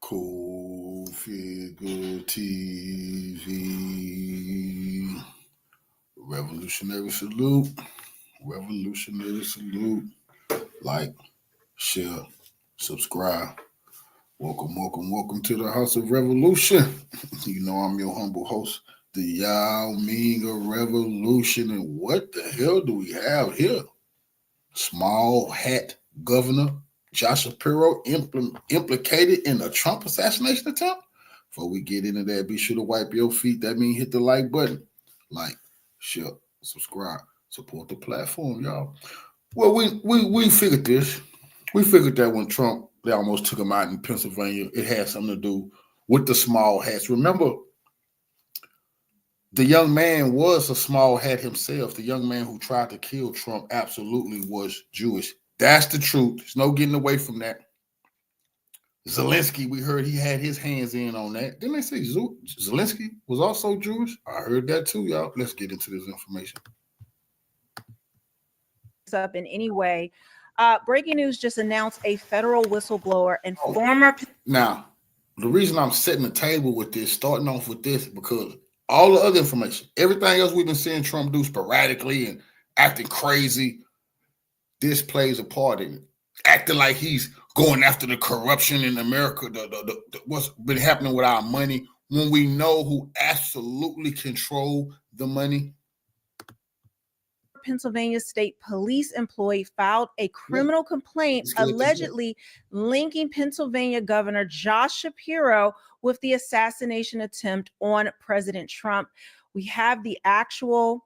Cool Figure TV. Revolutionary salute. Revolutionary salute. Like, share, subscribe. Welcome to the House of Revolution. You know I'm your humble host, the Yao Ming of Revolution. And what the hell do we have here? Small hat governor Josh Shapiro implicated in a Trump assassination attempt? Before we get into that, be sure to wipe your feet. That means hit the like button. Like, share, subscribe, support the platform, y'all. Well, we figured this. We figured that when Trump, they almost took him out in Pennsylvania, it had something to do with the small hats. Remember, the young man was a small hat himself. The young man who tried to kill Trump absolutely was Jewish. That's the truth. There's no getting away from that. Zelensky, we heard he had his hands in on that. Didn't they say Zelensky was also Jewish? I heard that too, y'all. Let's get into this information. Up in any way. Breaking news just announced a federal whistleblower and former. Now, the reason I'm setting the table with this, starting off with this, because all the other information, everything else we've been seeing Trump do sporadically and acting crazy, this plays a part in it. Acting like he's going after the corruption in America, what's been happening with our money, when we know who absolutely control the money. Pennsylvania State Police employee filed a criminal complaint allegedly linking Pennsylvania Governor Josh Shapiro with the assassination attempt on President Trump. We have the actual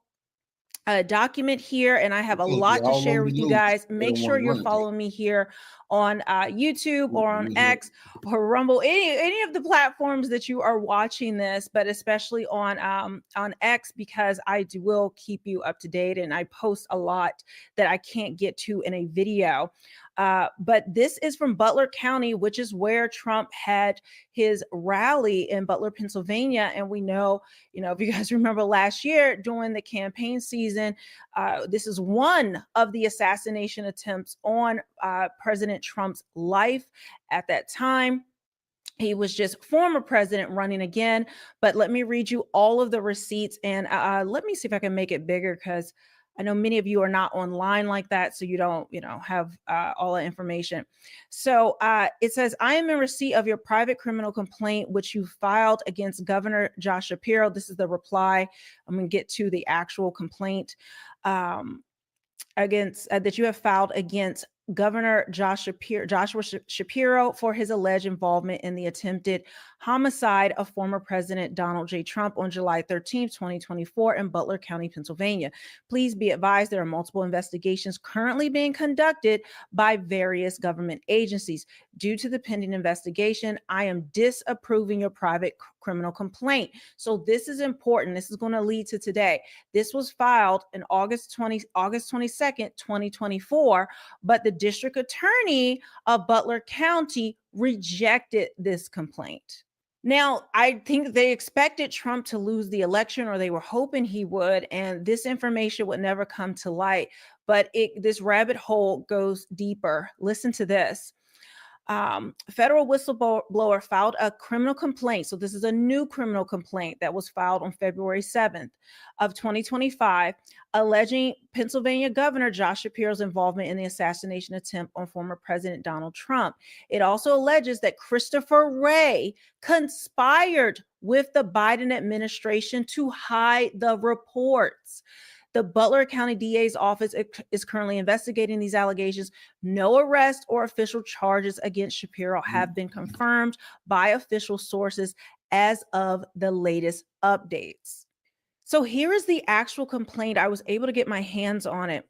document here, and I have a lot to share with you guys. Make sure you're following me here on YouTube or on X or Rumble, any of the platforms that you are watching this, but especially on X, because I will keep you up to date, and I post a lot that I can't get to in a video. But this is from Butler County, which is where Trump had his rally in Butler, Pennsylvania. And we know, if you guys remember last year during the campaign season, this is one of the assassination attempts on President Trump's life at that time. He was just former president running again. But let me read you all of the receipts, and let me see if I can make it bigger, because I know many of you are not online like that, so you don't, have all the information. So it says, I am in receipt of your private criminal complaint, which you filed against Governor Josh Shapiro. This is the reply. I'm going to get to the actual complaint against that you have filed against Governor Joshua Shapiro for his alleged involvement in the attempted homicide of former President Donald J. Trump on July 13, 2024 in Butler County, Pennsylvania. Please be advised there are multiple investigations currently being conducted by various government agencies. Due to the pending investigation, I am disapproving your private criminal complaint. So this is important. This is going to lead to today. This was filed in August 22nd, 2024, but the district attorney of Butler County rejected this complaint. Now, I think they expected Trump to lose the election, or they were hoping he would, and this information would never come to light. But this rabbit hole goes deeper. Listen to this. Federal whistleblower filed a criminal complaint. So this is a new criminal complaint that was filed on February 7th of 2025, alleging Pennsylvania Governor Josh Shapiro's involvement in the assassination attempt on former President Donald Trump. It also alleges that Christopher Wray conspired with the Biden administration to hide the reports. The Butler County DA's office is currently investigating these allegations. No arrest or official charges against Shapiro have been confirmed by official sources as of the latest updates. So here is the actual complaint. I was able to get my hands on it.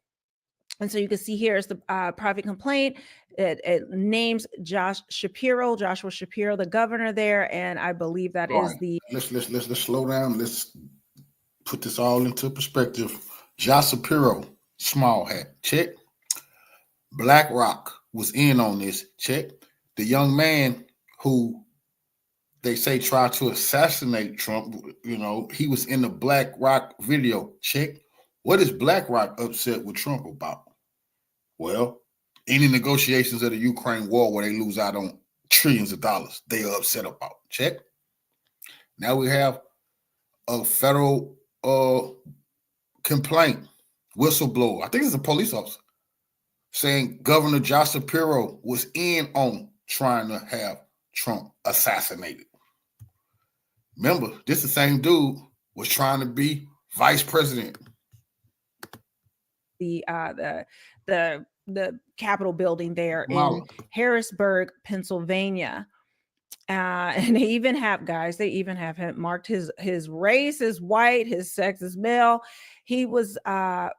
And so you can see here is the private complaint. It names Joshua Shapiro, the governor there. And I believe that is the... Let's slow down. Let's put this all into perspective. Josh Shapiro, small hat, check. BlackRock was in on this, check. The young man who they say tried to assassinate Trump, he was in the BlackRock video, check. What is BlackRock upset with Trump about? Well, any negotiations of the Ukraine war where they lose out on trillions of dollars they are upset about. Check. Now we have a federal complaint, whistleblower. I think it's a police officer saying Governor Josh Shapiro was in on trying to have Trump assassinated. Remember, this the same dude was trying to be vice president. The Capitol building there in Harrisburg, Pennsylvania. And they even have him marked his race is white, his sex is male. He was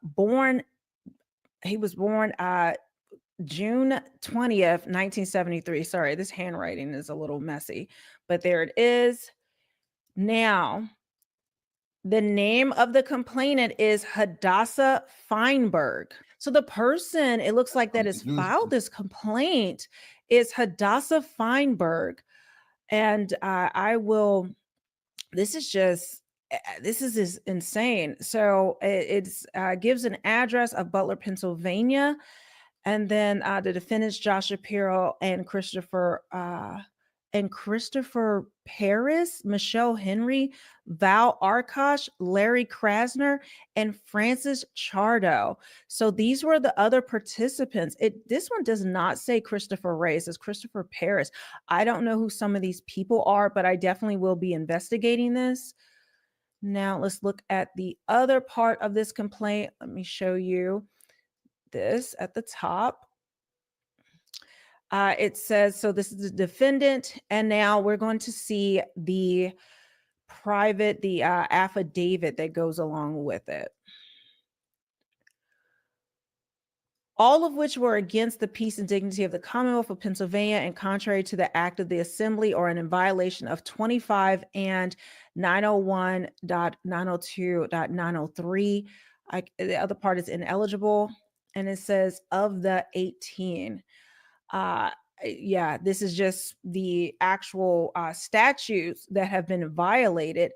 born June 20th, 1973. Sorry, this handwriting is a little messy, but there it is. Now, the name of the complainant is Hadassah Feinberg. So the person, it looks like, that has filed this complaint is Hadassah Feinberg. And this is insane. So it's gives an address of Butler, Pennsylvania. And then the defendants, Josh Shapiro and Christopher Paris, Michelle Henry, Val Arkosh, Larry Krasner, and Francis Chardo. So these were the other participants. This one does not say Christopher Ray. It says Christopher Paris. I don't know who some of these people are, but I definitely will be investigating this. Now let's look at the other part of this complaint. Let me show you this at the top. It says, so this is the defendant, and now we're going to see the affidavit that goes along with it. All of which were against the peace and dignity of the Commonwealth of Pennsylvania and contrary to the act of the Assembly or in violation of 25 and 901.902.903. The other part is ineligible, and it says of the 18. This is just the actual statutes that have been violated.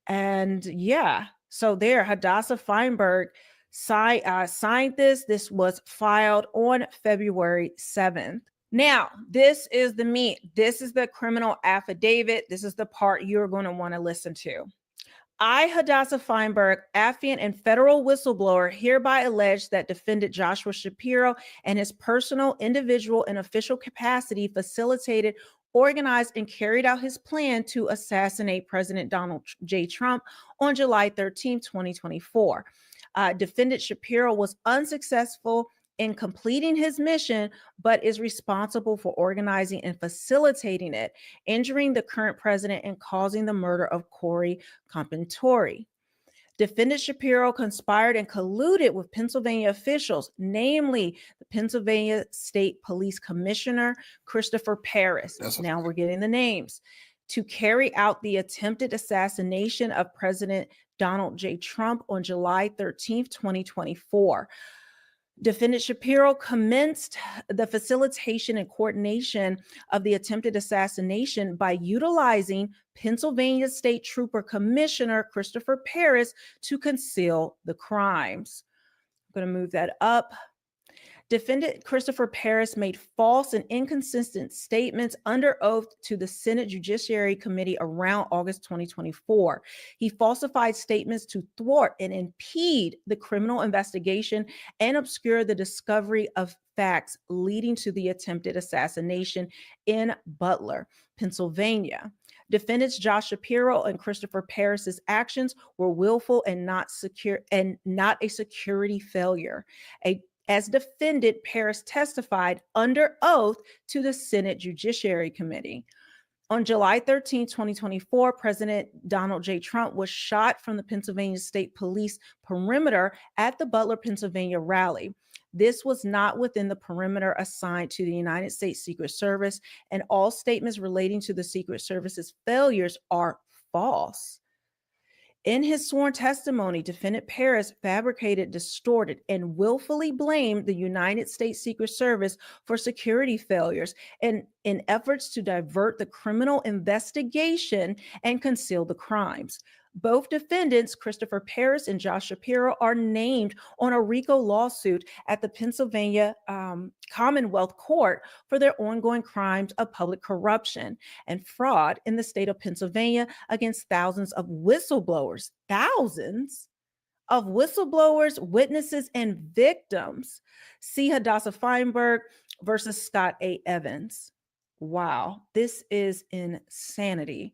And so there, Hadassah Feinberg signed this. This was filed on February 7th. Now, this is the meat. This is the criminal affidavit. This is the part you're going to want to listen to. I, Hadassah Feinberg, affiant and federal whistleblower, hereby allege that defendant Joshua Shapiro and his personal, individual, and official capacity facilitated, organized, and carried out his plan to assassinate President Donald J. Trump on July 13, 2024. Defendant Shapiro was unsuccessful in completing his mission, but is responsible for organizing and facilitating it, injuring the current president and causing the murder of Corey Compentori. Defendant Shapiro conspired and colluded with Pennsylvania officials, namely the Pennsylvania State Police Commissioner, Christopher Paris. Now we're getting the names. To carry out the attempted assassination of President Donald J. Trump on July 13th, 2024. Defendant Shapiro commenced the facilitation and coordination of the attempted assassination by utilizing Pennsylvania State Trooper Commissioner Christopher Paris to conceal the crimes. I'm going to move that up. Defendant Christopher Paris made false and inconsistent statements under oath to the Senate Judiciary Committee around August 2024. He falsified statements to thwart and impede the criminal investigation and obscure the discovery of facts leading to the attempted assassination in Butler, Pennsylvania. Defendants Josh Shapiro and Christopher Paris's actions were willful and not a security failure. As defendant, Paris testified under oath to the Senate Judiciary Committee. On July 13, 2024, President Donald J. Trump was shot from the Pennsylvania State Police perimeter at the Butler, Pennsylvania rally. This was not within the perimeter assigned to the United States Secret Service, and all statements relating to the Secret Service's failures are false. In his sworn testimony, defendant Paris fabricated, distorted, and willfully blamed the United States Secret Service for security failures and in efforts to divert the criminal investigation and conceal the crimes. Both defendants, Christopher Paris and Josh Shapiro, are named on a RICO lawsuit at the Pennsylvania Commonwealth Court for their ongoing crimes of public corruption and fraud in the state of Pennsylvania against thousands of whistleblowers. Thousands of whistleblowers, witnesses, and victims. See Hadassah Feinberg versus Scott A. Evans. Wow, this is insanity.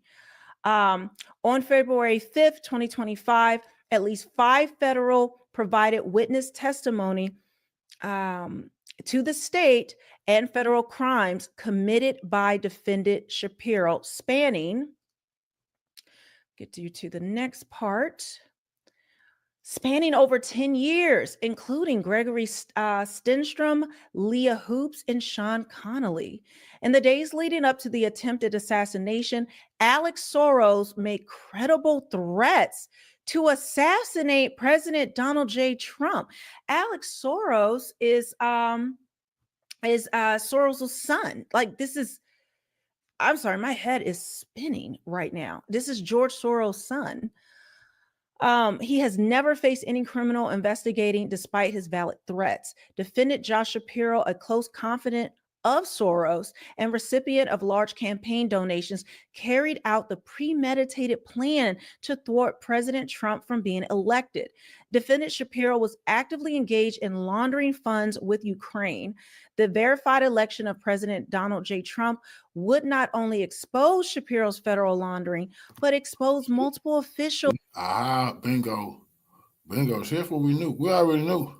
On February 5th, 2025, at least 5 federal provided witness testimony to the state and federal crimes committed by defendant Shapiro, spanning, get you to the next part, spanning over 10 years, including Gregory Stenstrom, Leah Hoops, and Sean Connolly. In the days leading up to the attempted assassination, Alex Soros made credible threats to assassinate President Donald J. Trump. Alex Soros is Soros' son. Like, this is, I'm sorry, my head is spinning right now. This is George Soros' son. He has never faced any criminal investigating despite his valid threats. Defendant Josh Shapiro, a close confidant of Soros and recipient of large campaign donations, carried out the premeditated plan to thwart President Trump from being elected. Defendant Shapiro was actively engaged in laundering funds with Ukraine. The verified election of President Donald J. Trump would not only expose Shapiro's federal laundering, but expose multiple officials. Bingo. Bingo. See, that's what we knew. We already knew.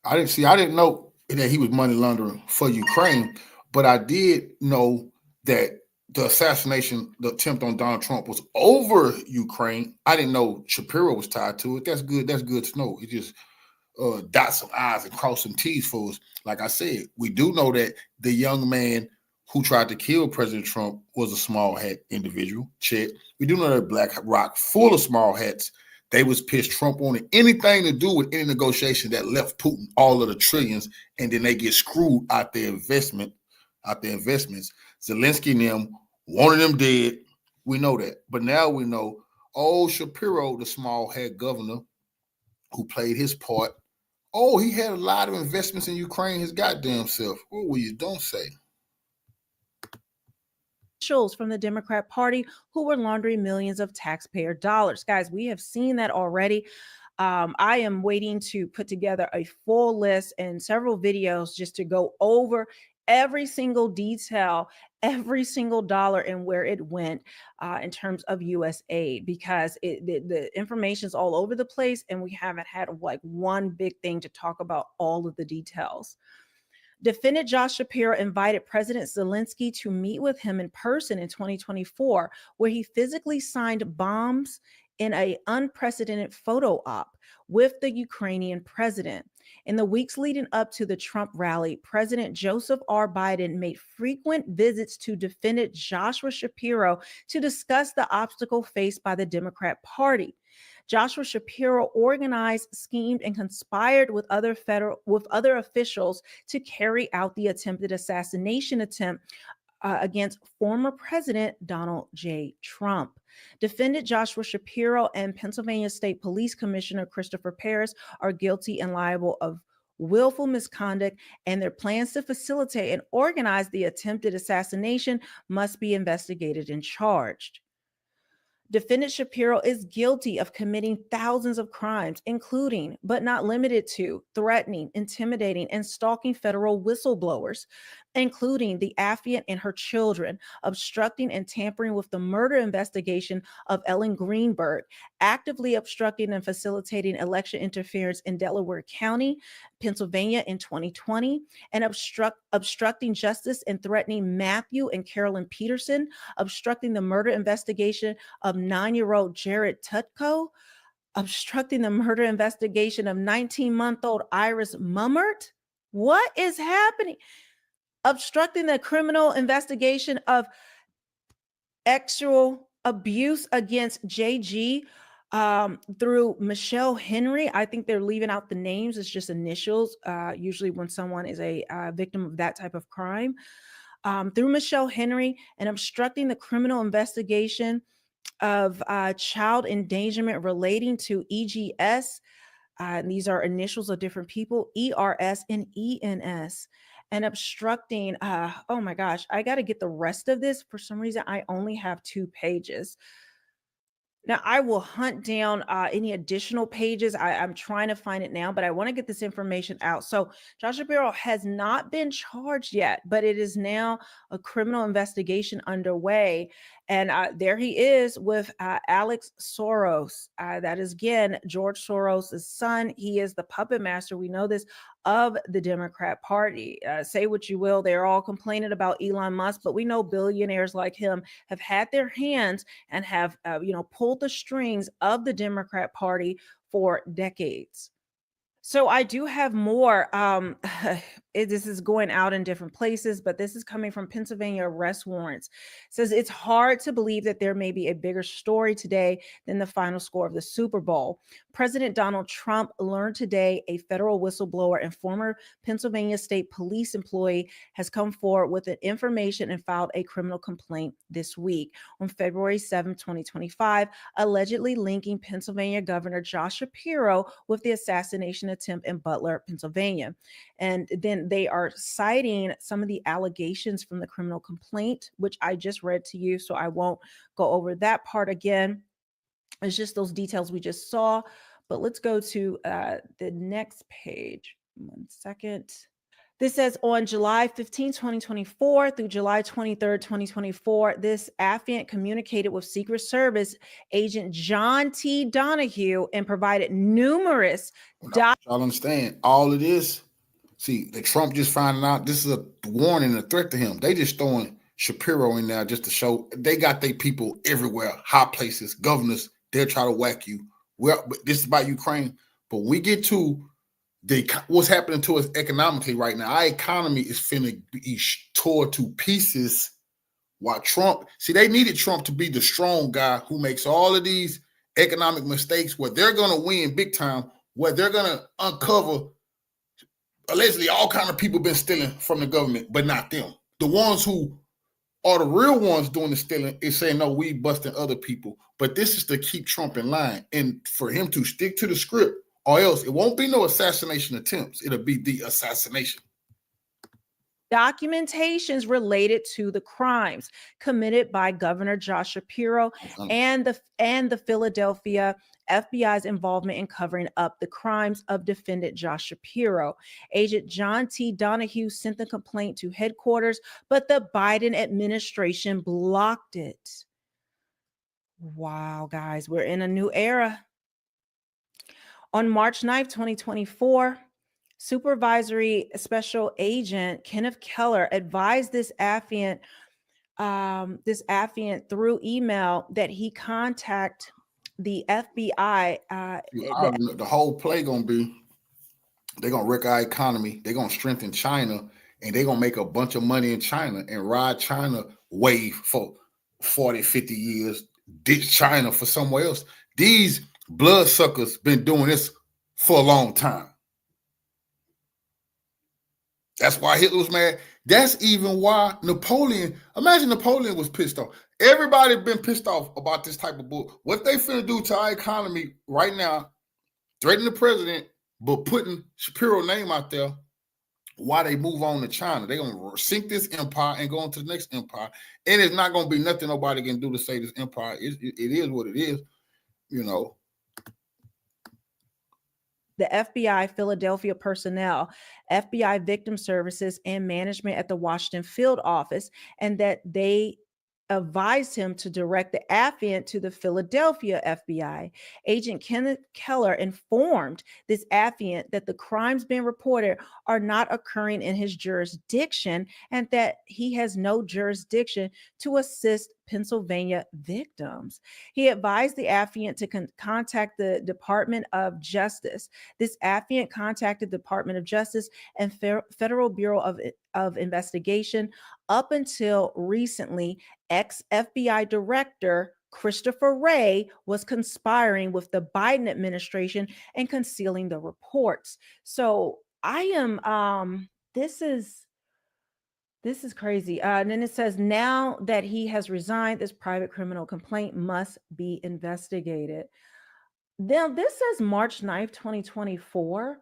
I didn't know that he was money laundering for Ukraine, but I did know that the assassination, the attempt on Donald Trump was over Ukraine. I didn't know Shapiro was tied to it. That's good. That's good to know. It just dot some I's and cross some T's for us. Like I said, we do know that the young man who tried to kill President Trump was a small hat individual. Check. We do know that Black Rock, full of small hats, they was pissed Trump wanted anything to do with any negotiation that left Putin all of the trillions, and then they get screwed out their investments. Zelensky and them wanted them dead. We know that. But now we know, Shapiro, the small hat governor who played his part, he had a lot of investments in Ukraine his goddamn self. What will you don't say? Officials from the Democrat Party who were laundering millions of taxpayer dollars. Guys, we have seen that already. I am waiting to put together a full list and several videos just to go over every single detail, every single dollar and where it went in terms of US aid, because the information is all over the place and we haven't had like one big thing to talk about all of the details. Defendant Josh Shapiro invited President Zelensky to meet with him in person in 2024, where he physically signed bombs in an unprecedented photo op with the Ukrainian president. In the weeks leading up to the Trump rally, President Joseph R. Biden made frequent visits to defendant Joshua Shapiro to discuss the obstacle faced by the Democrat Party. Joshua Shapiro organized, schemed, and conspired with other officials to carry out the attempted assassination attempt against former President Donald J. Trump. Defendant Joshua Shapiro and Pennsylvania State Police Commissioner Christopher Paris are guilty and liable of willful misconduct, and their plans to facilitate and organize the attempted assassination must be investigated and charged. Defendant Shapiro is guilty of committing thousands of crimes, including, but not limited to, threatening, intimidating, and stalking federal whistleblowers, including the affiant and her children, obstructing and tampering with the murder investigation of Ellen Greenberg, actively obstructing and facilitating election interference in Delaware County, Pennsylvania in 2020, and obstructing justice and threatening Matthew and Carolyn Peterson, obstructing the murder investigation of 9-year-old Jared Tutko, obstructing the murder investigation of 19-month-old Iris Mummert. What is happening? Obstructing the criminal investigation of sexual abuse against JG through Michelle Henry. I think they're leaving out the names. It's just initials. Usually when someone is a victim of that type of crime. Through Michelle Henry, and obstructing the criminal investigation of child endangerment relating to EGS. These are initials of different people, ERS and ENS, and obstructing. Oh my gosh, I got to get the rest of this. For some reason, I only have 2 pages. Now, I will hunt down any additional pages. I'm trying to find it now, but I want to get this information out. So, Josh Shapiro has not been charged yet, but it is now a criminal investigation underway. And there he is with Alex Soros. That is, again, George Soros' son. He is the puppet master. We know this of the Democrat Party. Say what you will, they're all complaining about Elon Musk, but we know billionaires like him have had their hands and have pulled the strings of the Democrat Party for decades. So I do have more. This is going out in different places, but this is coming from Pennsylvania arrest warrants. It says it's hard to believe that there may be a bigger story today than the final score of the Super Bowl. President Donald Trump learned today a federal whistleblower and former Pennsylvania State Police employee has come forward with an information and filed a criminal complaint this week on February 7, 2025, allegedly linking Pennsylvania Governor Josh Shapiro with the assassination attempt in Butler, Pennsylvania. And then they are citing some of the allegations from the criminal complaint, which I just read to you, so I won't go over that part again. It's just those details we just saw. But let's go to the next page. 1 second. This says on July 15, 2024 through July 23rd, 2024, this affiant communicated with Secret Service agent John T. Donahue and provided numerous Y'all understand all of this? See, the Trump just finding out this is a warning, a threat to him. They just throwing Shapiro in there just to show they got their people everywhere, high places, governors. They'll try to whack you. Well, but this is about Ukraine. But when we get to what's happening to us economically right now, our economy is finna be torn to pieces. While Trump, see, they needed Trump to be the strong guy who makes all of these economic mistakes where they're gonna win big time, where they're gonna uncover allegedly all kind of people been stealing from the government, but not them. The ones who are the real ones doing the stealing is saying, no, we busting other people. But this is to keep Trump in line and for him to stick to the script, or else it won't be no assassination attempts. It'll be the assassination. Documentations related to the crimes committed by Governor Josh Shapiro and the Philadelphia FBI's involvement in covering up the crimes of defendant Josh Shapiro. Agent John T. Donahue sent the complaint to headquarters, but the Biden administration blocked it. Wow, guys, we're in a new era. On March 9th, 2024, Supervisory Special Agent Kenneth Keller advised this affiant through email that he contact the FBI. The whole play gonna be they're gonna wreck our economy. They're gonna strengthen China, and they're gonna make a bunch of money in China and ride China wave for 40, 50 years, ditch China for somewhere else. These bloodsuckers been doing this for a long time. That's why Hitler was mad. That's even why Napoleon, imagine Napoleon was pissed off. Everybody been pissed off about this type of bull. What they finna do to our economy right now, threatening the president, but putting Shapiro's name out there while they move on to China. They're going to sink this empire and go on to the next empire. And it's not going to be nothing nobody can do to say this empire. It is what it is, you know. The FBI Philadelphia personnel, FBI victim services, and management at the Washington field office, and that they advised him to direct the affiant to the Philadelphia FBI. Agent Kenneth Keller informed this affiant that the crimes being reported are not occurring in his jurisdiction and that he has no jurisdiction to assist Pennsylvania victims. He advised the affiant to contact the Department of Justice. This affiant contacted the Department of Justice and Federal Bureau of Investigation. Up until recently, ex-FBI Director Christopher Wray was conspiring with the Biden administration and concealing the reports. So I am, this is This is crazy. And then it says, now that he has resigned, this private criminal complaint must be investigated. Now, this says March 9th, 2024.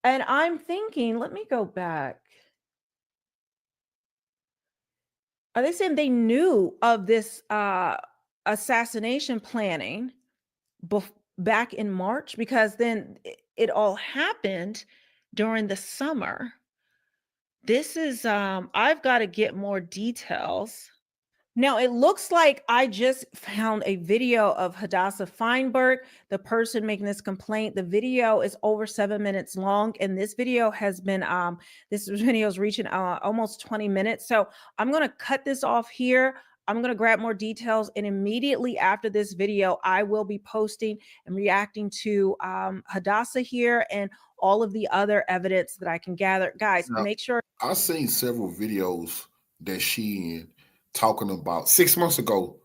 And I'm thinking, let me go back. Are they saying they knew of this assassination planning back in March? Because then it all happened during the summer. This is, I've got to get more details. Now, it looks like I just found a video of Hadassah Feinberg, the person making this complaint. The video is over 7 minutes long, and this video has been, this video is reaching almost 20 minutes. So I'm going to cut this off here. I'm going to grab more details, and immediately after this video, I will be posting and reacting to Hadassah here and all of the other evidence that I can gather. Guys, Now, make sure. I've seen several videos that she in talking about 6 months ago,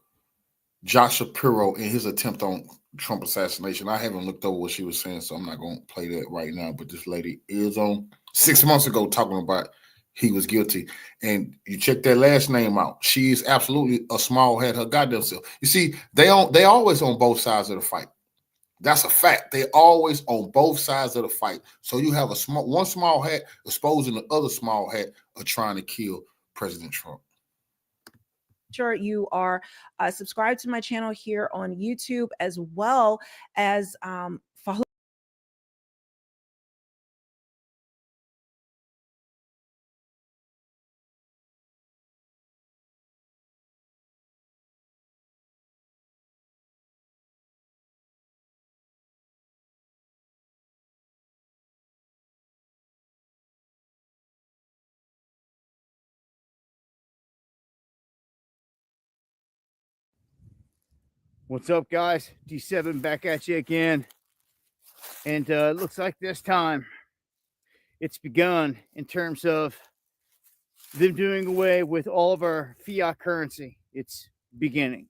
Josh Shapiro in his attempt on Trump assassination. I haven't looked over what she was saying, so I'm not going to play that right now. But this lady is on 6 months ago talking about he was guilty. And you check that last name out. She is absolutely a small head, her goddamn self. You see, they always on both sides of the fight. That's a fact. They always on both sides of the fight. So you have one small hat exposing the other small hat of trying to kill President Trump. Sure you are subscribed to my channel here on YouTube, as well as follow. What's up, guys? D7 back at you again. And it looks like this time it's begun in terms of them doing away with all of our fiat currency. It's beginning.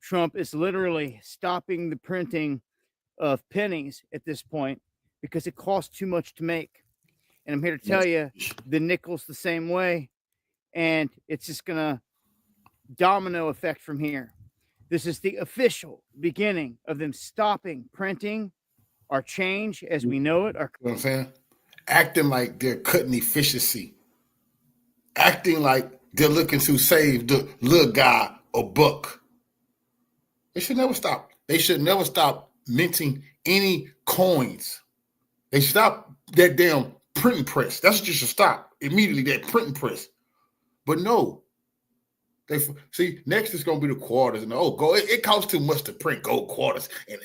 Trump is literally stopping the printing of pennies at this point because it costs too much to make. And I'm here to tell you, the nickel's the same way. And it's just going to domino effect from here. This is the official beginning of them stopping printing our change as we know it. You know what I'm saying? Acting like they're cutting efficiency. Acting like they're looking to save the little guy a buck. They should never stop. They should never stop minting any coins. They stop that damn printing press. That's what you should stop immediately, that printing press. But no. They see next is gonna be the quarters, and gold. It costs too much to print gold quarters, and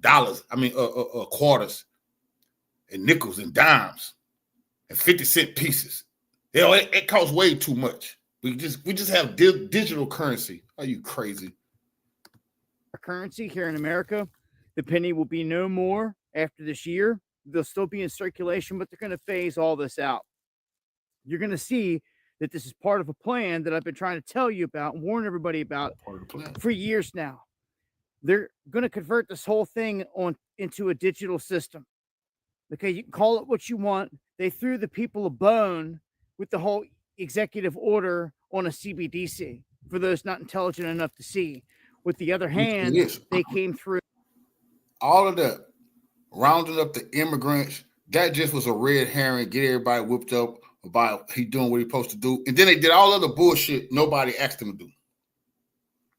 dollars. Quarters, and nickels and dimes, and 50-cent pieces. It costs way too much. We just have digital currency. Are you crazy? Our currency here in America, the penny will be no more after this year. They'll still be in circulation, but they're going to phase all this out. You're going to see that this is part of a plan that I've been trying to tell you about and warn everybody about for years now. They're going to convert this whole thing into a digital system. Okay, you can call it what you want. They threw the people a bone with the whole executive order on a CBDC, for those not intelligent enough to see. With the other hand, they came through. All of that, rounding up the immigrants, that just was a red herring, get everybody whipped up about he doing what he's supposed to do. And then they did all other bullshit nobody asked him to do.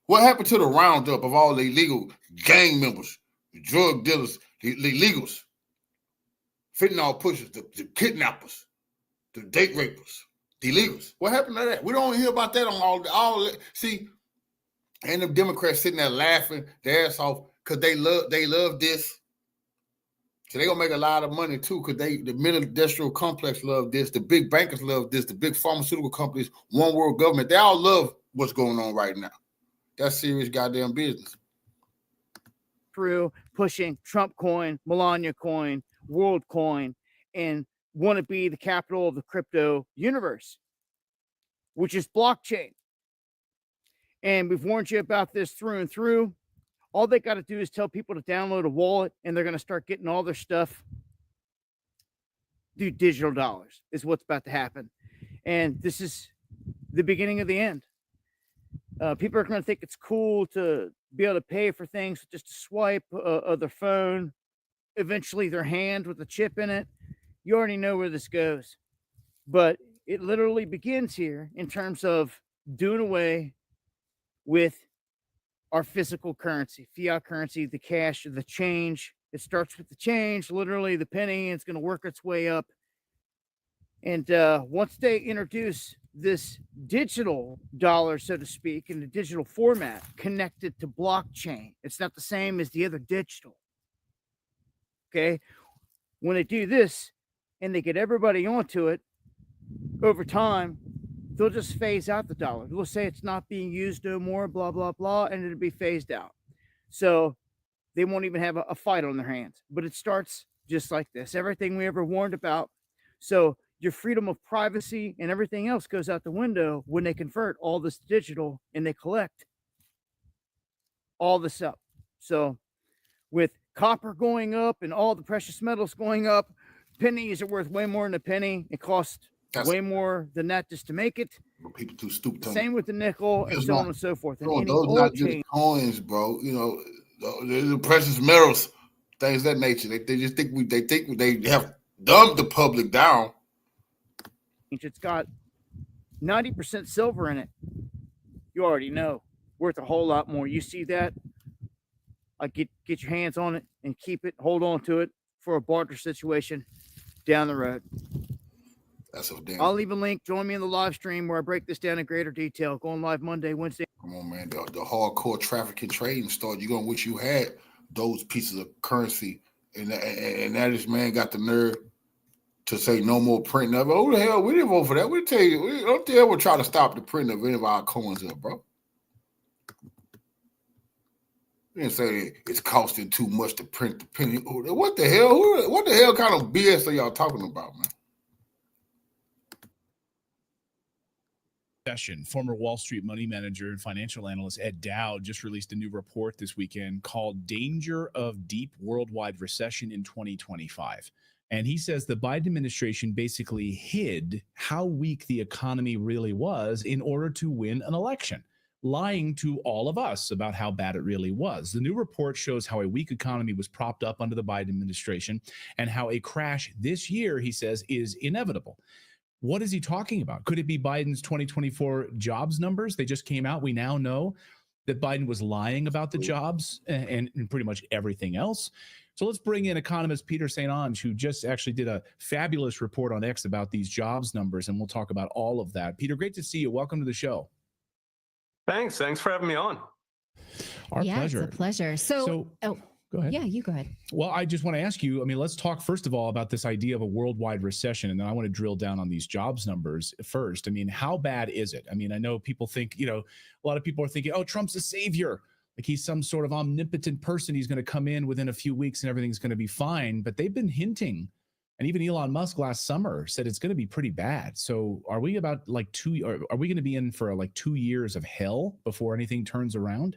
What happened to the roundup of all the illegal gang members, the drug dealers, the illegals, fentanyl pushers, the kidnappers, the date rapers, the illegals? What happened to that? We don't hear about that on all that. See, and the Democrats sitting there laughing their ass off because they love this. So they're gonna make a lot of money too, because the middle industrial complex love this, the big bankers love this, the big pharmaceutical companies, one world government, they all love what's going on right now. That's serious goddamn business. Through pushing Trump coin, Melania coin, World coin, and want to be the capital of the crypto universe, which is blockchain. And we've warned you about this through and through. All they got to do is tell people to download a wallet, and they're going to start getting all their stuff through digital dollars is what's about to happen. And this is the beginning of the end. People are going to think it's cool to be able to pay for things with just a swipe of their phone, eventually their hand with a chip in it. You already know where this goes. But it literally begins here in terms of doing away with our physical currency, fiat currency, the cash, the change. It starts with the change, literally the penny, and it's going to work its way up. And once they introduce this digital dollar, so to speak, in the digital format connected to blockchain, it's not the same as the other digital. Okay. When they do this and they get everybody onto it, over time, they'll just phase out the dollar. They'll say it's not being used no more, blah, blah, blah, and it'll be phased out. So they won't even have a fight on their hands. But it starts just like this. Everything we ever warned about. So your freedom of privacy and everything else goes out the window when they convert all this to digital and they collect all this up. So with copper going up and all the precious metals going up, pennies are worth way more than a penny. It costs way more than that just to make it. People too stupid. Same with the nickel and so on and so forth. And bro, any those oil not just change. coins, bro. You know, the precious metals, things of that nature. They just think they have dumbed the public down. It's got 90% silver in it. You already know, worth a whole lot more. You see that? Get your hands on it and keep it. Hold on to it for a barter situation down the road. That's so damn. I'll leave a link. Join me in the live stream where I break this down in greater detail. Going live Monday, Wednesday. Come on, man. The hardcore trafficking trading started. You're gonna wish you had those pieces of currency, and that this man got the nerve to say no more printing of it. Who the hell? We didn't vote for that. We tell you, don't tell we're trying to stop the printing of any of our coins up, bro. We didn't say it's costing too much to print the penny. What the hell? What the hell kind of BS are y'all talking about, man? Former Wall Street money manager and financial analyst Ed Dowd just released a new report this weekend called Danger of Deep Worldwide Recession in 2025. And he says the Biden administration basically hid how weak the economy really was in order to win an election, lying to all of us about how bad it really was. The new report shows how a weak economy was propped up under the Biden administration and how a crash this year, he says, is inevitable. What is he talking about? Could it be Biden's 2024 jobs numbers? They just came out. We now know that Biden was lying about the jobs and pretty much everything else. So let's bring in economist Peter St. Onge, who just actually did a fabulous report on X about these jobs numbers, and we'll talk about all of that. Peter, great to see you. Welcome to the show. Thanks for having me on. Our pleasure. It's a pleasure. So go ahead. Yeah, you go ahead. Well, I just want to ask you, let's talk first of all about this idea of a worldwide recession, and then I want to drill down on these jobs numbers first. How bad is it? I know people think, a lot of people are thinking, oh, Trump's a savior. Like he's some sort of omnipotent person. He's going to come in within a few weeks and everything's going to be fine. But they've been hinting, and even Elon Musk last summer said it's going to be pretty bad. So are we about are we going to be in for 2 years of hell before anything turns around?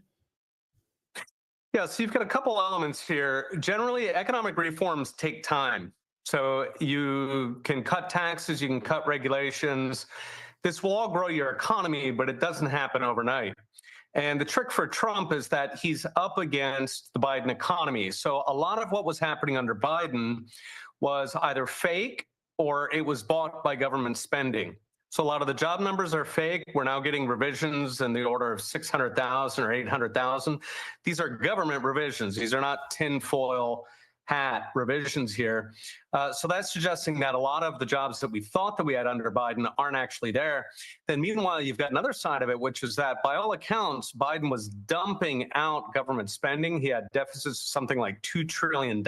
Yeah, so you've got a couple elements here. Generally, economic reforms take time. So you can cut taxes, you can cut regulations. This will all grow your economy, but it doesn't happen overnight. And the trick for Trump is that he's up against the Biden economy. So a lot of what was happening under Biden was either fake or it was bought by government spending. So a lot of the job numbers are fake. We're now getting revisions in the order of 600,000 or 800,000. These are government revisions. These are not tinfoil hat revisions here. So that's suggesting that a lot of the jobs that we thought that we had under Biden aren't actually there. Then meanwhile, you've got another side of it, which is that by all accounts, Biden was dumping out government spending. He had deficits of something like $2 trillion.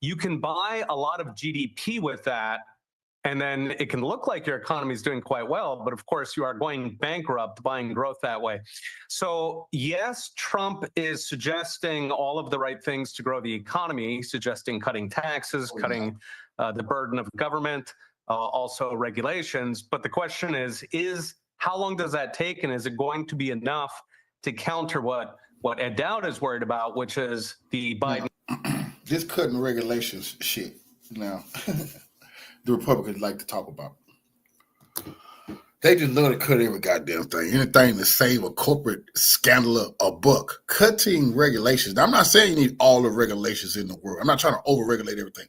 You can buy a lot of GDP with that, and then it can look like your economy is doing quite well, but of course you are going bankrupt buying growth that way. So yes, Trump is suggesting all of the right things to grow the economy, suggesting cutting taxes, cutting the burden of government, also regulations. But the question is how long does that take, and is it going to be enough to counter what Ed Dowd is worried about, which is the Biden. This cutting regulations shit now. The Republicans like to talk about. They just love to cut every goddamn thing. Anything to save a corporate scandal a buck. Cutting regulations. Now, I'm not saying you need all the regulations in the world. I'm not trying to over-regulate everything.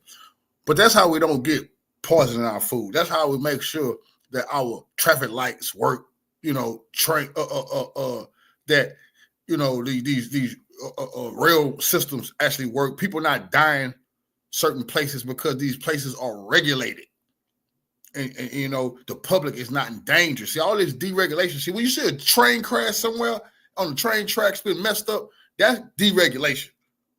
But that's how we don't get poison in our food. That's how we make sure that our traffic lights work. Train that these rail systems actually work. People not dying certain places because these places are regulated. And the public is not in danger. See, all this deregulation. See, when you see a train crash somewhere on the train tracks been messed up, that's deregulation.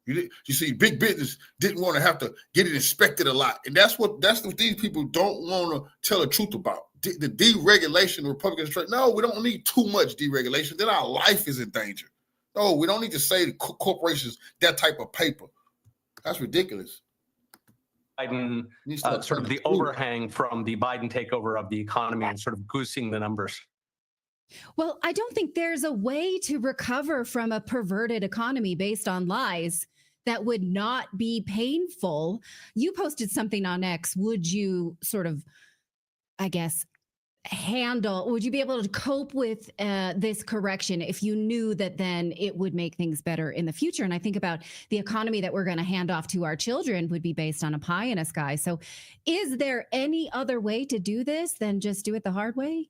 You see, big business didn't want to have to get it inspected a lot. And that's what these people don't want to tell the truth about. The deregulation, the Republicans say, no, we don't need too much deregulation. Then our life is in danger. No, we don't need to say to corporations that type of paper. That's ridiculous. Biden, sort of the overhang from the Biden takeover of the economy and sort of goosing the numbers. Well, I don't think there's a way to recover from a perverted economy based on lies that would not be painful. You posted something on X. Would you sort of, I guess, would you be able to cope with this correction if you knew that then it would make things better in the future? And I think about the economy that we're going to hand off to our children would be based on a pie in the sky. So is there any other way to do this than just do it the hard way?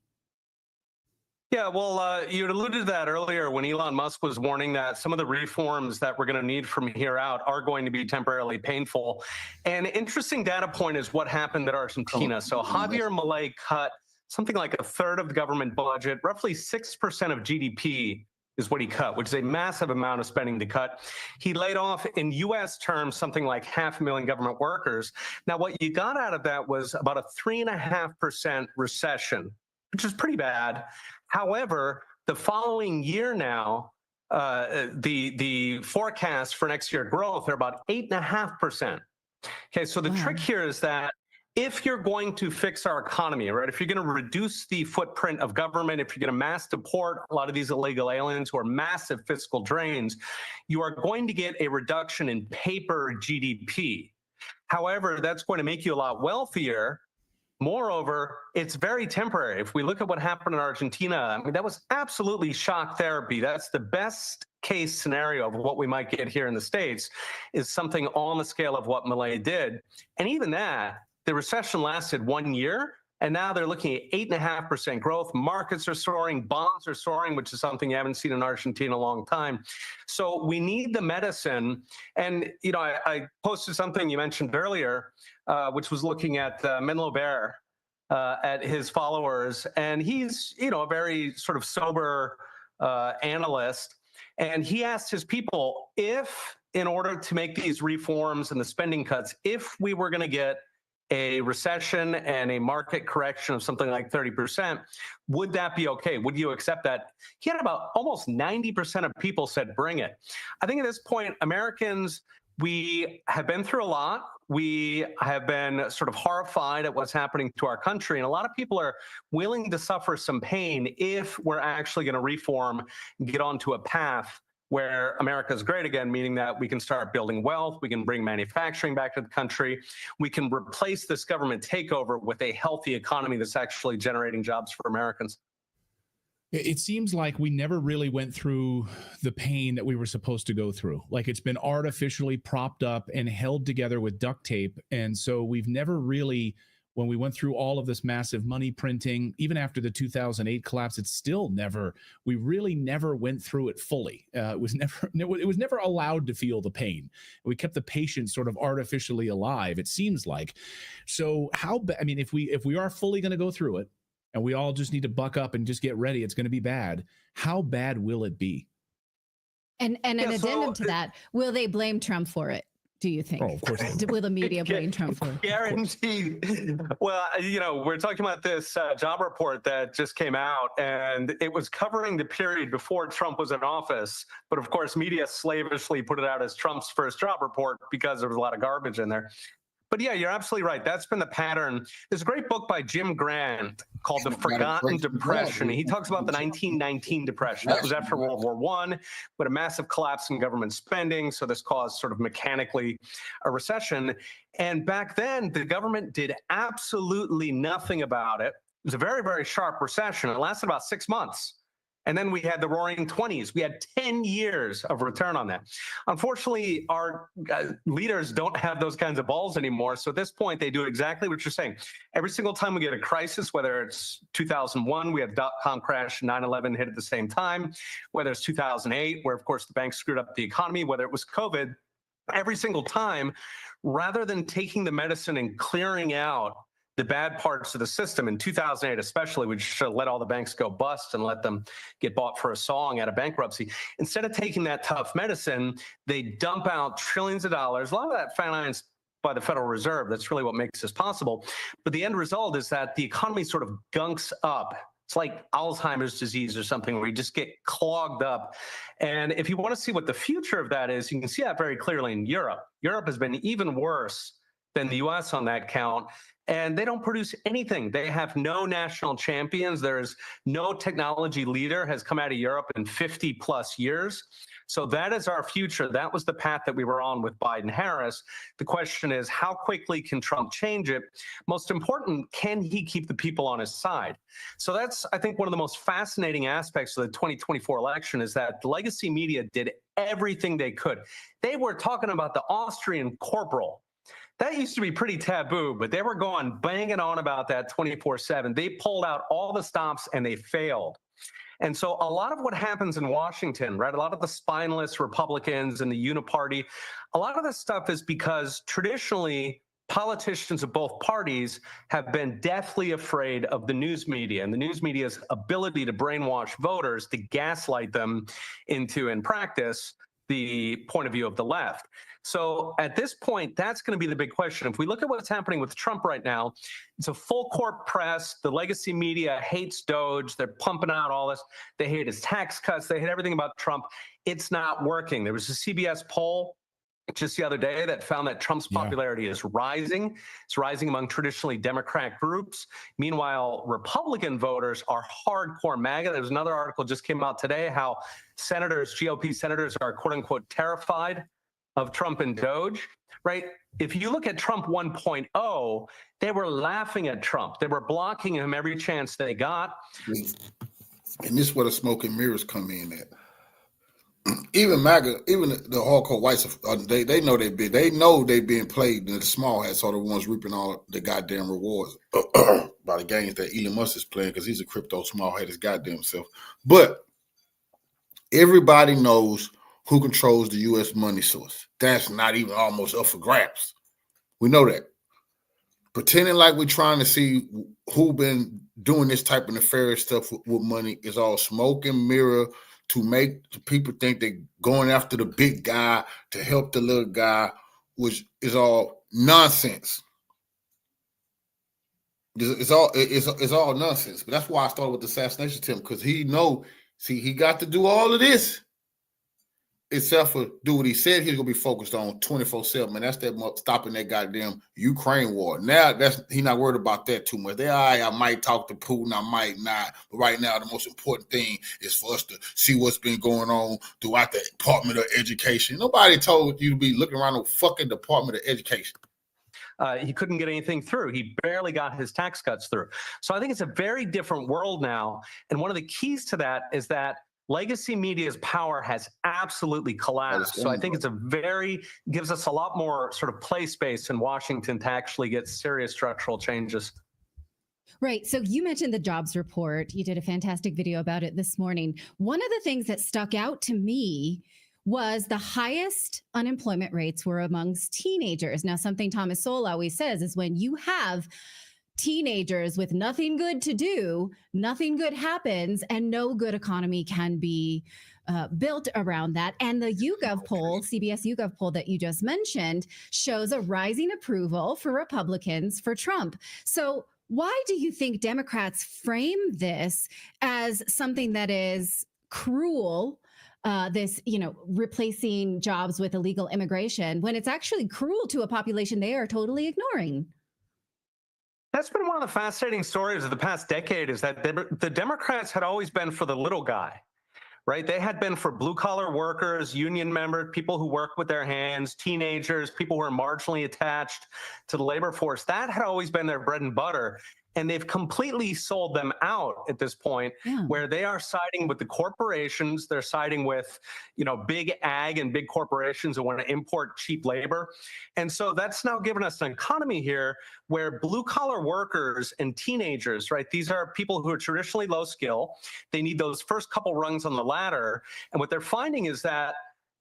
Yeah, well, you alluded to that earlier when Elon Musk was warning that some of the reforms that we're going to need from here out are going to be temporarily painful. An interesting data point is what happened at Argentina. So Javier Milei cut something like a third of the government budget, roughly 6% of GDP is what he cut, which is a massive amount of spending to cut. He laid off, in U.S. terms, something like 500,000 government workers. Now, what you got out of that was about a 3.5% recession, which is pretty bad. However, the following year now, the forecast for next year growth are about 8.5%. Okay, so the trick here is that if you're going to fix our economy, right, if you're going to reduce the footprint of government, if you're going to mass deport a lot of these illegal aliens who are massive fiscal drains, you are going to get a reduction in paper GDP. However, that's going to make you a lot wealthier. Moreover, it's very temporary. If we look at what happened in Argentina, I mean, that was absolutely shock therapy. That's the best case scenario of what we might get here in the States, is something on the scale of what Milei did. And even that, the recession lasted 1 year, and now they're looking at 8.5% growth. Markets are soaring, bonds are soaring, which is something you haven't seen in Argentina in a long time. So we need the medicine. And, I posted something you mentioned earlier, which was looking at Menlo Bear, at his followers. And he's, a very sort of sober analyst. And he asked his people if, in order to make these reforms and the spending cuts, if we were going to get a recession and a market correction of something like 30%, would that be okay? Would you accept that? He had about almost 90% of people said, bring it. I think at this point, Americans, we have been through a lot. We have been sort of horrified at what's happening to our country. And a lot of people are willing to suffer some pain if we're actually going to reform and get onto a path where America is great again, meaning that we can start building wealth, we can bring manufacturing back to the country, we can replace this government takeover with a healthy economy that's actually generating jobs for Americans. It seems like we never really went through the pain that we were supposed to go through. Like, it's been artificially propped up and held together with duct tape. And so we've never really, when we went through all of this massive money printing, even after the 2008 collapse, it's still we really never went through it fully. It was never allowed to feel the pain. We kept the patient sort of artificially alive, it seems like. So if we are fully going to go through it, and we all just need to buck up and just get ready, it's going to be bad. How bad will it be? And an addendum to that, will they blame Trump for it? Do you think? Oh, of course. Will the media blame Trump for it? Guaranteed. Well, we're talking about this job report that just came out, and it was covering the period before Trump was in office. But of course, media slavishly put it out as Trump's first job report because there was a lot of garbage in there. But yeah, you're absolutely right. That's been the pattern. There's a great book by Jim Grant called The Forgotten Depression. He talks about the 1919 depression. That was after World War I, with a massive collapse in government spending. So this caused sort of mechanically a recession. And back then, the government did absolutely nothing about it. was a very, very sharp recession. It lasted about 6 months. And then we had the roaring 20s. We had 10 years of return on that. Unfortunately, our leaders don't have those kinds of balls anymore. So at this point, they do exactly what you're saying. Every single time we get a crisis, whether it's 2001, we had dot-com crash, 9/11 hit at the same time, whether it's 2008, where, of course, the banks screwed up the economy, whether it was COVID, every single time, rather than taking the medicine and clearing out the bad parts of the system, in 2008 especially, we should have let all the banks go bust and let them get bought for a song out of bankruptcy. Instead of taking that tough medicine, they dump out trillions of dollars, a lot of that financed by the Federal Reserve. That's really what makes this possible. But the end result is that the economy sort of gunks up. It's like Alzheimer's disease or something where you just get clogged up. And if you want to see what the future of that is, you can see that very clearly in Europe. Europe has been even worse than the US on that count. And they don't produce anything. They have no national champions. There's no technology leader has come out of Europe in 50 plus years. So that is our future. That was the path that we were on with Biden-Harris. The question is, how quickly can Trump change it? Most important, can he keep the people on his side? So that's, I think, one of the most fascinating aspects of the 2024 election is that the legacy media did everything they could. They were talking about the Austrian corporal. That used to be pretty taboo, but they were going banging on about that 24/7. They pulled out all the stops and they failed. And so a lot of what happens in Washington, right, a lot of the spineless Republicans and the uniparty, a lot of this stuff is because traditionally politicians of both parties have been deathly afraid of the news media and the news media's ability to brainwash voters, to gaslight them into, in practice, the point of view of the left. So at this point, that's going to be the big question. If we look at what's happening with Trump right now, it's a full court press. The legacy media hates Doge. They're pumping out all this. They hate his tax cuts. They hate everything about Trump. It's not working. There was a CBS poll just the other day that found that Trump's popularity is rising. It's rising among traditionally Democrat groups. Meanwhile, Republican voters are hardcore MAGA. There's another article just came out today how senators, GOP senators, are quote unquote terrified of Trump and Doge, right? If you look at Trump 1.0, they were laughing at Trump. They were blocking him every chance they got. And this is where the smoke and mirrors come in at. Even MAGA, even the hardcore whites, they know they're being played. The small hats are the ones reaping all the goddamn rewards by the games that Elon Musk is playing because he's a crypto small hat his goddamn self. But everybody knows who controls the U.S. money source. That's not even almost up for grabs. We know that. Pretending like we're trying to see who been doing this type of nefarious stuff with money is all smoke and mirror to make people think they're going after the big guy to help the little guy, which is all nonsense. It's all nonsense. But that's why I started with the assassination attempt, because he got to do all of this except for do what he said he's gonna be focused on 24/7, and that's that stopping that goddamn Ukraine war. Now he's not worried about that too much. I might talk to Putin, I might not, but right now the most important thing is for us to see what's been going on throughout the Department of Education. Nobody told you to be looking around the fucking Department of Education. He couldn't get anything through. He barely got his tax cuts through. So I think it's a very different world now. And one of the keys to that is that legacy media's power has absolutely collapsed. So I think gives us a lot more sort of play space in Washington to actually get serious structural changes. Right. So you mentioned the jobs report. You did a fantastic video about it this morning. One of the things that stuck out to me was the highest unemployment rates were amongst teenagers. Now, something Thomas Sowell always says is when you have teenagers with nothing good to do, nothing good happens, and no good economy can be built around that. And the YouGov poll, CBS YouGov poll that you just mentioned, shows a rising approval for Republicans for Trump. So why do you think Democrats frame this as something that is cruel, replacing jobs with illegal immigration, when it's actually cruel to a population they are totally ignoring? That's been one of the fascinating stories of the past decade, is that the Democrats had always been for the little guy, right? They had been for blue-collar workers, union members, people who work with their hands, teenagers, people who are marginally attached to the labor force. That had always been their bread and butter. And they've completely sold them out at this point, Yeah. where they are siding with the corporations. They're siding with, big ag and big corporations that want to import cheap labor. And so that's now given us an economy here where blue collar workers and teenagers, right? These are people who are traditionally low skill. They need those first couple rungs on the ladder. And what they're finding is that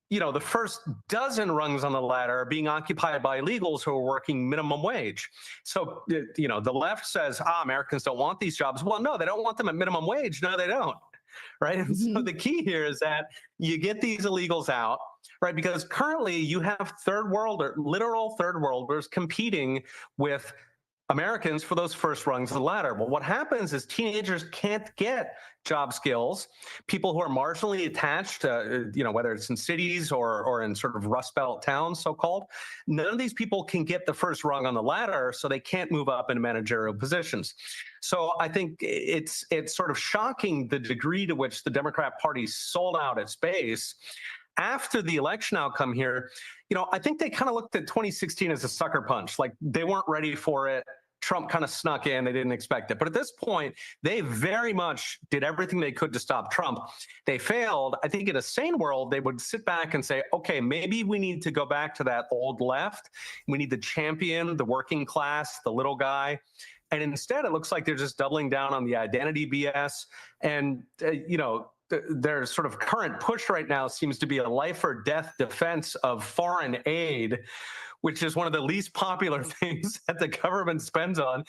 the first dozen rungs on the ladder are being occupied by illegals who are working minimum wage. So, the left says, Americans don't want these jobs. Well, no, they don't want them at minimum wage. No, they don't. Right. And so the key here is that you get these illegals out, right? Because currently you have third world or literal third worlders competing with Americans for those first rungs of the ladder. Well, what happens is teenagers can't get job skills. People who are marginally attached, whether it's in cities or in sort of Rust Belt towns, so-called, none of these people can get the first rung on the ladder, so they can't move up into managerial positions. So I think it's sort of shocking the degree to which the Democrat Party sold out its base. After the election outcome here, I think they kind of looked at 2016 as a sucker punch. Like they weren't ready for it. Trump kind of snuck in. They didn't expect it. But at this point, they very much did everything they could to stop Trump. They failed. I think in a sane world, they would sit back and say, okay, maybe we need to go back to that old left. We need to champion the working class, the little guy. And instead, it looks like they're just doubling down on the identity BS. And, their sort of current push right now seems to be a life or death defense of foreign aid, which is one of the least popular things that the government spends on.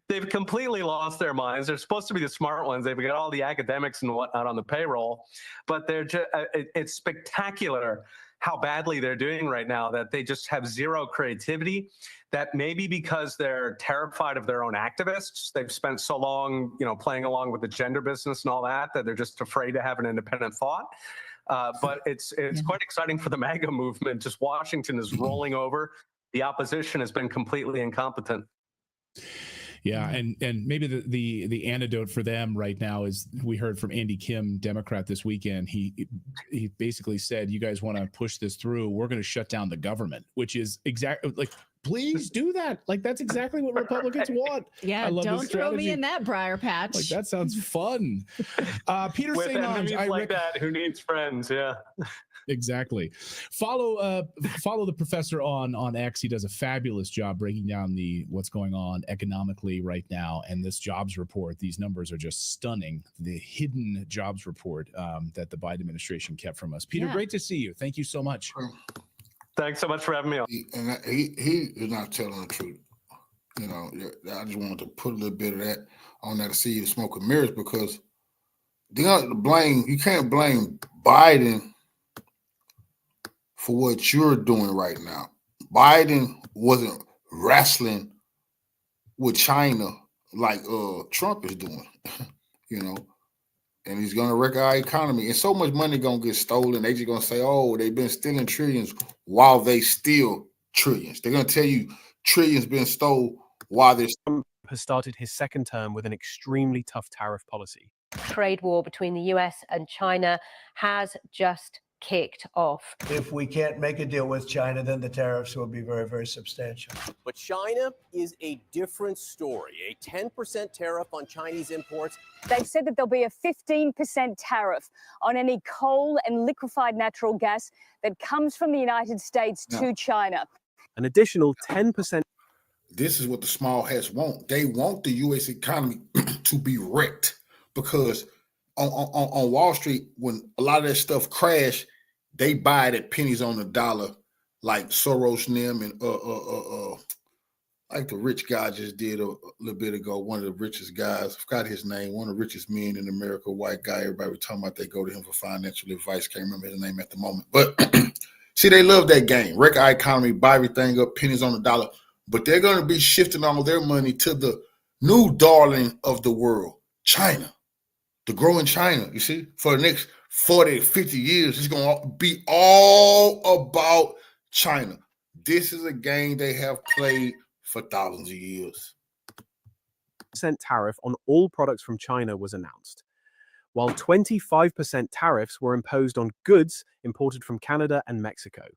They've completely lost their minds. They're supposed to be the smart ones. They've got all the academics and whatnot on the payroll, but they're just, it's spectacular how badly they're doing right now, that they just have zero creativity. That maybe because they're terrified of their own activists. They've spent so long, playing along with the gender business and all that they're just afraid to have an independent thought. But it's quite exciting for the MAGA movement. Just Washington is rolling over. The opposition has been completely incompetent. Yeah, and maybe the antidote for them right now is, we heard from Andy Kim, Democrat, this weekend. He basically said, you guys want to push this through, we're going to shut down the government, which is exactly like, please do that. Like, that's exactly what Republicans want. Yeah, don't throw me in that briar patch. Like, that sounds fun. Peter With St. enemies like that, who needs friends? Yeah. Exactly. Follow the professor on X. He does a fabulous job breaking down what's going on economically right now, and this jobs report. These numbers are just stunning. The hidden jobs report that the Biden administration kept from us. Peter, great to see you. Thank you so much. Thanks so much for having me on. He is not telling the truth. I just wanted to put a little bit of that on that to see you smoke and mirrors, because you can't blame Biden for what you're doing right now. Biden wasn't wrestling with China like Trump is doing, and he's gonna wreck our economy. And so much money gonna get stolen. They just gonna say, oh, they've been stealing trillions while they steal trillions. They're gonna tell you trillions been stole while they're has started his second term with an extremely tough tariff policy. Trade war between the US and China has just kicked off. If we can't make a deal with China, then the tariffs will be very, very substantial. But China is a different story. A 10% tariff on Chinese imports. They've said that there'll be a 15% tariff on any coal and liquefied natural gas that comes from the United States to China. An additional 10%. This is what the small hats want. They want the U.S. economy to be wrecked, because on Wall Street, when a lot of that stuff crashed, they buy it at pennies on the dollar, like Soros and them, and like the rich guy just did a little bit ago. One of the richest guys, I forgot his name, one of the richest men in America, white guy. Everybody was talking about they go to him for financial advice. Can't remember his name at the moment. But see, they love that game. Wreck our economy, buy everything up, pennies on the dollar. But they're going to be shifting all their money to the new darling of the world, China. The growing China, you see, for the next 40, 50 years, it's going to be all about China. This is a game they have played for thousands of years. % tariff on all products from China was announced, while 25% tariffs were imposed on goods imported from Canada and Mexico.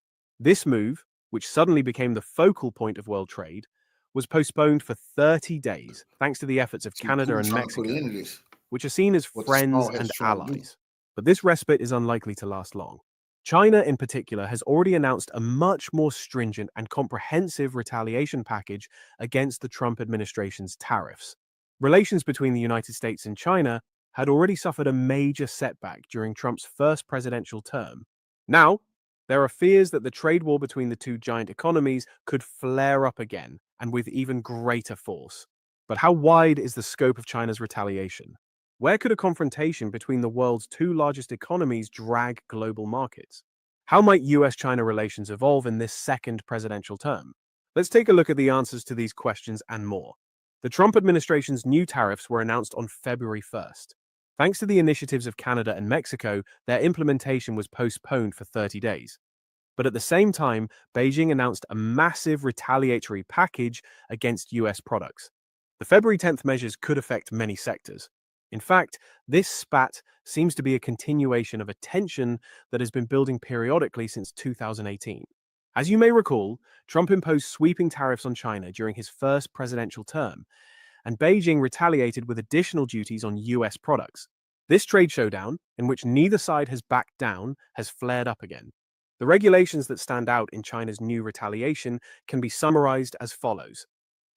This move, which suddenly became the focal point of world trade, was postponed for 30 days, thanks to the efforts of See, Canada Putin and trying to put Mexico, an end to this. which are seen as What the friends small heads and trying to do. allies. But this respite is unlikely to last long. China, in particular, has already announced a much more stringent and comprehensive retaliation package against the Trump administration's tariffs. Relations between the United States and China had already suffered a major setback during Trump's first presidential term. Now, there are fears that the trade war between the two giant economies could flare up again, and with even greater force. But how wide is the scope of China's retaliation? Where could a confrontation between the world's two largest economies drag global markets? How might US-China relations evolve in this second presidential term? Let's take a look at the answers to these questions and more. The Trump administration's new tariffs were announced on February 1st. Thanks to the initiatives of Canada and Mexico, their implementation was postponed for 30 days. But at the same time, Beijing announced a massive retaliatory package against US products. The February 10th measures could affect many sectors. In fact, this spat seems to be a continuation of a tension that has been building periodically since 2018. As you may recall, Trump imposed sweeping tariffs on China during his first presidential term, and Beijing retaliated with additional duties on US products. This trade showdown, in which neither side has backed down, has flared up again. The regulations that stand out in China's new retaliation can be summarized as follows.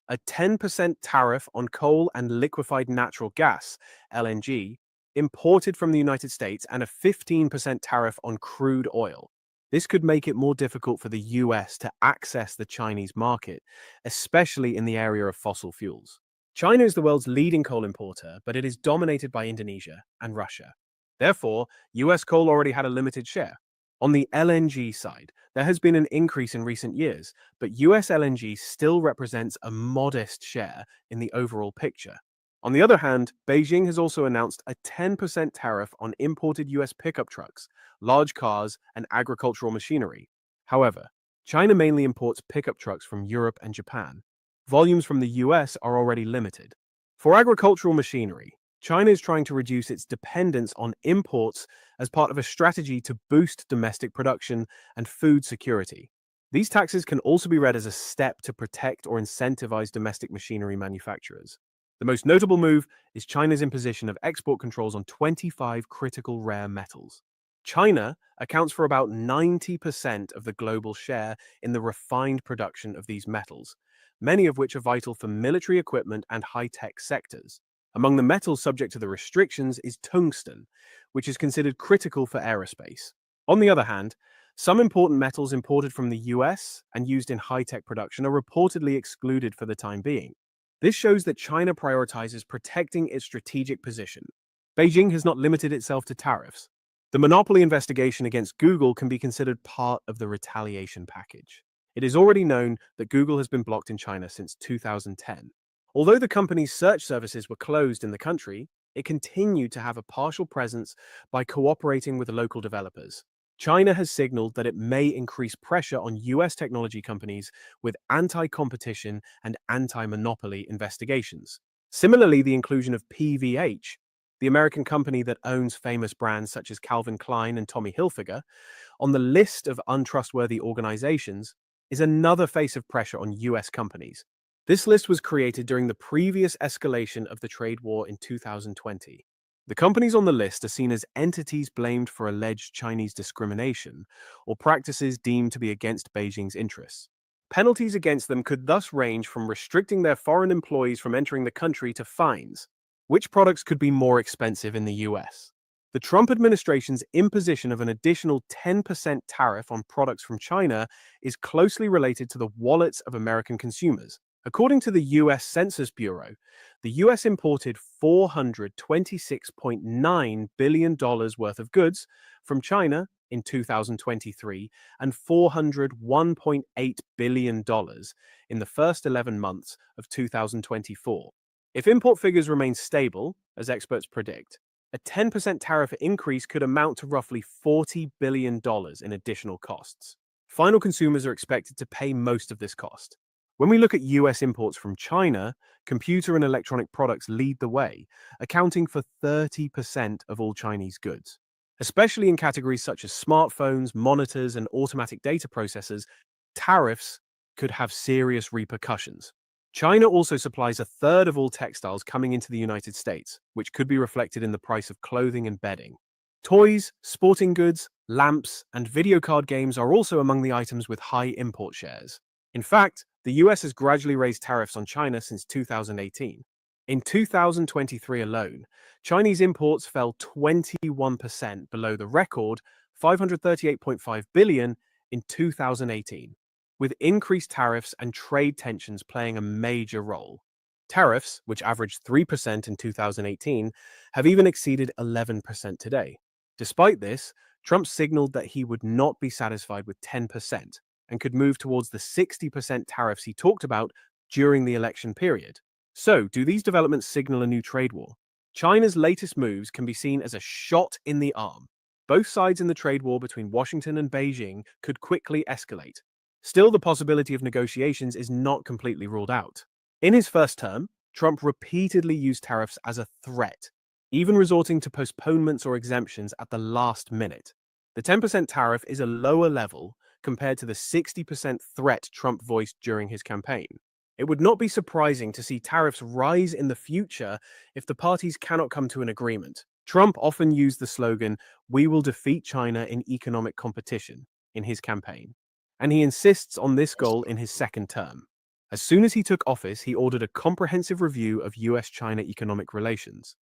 A 10% tariff on coal and liquefied natural gas, LNG, imported from the United States, and a 15% tariff on crude oil. This could make it more difficult for the US to access the Chinese market, especially in the area of fossil fuels. China is the world's leading coal importer, but it is dominated by Indonesia and Russia. Therefore, US coal already had a limited share. On the LNG side, there has been an increase in recent years, but US LNG still represents a modest share in the overall picture. On the other hand, Beijing has also announced a 10% tariff on imported US pickup trucks, large cars, and agricultural machinery. However, China mainly imports pickup trucks from Europe and Japan. Volumes from the US are already limited. For agricultural machinery, China is trying to reduce its dependence on imports as part of a strategy to boost domestic production and food security. These taxes can also be read as a step to protect or incentivize domestic machinery manufacturers. The most notable move is China's imposition of export controls on 25 critical rare metals. China accounts for about 90% of the global share in the refined production of these metals, many of which are vital for military equipment and high-tech sectors. Among the metals subject to the restrictions is tungsten, which is considered critical for aerospace. On the other hand, some important metals imported from the US and used in high-tech production are reportedly excluded for the time being. This shows that China prioritizes protecting its strategic position. Beijing has not limited itself to tariffs. The monopoly investigation against Google can be considered part of the retaliation package. It is already known that Google has been blocked in China since 2010. Although the company's search services were closed in the country, it continued to have a partial presence by cooperating with local developers. China has signaled that it may increase pressure on US technology companies with anti-competition and anti-monopoly investigations. Similarly, the inclusion of PVH, the American company that owns famous brands such as Calvin Klein and Tommy Hilfiger, on the list of untrustworthy organizations, is another face of pressure on US companies. This list was created during the previous escalation of the trade war in 2020. The companies on the list are seen as entities blamed for alleged Chinese discrimination or practices deemed to be against Beijing's interests. Penalties against them could thus range from restricting their foreign employees from entering the country to fines. Which products could be more expensive in the US? The Trump administration's imposition of an additional 10% tariff on products from China is closely related to the wallets of American consumers. According to the US Census Bureau, the US imported $426.9 billion worth of goods from China in 2023 and $401.8 billion in the first 11 months of 2024. If import figures remain stable, as experts predict, a 10% tariff increase could amount to roughly $40 billion in additional costs. Final consumers are expected to pay most of this cost. When we look at US imports from China, computer and electronic products lead the way, accounting for 30% of all Chinese goods. Especially in categories such as smartphones, monitors, and automatic data processors, tariffs could have serious repercussions. China also supplies a third of all textiles coming into the United States, which could be reflected in the price of clothing and bedding. Toys, sporting goods, lamps, and video card games are also among the items with high import shares. In fact, the US has gradually raised tariffs on China since 2018. In 2023 alone, Chinese imports fell 21% below the record 538.5 billion in 2018, with increased tariffs and trade tensions playing a major role. Tariffs, which averaged 3% in 2018, have even exceeded 11% today. Despite this, Trump signaled that he would not be satisfied with 10% and could move towards the 60% tariffs he talked about during the election period. So, do these developments signal a new trade war? China's latest moves can be seen as a shot in the arm. Both sides in the trade war between Washington and Beijing could quickly escalate. Still, the possibility of negotiations is not completely ruled out. In his first term, Trump repeatedly used tariffs as a threat, even resorting to postponements or exemptions at the last minute. The 10% tariff is a lower level compared to the 60% threat Trump voiced during his campaign. It would not be surprising to see tariffs rise in the future if the parties cannot come to an agreement. Trump often used the slogan, "We will defeat China in economic competition," in his campaign, and he insists on this goal in his second term. As soon as he took office, he ordered a comprehensive review of US-China economic relations,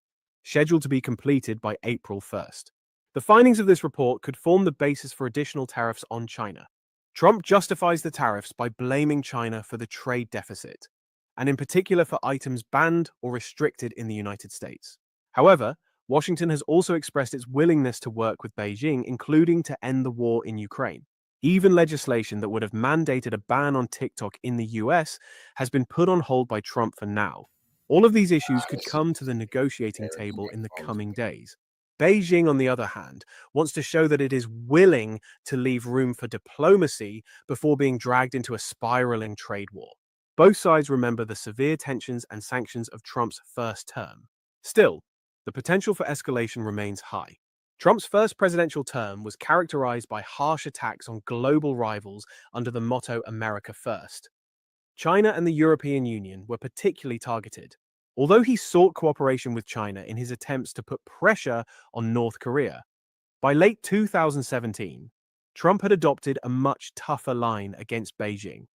scheduled to be completed by April 1st. The findings of this report could form the basis for additional tariffs on China. Trump justifies the tariffs by blaming China for the trade deficit, and in particular for items banned or restricted in the United States. However, Washington has also expressed its willingness to work with Beijing, including to end the war in Ukraine. Even legislation that would have mandated a ban on TikTok in the US has been put on hold by Trump for now. All of these issues could come to the negotiating table in the coming days. Beijing, on the other hand, wants to show that it is willing to leave room for diplomacy before being dragged into a spiraling trade war. Both sides remember the severe tensions and sanctions of Trump's first term. Still, the potential for escalation remains high. Trump's first presidential term was characterized by harsh attacks on global rivals under the motto America First. China and the European Union were particularly targeted, although he sought cooperation with China in his attempts to put pressure on North Korea. By late 2017, Trump had adopted a much tougher line against Beijing,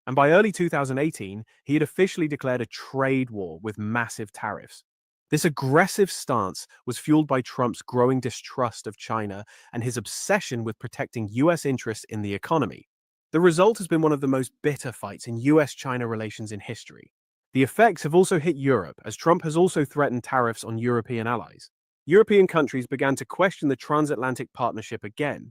and by early 2018, he had officially declared a trade war with massive tariffs. This aggressive stance was fueled by Trump's growing distrust of China and his obsession with protecting US interests in the economy. The result has been one of the most bitter fights in US-China relations in history. The effects have also hit Europe, as Trump has also threatened tariffs on European allies. European countries began to question the transatlantic partnership again,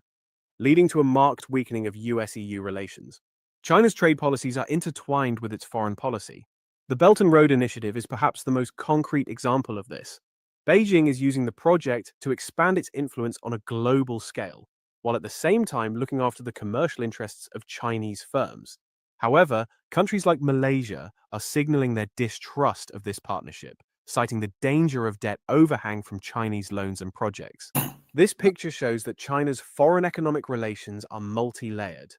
leading to a marked weakening of US-EU relations. China's trade policies are intertwined with its foreign policy. The Belt and Road Initiative is perhaps the most concrete example of this. Beijing is using the project to expand its influence on a global scale, while at the same time looking after the commercial interests of Chinese firms. However, countries like Malaysia are signaling their distrust of this partnership, citing the danger of debt overhang from Chinese loans and projects. This picture shows that China's foreign economic relations are multi-layered,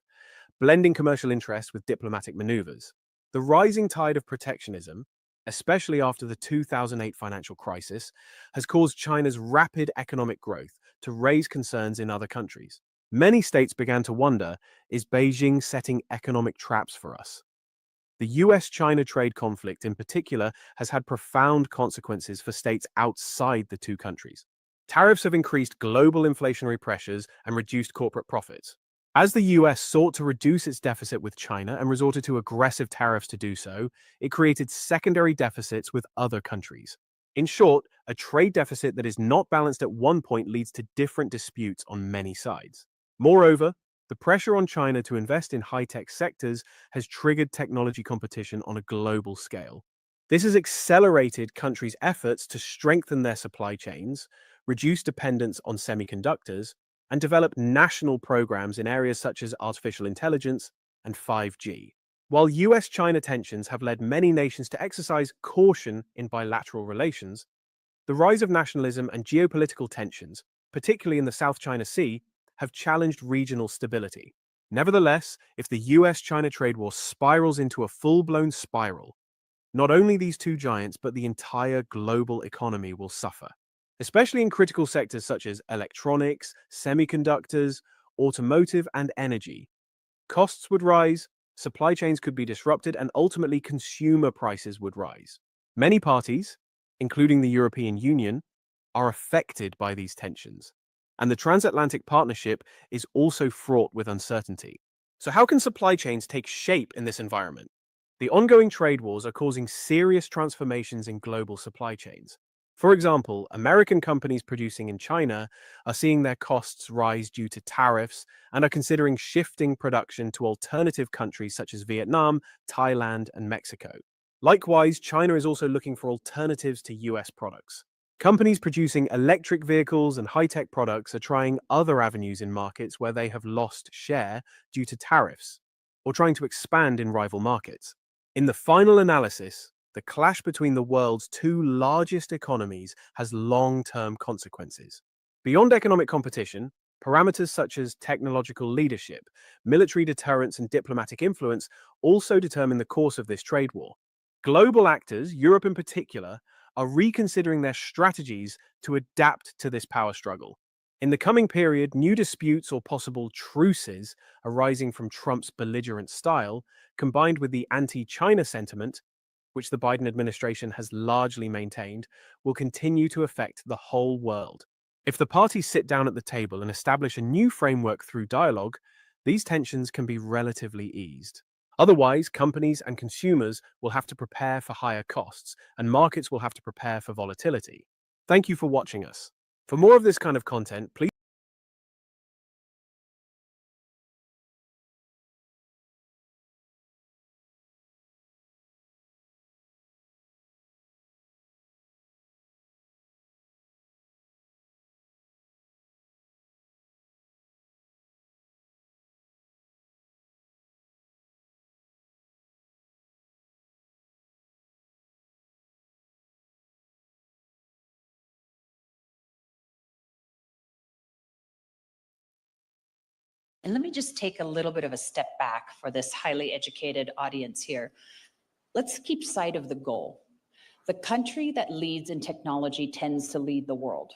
blending commercial interests with diplomatic maneuvers. The rising tide of protectionism, especially after the 2008 financial crisis, has caused China's rapid economic growth to raise concerns in other countries. Many states began to wonder, is Beijing setting economic traps for us? The US-China trade conflict in particular has had profound consequences for states outside the two countries. Tariffs have increased global inflationary pressures and reduced corporate profits. As the US sought to reduce its deficit with China and resorted to aggressive tariffs to do so, it created secondary deficits with other countries. In short, a trade deficit that is not balanced at one point leads to different disputes on many sides. Moreover, the pressure on China to invest in high-tech sectors has triggered technology competition on a global scale. This has accelerated countries' efforts to strengthen their supply chains, reduce dependence on semiconductors, and develop national programs in areas such as artificial intelligence and 5G. While US-China tensions have led many nations to exercise caution in bilateral relations, the rise of nationalism and geopolitical tensions, particularly in the South China Sea, have challenged regional stability. Nevertheless, if the US-China trade war spirals into a full-blown spiral, Not only these two giants, but the entire global economy will suffer, especially in critical sectors such as electronics, semiconductors, automotive, and energy. Costs would rise, supply chains could be disrupted, and ultimately consumer prices would rise. Many parties, including the European Union, are affected by these tensions, and the transatlantic partnership is also fraught with uncertainty. So how can supply chains take shape in this environment? The ongoing trade wars are causing serious transformations in global supply chains. For example, American companies producing in China are seeing their costs rise due to tariffs and are considering shifting production to alternative countries such as Vietnam, Thailand, and Mexico. Likewise, China is also looking for alternatives to US products. Companies producing electric vehicles and high-tech products are trying other avenues in markets where they have lost share due to tariffs, or trying to expand in rival markets. In the final analysis, the clash between the world's two largest economies has long-term consequences. Beyond economic competition, parameters such as technological leadership, military deterrence, and diplomatic influence also determine the course of this trade war. Global actors, Europe in particular, are reconsidering their strategies to adapt to this power struggle. In the coming period, new disputes or possible truces arising from Trump's belligerent style, combined with the anti-China sentiment, which the Biden administration has largely maintained, will continue to affect the whole world. If the parties sit down at the table and establish a new framework through dialogue, these tensions can be relatively eased. Otherwise, companies and consumers will have to prepare for higher costs, and markets will have to prepare for volatility. Thank you for watching us. For more of this kind of content, please And let me just take a little bit of a step back for this highly educated audience here. Let's keep sight of the goal. The country that leads in technology tends to lead the world.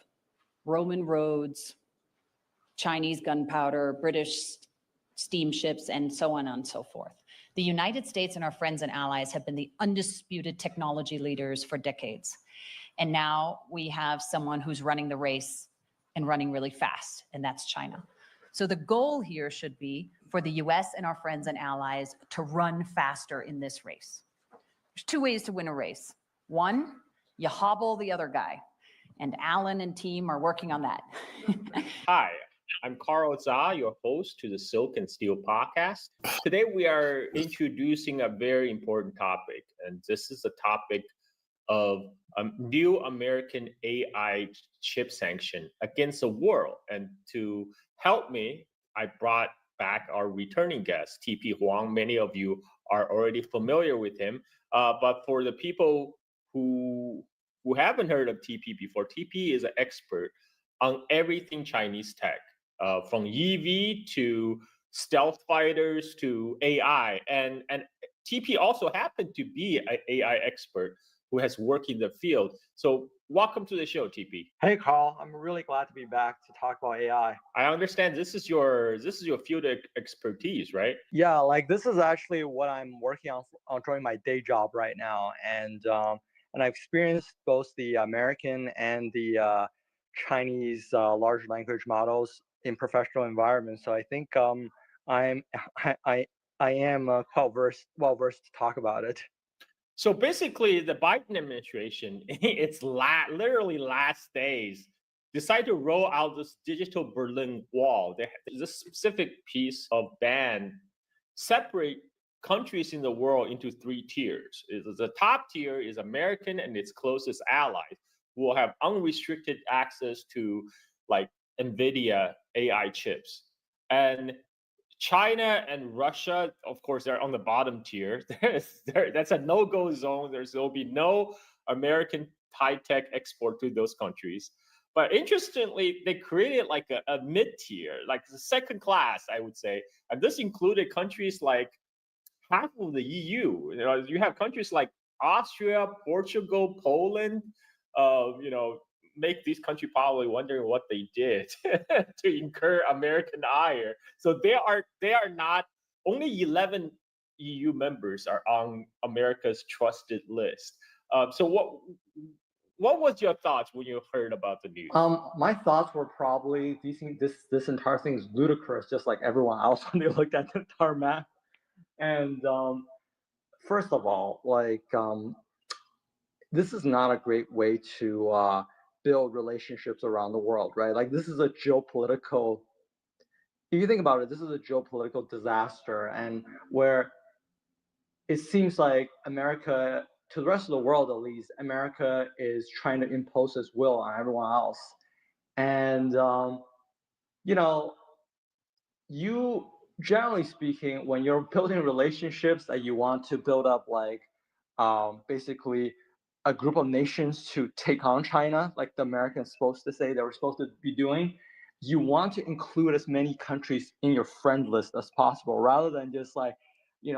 Roman roads, Chinese gunpowder, British steamships, and so on and so forth. The United States and our friends and allies have been the undisputed technology leaders for decades. And now we have someone who's running the race and running really fast, and that's China. So the goal here should be for the US and our friends and allies to run faster in this race. There's two ways to win a race. One, you hobble the other guy. And Alan and team are working on that. Hi, I'm Carl Zha, your host to the Silk and Steel podcast. Today we are introducing a very important topic, and this is the topic of a new American AI chip sanction against the world. And to help me, I brought back our returning guest, TP Huang. Many of you are already familiar with him, but for the people who haven't heard of TP before, TP is an expert on everything Chinese tech, from EV to stealth fighters to AI. And TP also happened to be an AI expert who has worked in the field. So welcome to the show, TP. Hey, Carl. I'm really glad to be back to talk about AI. I understand this is your field of expertise, right? Yeah, like this is actually what I'm working on during my day job right now, and I've experienced both the American and the Chinese large language models in professional environments. So I think I am well versed to talk about it. So basically, the Biden administration, its literally last days, decided to roll out this digital Berlin Wall. There's a specific piece of ban separate countries in the world into three tiers. The top tier is American and its closest allies, who will have unrestricted access to like NVIDIA AI chips. And China and Russia, of course, they're on the bottom tier. That's a no-go zone. There'll be no American high-tech export to those countries. But interestingly, they created like a mid-tier, like the second class, I would say. And this included countries like half of the EU. You have countries like Austria, Portugal, Poland, make these countries probably wondering what they did to incur American ire. So they are not, only 11 EU members are on America's trusted list. So what was your thoughts when you heard about the news? My thoughts were probably this entire thing is ludicrous, just like everyone else when they looked at the entire map. And first of all, this is not a great way to build relationships around the world, right? Like this is a geopolitical. If you think about it, this is a geopolitical disaster, and where it seems like America, to the rest of the world at least, America is trying to impose its will on everyone else. And, you, generally speaking, when you're building relationships that you want to build up, basically a group of nations to take on China, like the Americans supposed to say they were supposed to be doing, you want to include as many countries in your friend list as possible, rather than just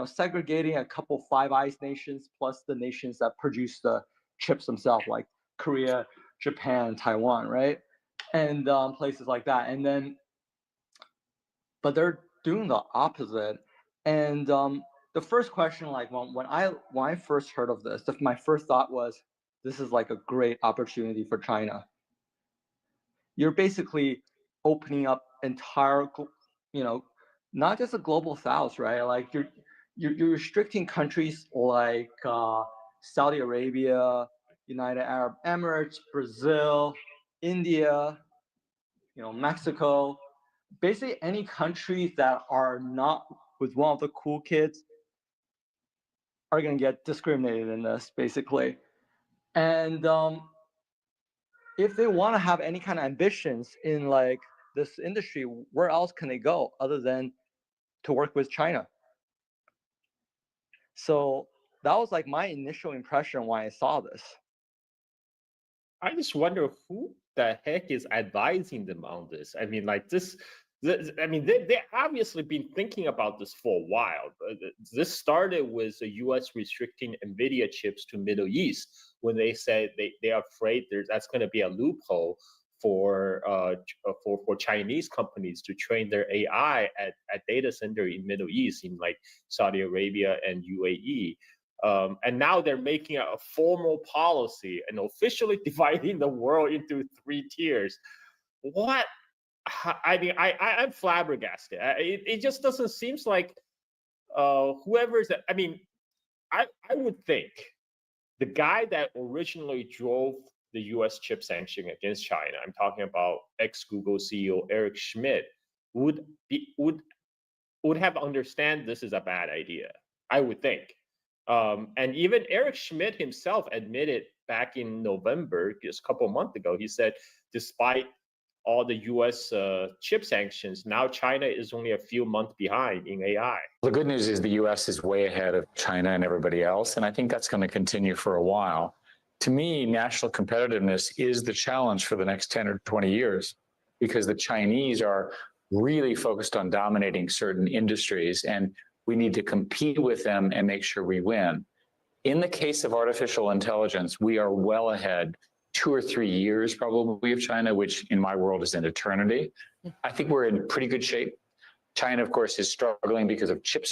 segregating a couple Five Eyes nations plus the nations that produce the chips themselves, like Korea, Japan, Taiwan, right? And places like that. And then, but they're doing the opposite. And the first question, when I first heard of this, my first thought was, this is like a great opportunity for China. You're basically opening up entire, not just a global South, right? Like you're restricting countries like Saudi Arabia, United Arab Emirates, Brazil, India, Mexico, basically any countries that are not with one of the cool kids are going to get discriminated in this, basically. And if they want to have any kind of ambitions in this industry, where else can they go other than to work with China? So that was my initial impression when I saw this. I just wonder who the heck is advising them on this. I mean, they've obviously been thinking about this for a while. This started with the U.S. restricting NVIDIA chips to Middle East when they said they are afraid that's going to be a loophole for Chinese companies to train their AI at data center in Middle East, in Saudi Arabia and UAE. And now they're making a formal policy and officially dividing the world into 3 tiers. What? I mean, I'm flabbergasted. It just doesn't seem like whoever's. I mean, I would think the guy that originally drove the U.S. chip sanction against China, I'm talking about ex-Google CEO Eric Schmidt, would have understand this is a bad idea. I would think. And even Eric Schmidt himself admitted back in November, just a couple of months ago, he said, despite all the U.S. Chip sanctions, now China is only a few months behind in AI. The good news is the U.S. is way ahead of China and everybody else, and I think that's going to continue for a while. To me, national competitiveness is the challenge for the next 10 or 20 years, because the Chinese are really focused on dominating certain industries, and we need to compete with them and make sure we win. In the case of artificial intelligence, we are well ahead, 2 or 3 years probably of China, which in my world is an eternity. I think we're in pretty good shape. China, of course, is struggling because of chip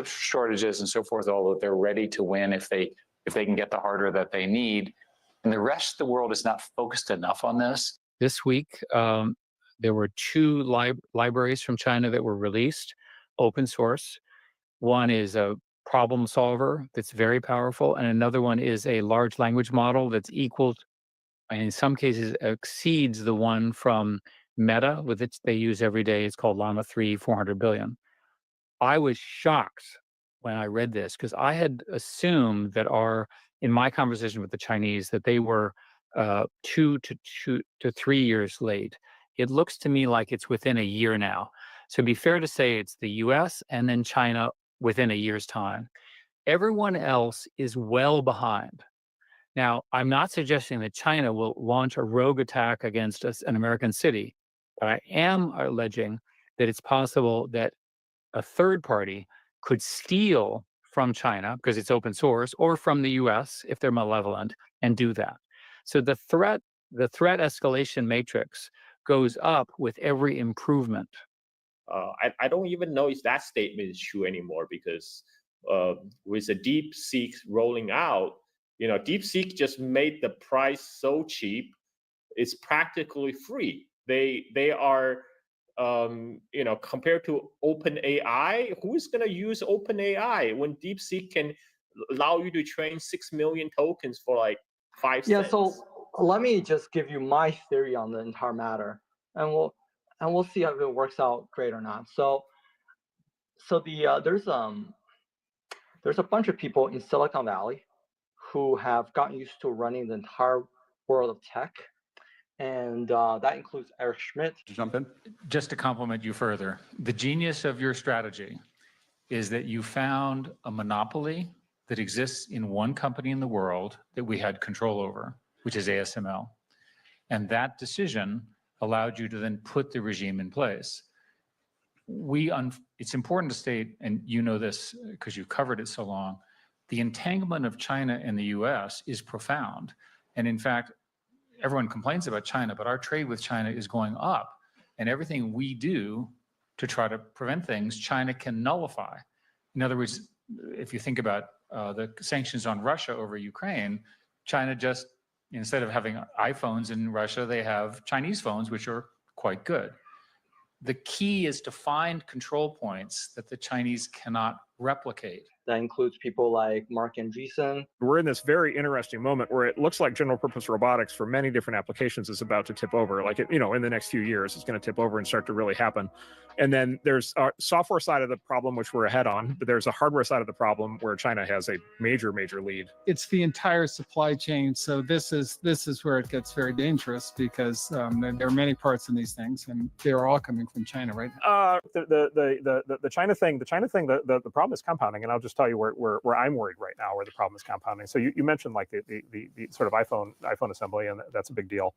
shortages and so forth, although they're ready to win if they can get the hardware that they need. And the rest of the world is not focused enough on this. This week, there were 2 libraries from China that were released, open source. One is a problem solver that's very powerful, and another one is a large language model that's equal, and in some cases exceeds the one from Meta, with which they use every day. It's called Llama 3, 400 billion. I was shocked when I read this, because I had assumed that in my conversation with the Chinese, that they were 2 to 3 years late. It looks to me like it's within a year now. So it'd be fair to say it's the US and then China within a year's time. Everyone else is well behind. Now, I'm not suggesting that China will launch a rogue attack against an American city, but I am alleging that it's possible that a third party could steal from China because it's open source, or from the US if they're malevolent, and do that. So the threat escalation matrix goes up with every improvement. I don't even know if that statement is true anymore, because with the DeepSeek rolling out, DeepSeek just made the price so cheap, it's practically free. They are, compared to OpenAI, who's going to use OpenAI when DeepSeek can allow you to train 6 million tokens for like 5 cents? So let me just give you my theory on the entire matter, and we'll see if it works out great or not. So there's a bunch of people in Silicon Valley who have gotten used to running the entire world of tech, and that includes Eric Schmidt. To jump in? Just to compliment you further, the genius of your strategy is that you found a monopoly that exists in one company in the world that we had control over, which is ASML. And that decision allowed you to then put the regime in place. It's important to state, and you know this because you've covered it so long, the entanglement of China and the US is profound. And in fact, everyone complains about China, but our trade with China is going up. And everything we do to try to prevent things, China can nullify. In other words, if you think about the sanctions on Russia over Ukraine, China just, instead of having iPhones in Russia, they have Chinese phones, which are quite good. The key is to find control points that the Chinese cannot replicate. That includes people like Mark Andreessen. We're in this very interesting moment where it looks like general purpose robotics for many different applications is about to tip over. Like, in the next few years, it's going to tip over and start to really happen. And then there's a software side of the problem, which we're ahead on, but there's a hardware side of the problem where China has a major, major lead. It's the entire supply chain. So this is where it gets very dangerous, because there are many parts in these things, and they're all coming from China, right? The China thing, the problem is compounding, and I'll just tell you where I'm worried right now, where the problem is compounding. So you mentioned like the sort of iPhone assembly, and that's a big deal.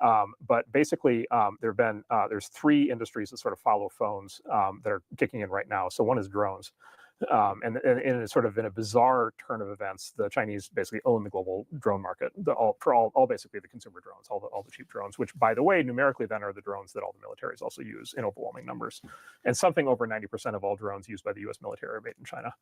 But basically, there's 3 industries that sort of follow phones that are kicking in right now. So one is drones. And it's sort of in a bizarre turn of events, the Chinese basically own the global drone market, all basically the consumer drones, all the cheap drones, which, by the way, numerically then are the drones that all the militaries also use in overwhelming numbers. And something over 90% of all drones used by the U.S. military are made in China.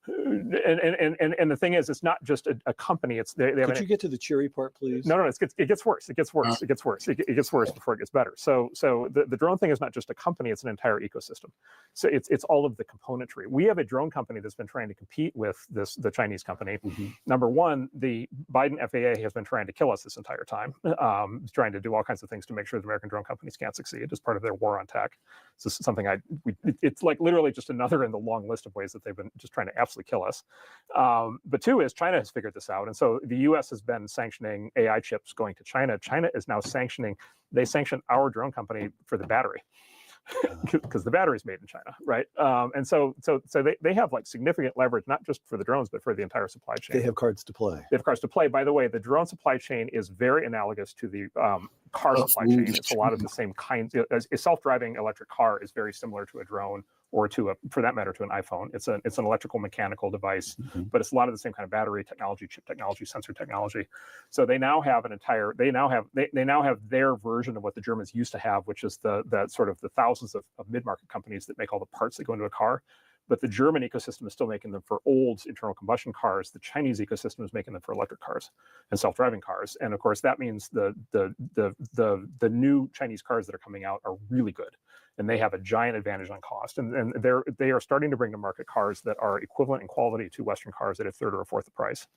And the thing is, it's not just a company. It's they have. Could you get to the cheery part, please? No, it gets worse. It gets worse. It gets worse. It gets worse before it gets better. So the drone thing is not just a company; it's an entire ecosystem. So it's all of the componentry. We have a drone company that's been trying to compete with the Chinese company. Mm-hmm. Number one, the Biden FAA has been trying to kill us this entire time, trying to do all kinds of things to make sure the American drone companies can't succeed as part of their war on tech. So something it's like literally just another in the long list of ways that they've been just trying to absolutely kill us. But 2 is China has figured this out, and so the U.S. has been sanctioning AI chips going to China. China is now they sanction our drone company for the battery. Because the battery is made in China, right? And so they have like significant leverage, not just for the drones, but for the entire supply chain. They have cards to play. They have cards to play. By the way, the drone supply chain is very analogous to the car supply chain. It's a lot of the same kinds. A self-driving electric car is very similar to a drone, or for that matter, to an iPhone. It's an electrical mechanical device, but it's a lot of the same kind of battery technology, chip technology, sensor technology. So they now have they now have their version of what the Germans used to have, which is that sort of the thousands of mid-market companies that make all the parts that go into a car. But the German ecosystem is still making them for old internal combustion cars. The Chinese ecosystem is making them for electric cars and self-driving cars. And of course, that means the new Chinese cars that are coming out are really good, and they have a giant advantage on cost. And they are starting to bring to market cars that are equivalent in quality to Western cars at a third or a fourth the price.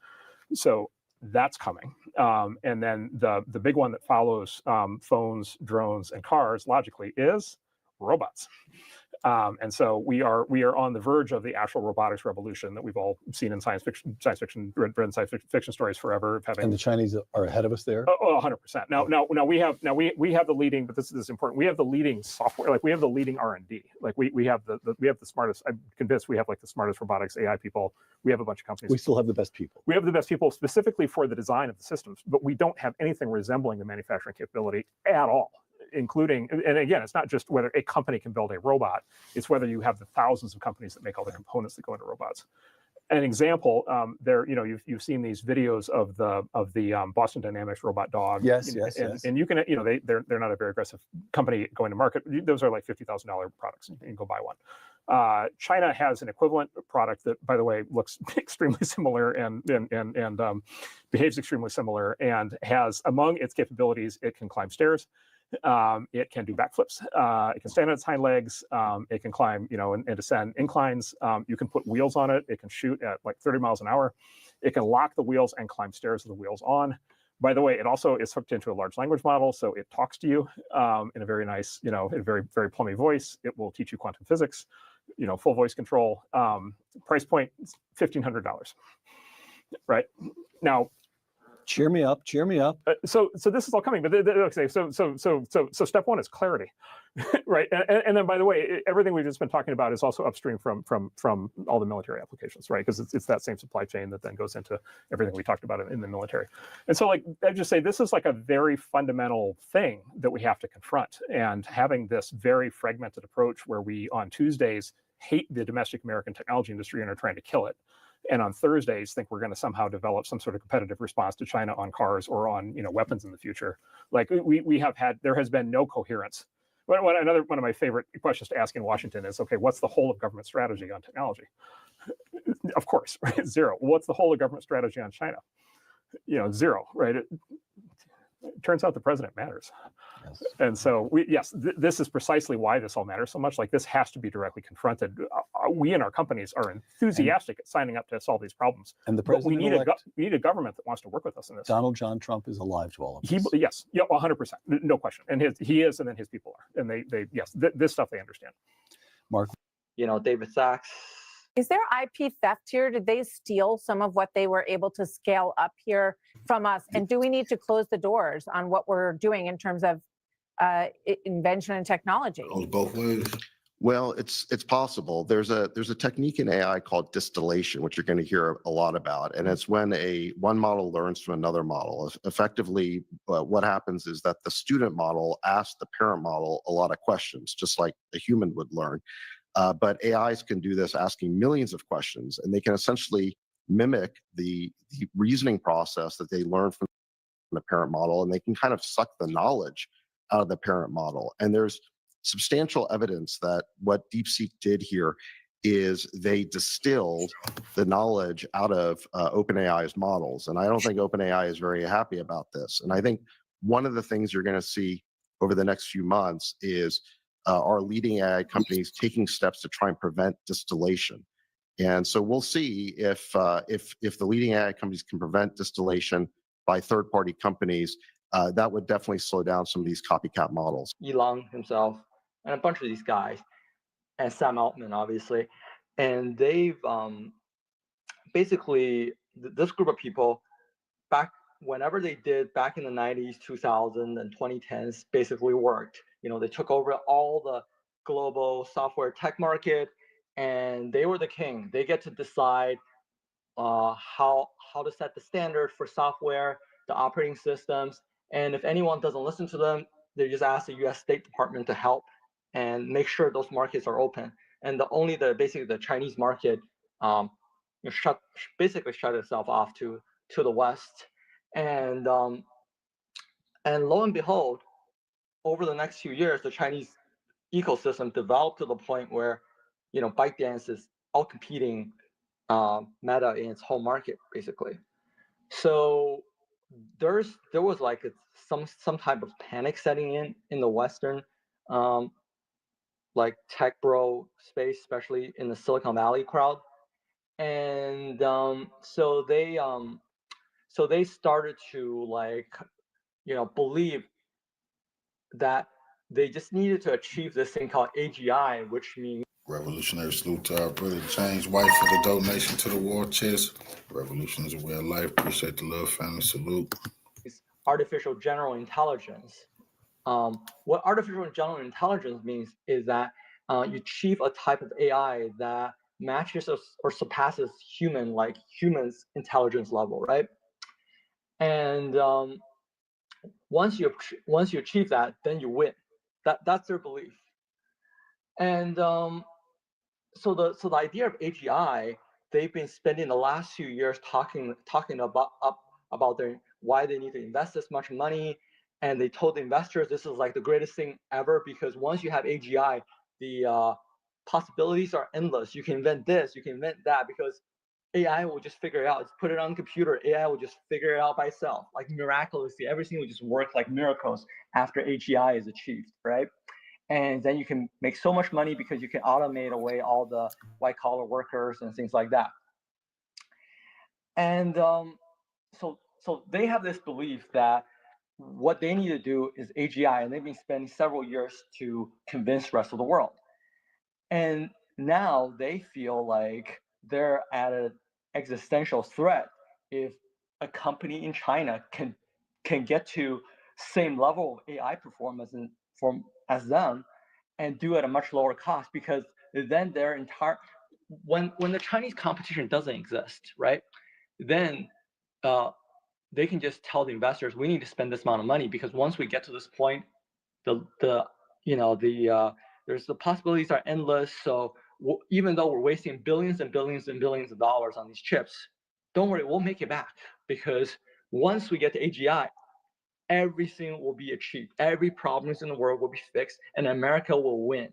So that's coming. And then the big one that follows phones, drones, and cars logically is robots. And so we are on the verge of the actual robotics revolution that we've all seen in science fiction, read in science fiction stories forever. And the Chinese are ahead of us there. 100%. Now we have the leading, but this is important. We have the leading software, like we have the leading R&D. Like we have the smartest. I'm convinced we have like the smartest robotics AI people. We have a bunch of companies. We still have the best people. We have the best people specifically for the design of the systems, but we don't have anything resembling the manufacturing capability at all. Including, and again, it's not just whether a company can build a robot, it's whether you have the thousands of companies that make all the components that go into robots. an example, there, you know, you've seen these videos of the Boston Dynamics robot dog. Yes, you know, yes, and, yes. and you can, you know, they're not a very aggressive company going to market. Those are like $50,000 products. You can go buy one. China has an equivalent product that, by the way, looks extremely similar and behaves extremely similar, and has among its capabilities, it can climb stairs. It can do backflips. It can stand on its hind legs. It can climb, you know, and descend inclines. You can put wheels on it. It can shoot at like 30 miles an hour. It can lock the wheels and climb stairs with the wheels on. By the way, it also is hooked into a large language model, so it talks to you in a very nice, you know, in a very, very plummy voice. It will teach you quantum physics, you know, full voice control. Price point $1,500, right? Now, cheer me up, cheer me up. So this is all coming, but okay. So step one is clarity, right? And then, by the way, everything we've just been talking about is also upstream from all the military applications, right? Because it's that same supply chain that then goes into everything we talked about in the military. And so, like I just say, this is like a very fundamental thing that we have to confront. And having this very fragmented approach where we on Tuesdays hate the domestic American technology industry and are trying to kill it, and on Thursdays think we're going to somehow develop some sort of competitive response to China on cars or on, you know, weapons in the future. Like there has been no coherence. Another one of my favorite questions to ask in Washington is, okay, what's the whole of government strategy on technology? Of course, right? Zero. What's the whole of government strategy on China? You know, zero, right? It turns out the president matters. Yes. And so this is precisely why this all matters so much. Like, this has to be directly confronted. We and our companies are enthusiastic at signing up to solve these problems. And the president we need a government that wants to work with us in this. Donald John Trump is alive to all of this. Yes, yeah, 100%, no question. And he is, and then his people are, and this stuff they understand. Mark, you know, David Sachs. Is there IP theft here? Did they steal some of what they were able to scale up here from us? And do we need to close the doors on what we're doing in terms of invention and technology? Goes both ways. Well, it's possible. There's a technique in AI called distillation, which you're going to hear a lot about, and it's when one model learns from another model. Effectively, what happens is that the student model asks the parent model a lot of questions, just like a human would learn. But AIs can do this, asking millions of questions, and they can essentially mimic the reasoning process that they learn from the parent model, and they can kind of suck the knowledge out of the parent model. And there's substantial evidence that what DeepSeek did here is they distilled the knowledge out of OpenAI's models. And I don't think OpenAI is very happy about this. And I think one of the things you're going to see over the next few months is our leading AI companies taking steps to try and prevent distillation. And so we'll see if the leading AI companies can prevent distillation by third-party companies. That would definitely slow down some of these copycat models. Elon himself and a bunch of these guys, and Sam Altman, obviously, and they've basically this group of people whenever they did back in the 90s, 2000 and 2010s basically worked. You know, they took over all the global software tech market, and they were the king. They get to decide how to set the standard for software, the operating systems, and if anyone doesn't listen to them, they just ask the U.S. State Department to help and make sure those markets are open. And basically the Chinese market basically shut itself off to the West. And lo and behold, over the next few years, the Chinese ecosystem developed to the point where, you know, ByteDance is outcompeting Meta in its home market, basically. So there was like some type of panic setting in the Western like tech bro space, especially in the Silicon Valley crowd, and so they started to, like, you know, believe that they just needed to achieve this thing called AGI, which means revolutionary salute to our brother James White for the donation to the war chest. Revolution is a way of life. Appreciate the love, family. Salute. Artificial general intelligence. What artificial general intelligence means is that you achieve a type of AI that matches or surpasses humans' intelligence level, right? And once you achieve that, then you win. That's their belief. And so the idea of AGI they've been spending the last few years talking about why they need to invest this much money, and they told the investors this is like the greatest thing ever, because once you have AGI, the possibilities are endless. You can invent this, you can invent that, because AI will just figure it out. Just put it on the computer, AI will just figure it out by itself, like miraculously. Everything will just work like miracles after AGI is achieved, right? And then you can make so much money because you can automate away all the white collar workers and things like that. And so they have this belief that what they need to do is AGI, and they've been spending several years to convince the rest of the world. And now they feel like they're at an existential threat if a company in China can get to same level of AI performance as them and do it at a much lower cost, because then their entire when the Chinese competition doesn't exist, right? Then they can just tell the investors, we need to spend this amount of money, because once we get to this point, there's the possibilities are endless. So even though we're wasting billions and billions and billions of dollars on these chips, don't worry, we'll make it back, because once we get to AGI, everything will be achieved. Every problem in the world will be fixed, and America will win.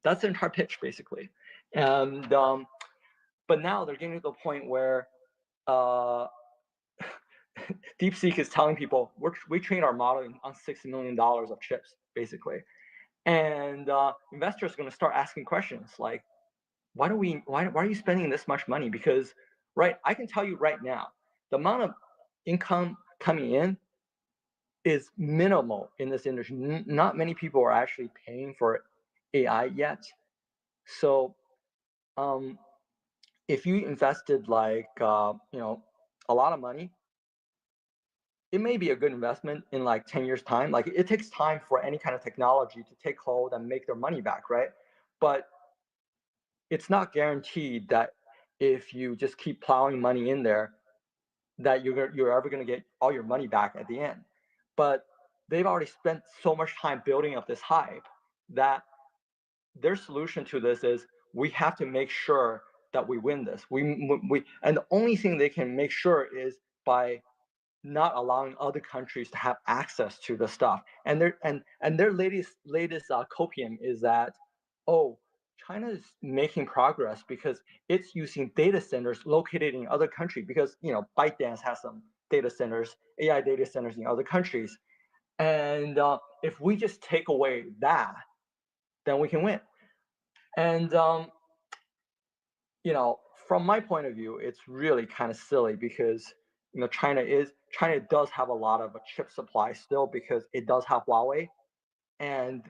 That's the entire pitch, basically. And but now they're getting to the point where DeepSeek is telling people we trained our model on $60 million of chips, basically. And investors are going to start asking questions like, why are you spending this much money? Because, right, I can tell you right now, the amount of income coming in is minimal in this industry. Not many people are actually paying for AI yet. So if you invested like a lot of money, it may be a good investment in like 10 years time. Like, it takes time for any kind of technology to take hold and make their money back, right? But it's not guaranteed that if you just keep plowing money in there, that you're ever going to get all your money back at the end. But they've already spent so much time building up this hype that their solution to this is, we have to make sure that we win this. And the only thing they can make sure is by not allowing other countries to have access to the stuff. And their latest copium is that, China is making progress because it's using data centers located in other countries, because ByteDance has some data centers, AI data centers in other countries. And if we just take away that, then we can win. And from my point of view, it's really kind of silly, because China does have a lot of a chip supply still, because it does have Huawei. And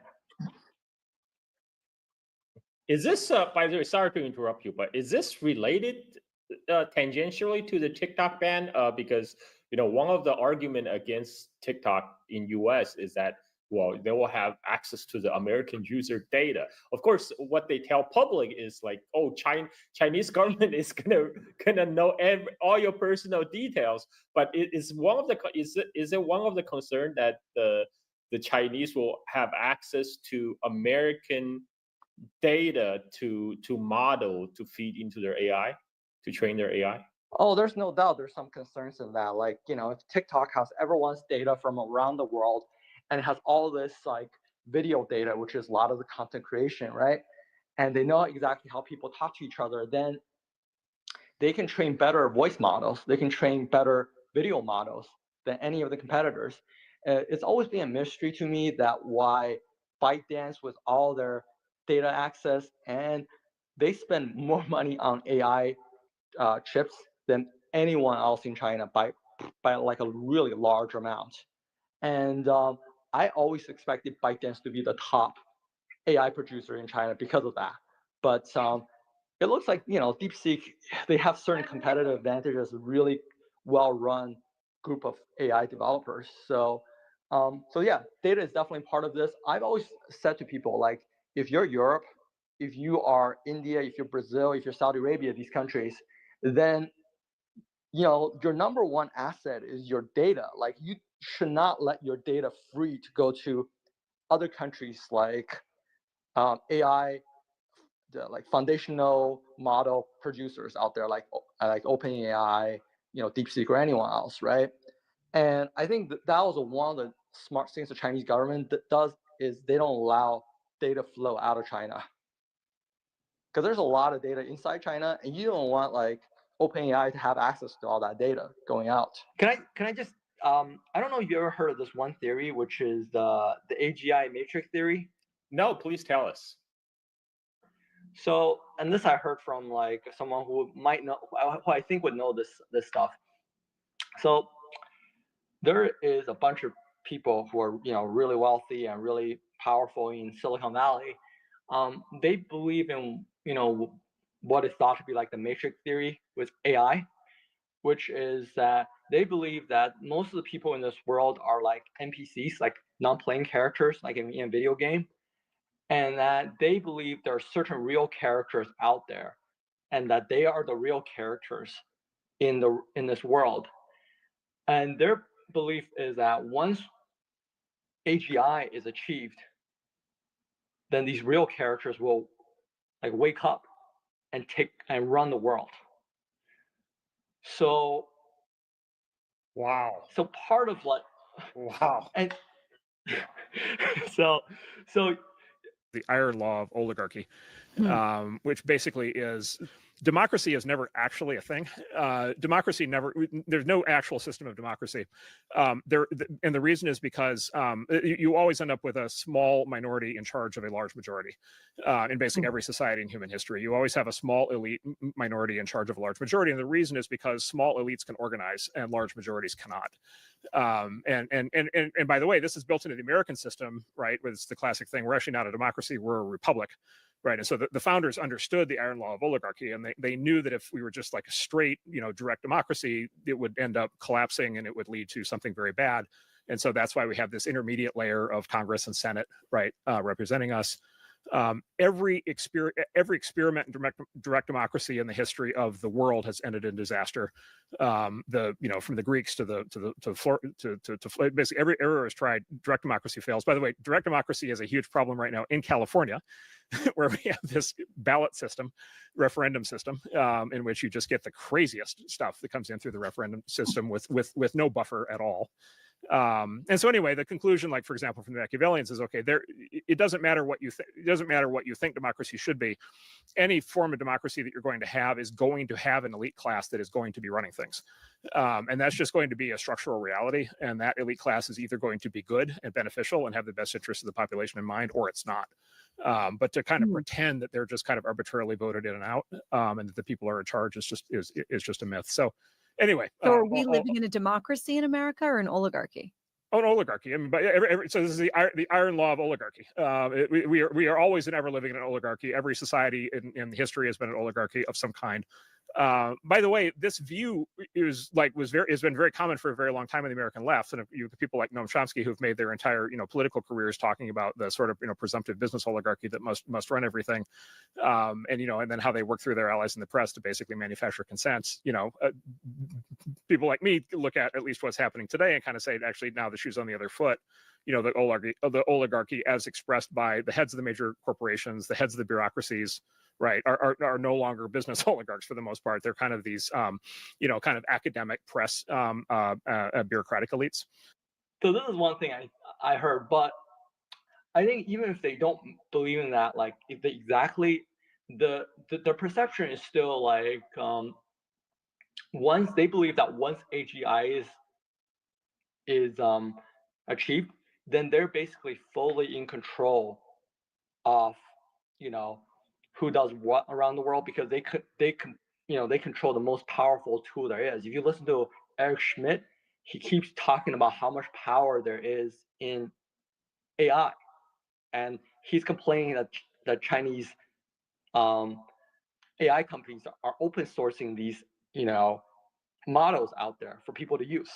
is this, by the way, sorry to interrupt you, but is this related tangentially to the TikTok ban? Because one of the argument against TikTok in US is that, well, they will have access to the American user data. Of course, what they tell public is like, Chinese government is gonna know all your personal details. But is it one of the concern that the Chinese will have access to American data to model, to feed into their AI, to train their AI? Oh, there's no doubt there's some concerns in that. Like, if TikTok has everyone's data from around the world, and it has all this like video data, which is a lot of the content creation, right? And they know exactly how people talk to each other, then they can train better voice models. They can train better video models than any of the competitors. It's always been a mystery to me that why ByteDance, with all their data access, and they spend more money on AI chips than anyone else in China by like a really large amount. And I always expected ByteDance to be the top AI producer in China because of that. But it looks like DeepSeek, they have certain competitive advantages, a really well-run group of AI developers. So yeah, data is definitely part of this. I've always said to people, like, if you're Europe, if you are India, if you're Brazil, if you're Saudi Arabia, these countries, then your number one asset is your data. Like, you should not let your data free to go to other countries like AI like foundational model producers out there, like OpenAI, DeepSeek, or anyone else, right? And I think that was one of the smart things the Chinese government does, is they don't allow data flow out of China, because there's a lot of data inside China, and you don't want like OpenAI to have access to all that data going out. Can I just I don't know if you ever heard of this one theory, which is the AGI matrix theory. No, please tell us. So, and this I heard from like someone who might know, who I think would know this stuff. So, there is a bunch of people who are really wealthy and really powerful in Silicon Valley. They believe in what is thought to be like the matrix theory with AI, which is that they believe that most of the people in this world are like NPCs, like non-playing characters, like in a video game, and that they believe there are certain real characters out there, and that they are the real characters in this world. And their belief is that once AGI is achieved, then these real characters will like wake up and run the world. So wow. So part of like wow. And so the iron law of oligarchy, which basically is democracy is never actually a thing. Democracy never, there's no actual system of democracy. And the reason is because you always end up with a small minority in charge of a large majority in basically every society in human history. You always have a small elite minority in charge of a large majority. And the reason is because small elites can organize and large majorities cannot. And by the way, this is built into the American system, right? It's the classic thing. We're actually not a democracy, we're a republic. Right. And so the founders understood the iron law of oligarchy, and they knew that if we were just like a straight, direct democracy, it would end up collapsing and it would lead to something very bad. And so that's why we have this intermediate layer of Congress and Senate, right, representing us. Every experiment in direct democracy in the history of the world has ended in disaster. From the Greeks to basically everywhere has tried, direct democracy fails. By the way, direct democracy is a huge problem right now in California, where we have this ballot system, referendum system, in which you just get the craziest stuff that comes in through the referendum system with no buffer at all. And so anyway, the conclusion, like for example, from the Machiavellians is, okay, it doesn't matter what you think. It doesn't matter what you think democracy should be. Any form of democracy that you're going to have is going to have an elite class that is going to be running things. And that's just going to be a structural reality. And that elite class is either going to be good and beneficial and have the best interests of the population in mind, or it's not. But to kind of pretend that they're just kind of arbitrarily voted in and out, and that the people are in charge is just a myth. So anyway, so are we living in a democracy in America or an oligarchy? Oh, an oligarchy. I mean, but so this is the iron law of oligarchy. We are always and ever living in an oligarchy. Every society in history has been an oligarchy of some kind. By the way, this view has been very common for a very long time in the American left, and you have people like Noam Chomsky who've made their entire political careers talking about the sort of presumptive business oligarchy that must run everything, and then how they work through their allies in the press to basically manufacture consents. People like me look at least what's happening today and kind of say, actually, now the shoe's on the other foot. The oligarchy as expressed by the heads of the major corporations, the heads of the bureaucracies, right, are no longer business oligarchs for the most part. They're kind of these, kind of academic press bureaucratic elites. So this is one thing I heard, but I think even if they don't believe in that, like if they the perception is still like once they believe that once AGI is achieved, then they're basically fully in control of who does what around the world, because they control the most powerful tool there is. If you listen to Eric Schmidt, he keeps talking about how much power there is in AI, and he's complaining that Chinese AI companies are open sourcing these models out there for people to use,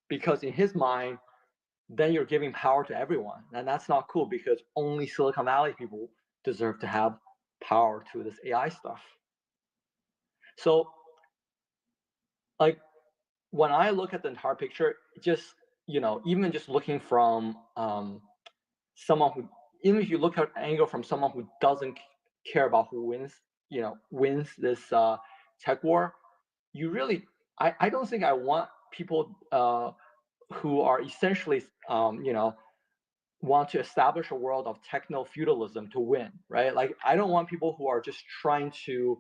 because in his mind, then you're giving power to everyone, and that's not cool, because only Silicon Valley people deserve to have power to this AI stuff. So, like, when I look at the entire picture, just even just looking from someone who, even if you look at an angle from someone who doesn't care about who wins this tech war. You really, I don't think I want people who are essentially, want to establish a world of techno-feudalism to win, right? Like, I don't want people who are just trying to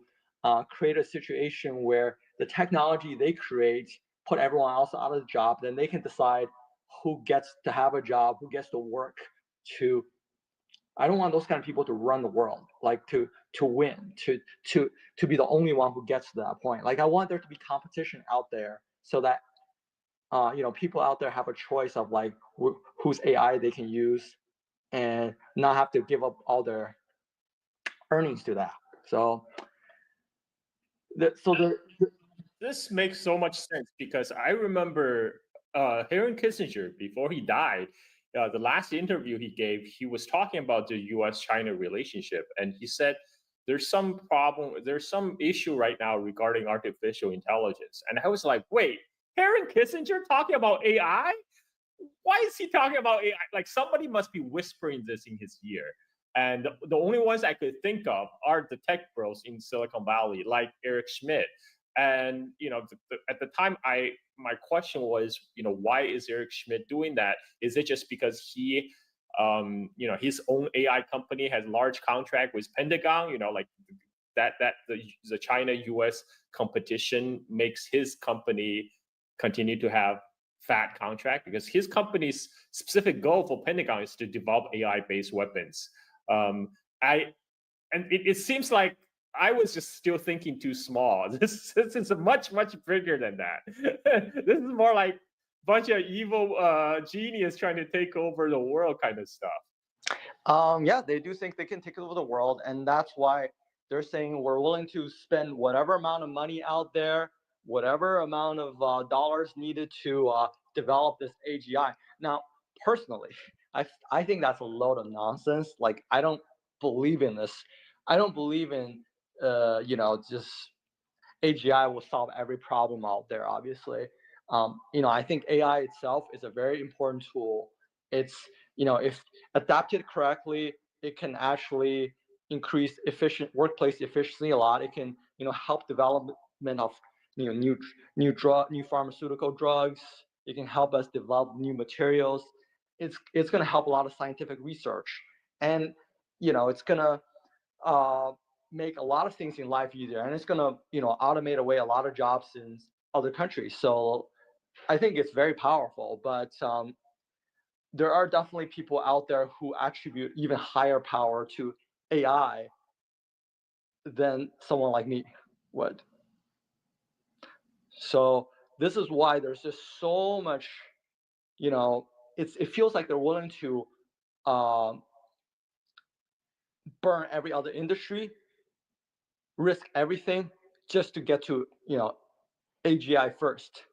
create a situation where the technology they create put everyone else out of the job, then they can decide who gets to have a job, who gets to work. I don't want those kind of people to run the world, like to win, to be the only one who gets to that point. Like, I want there to be competition out there so that people out there have a choice of like whose AI they can use, and not have to give up all their earnings to that. So this makes so much sense because I remember Henry Kissinger, before he died, the last interview he gave, he was talking about the U.S.-China relationship, and he said there's some problem, there's some issue right now regarding artificial intelligence. And I was like, wait, Henry Kissinger talking about AI? Why is he talking about AI? Like, somebody must be whispering this in his ear. And the only ones I could think of are the tech bros in Silicon Valley, like Eric Schmidt. And at the time, my question was, why is Eric Schmidt doing that? Is it just because he, his own AI company has large contract with Pentagon? Like that the China-U.S. competition makes his company continue to have fat contract, because his company's specific goal for Pentagon is to develop AI-based weapons. It seems like I was just still thinking too small. This is much bigger than that. This is more like a bunch of evil genius trying to take over the world kind of stuff. Yeah, they do think they can take over the world, and that's why they're saying we're willing to spend whatever amount of money out there, whatever amount of dollars needed to develop this AGI. Now, personally, I think that's a load of nonsense. Like, I don't believe in this. I don't believe in just AGI will solve every problem out there. Obviously, I think AI itself is a very important tool. It's if adapted correctly, it can actually increase workplace efficiency a lot. It can help development of new pharmaceutical drugs. It can help us develop new materials. It's going to help a lot of scientific research, and it's going to make a lot of things in life easier, and it's going to automate away a lot of jobs in other countries. So I think it's very powerful, but there are definitely people out there who attribute even higher power to AI than someone like me would. So this is why there's just so much, it feels like they're willing to burn every other industry, risk everything just to get to, AGI first.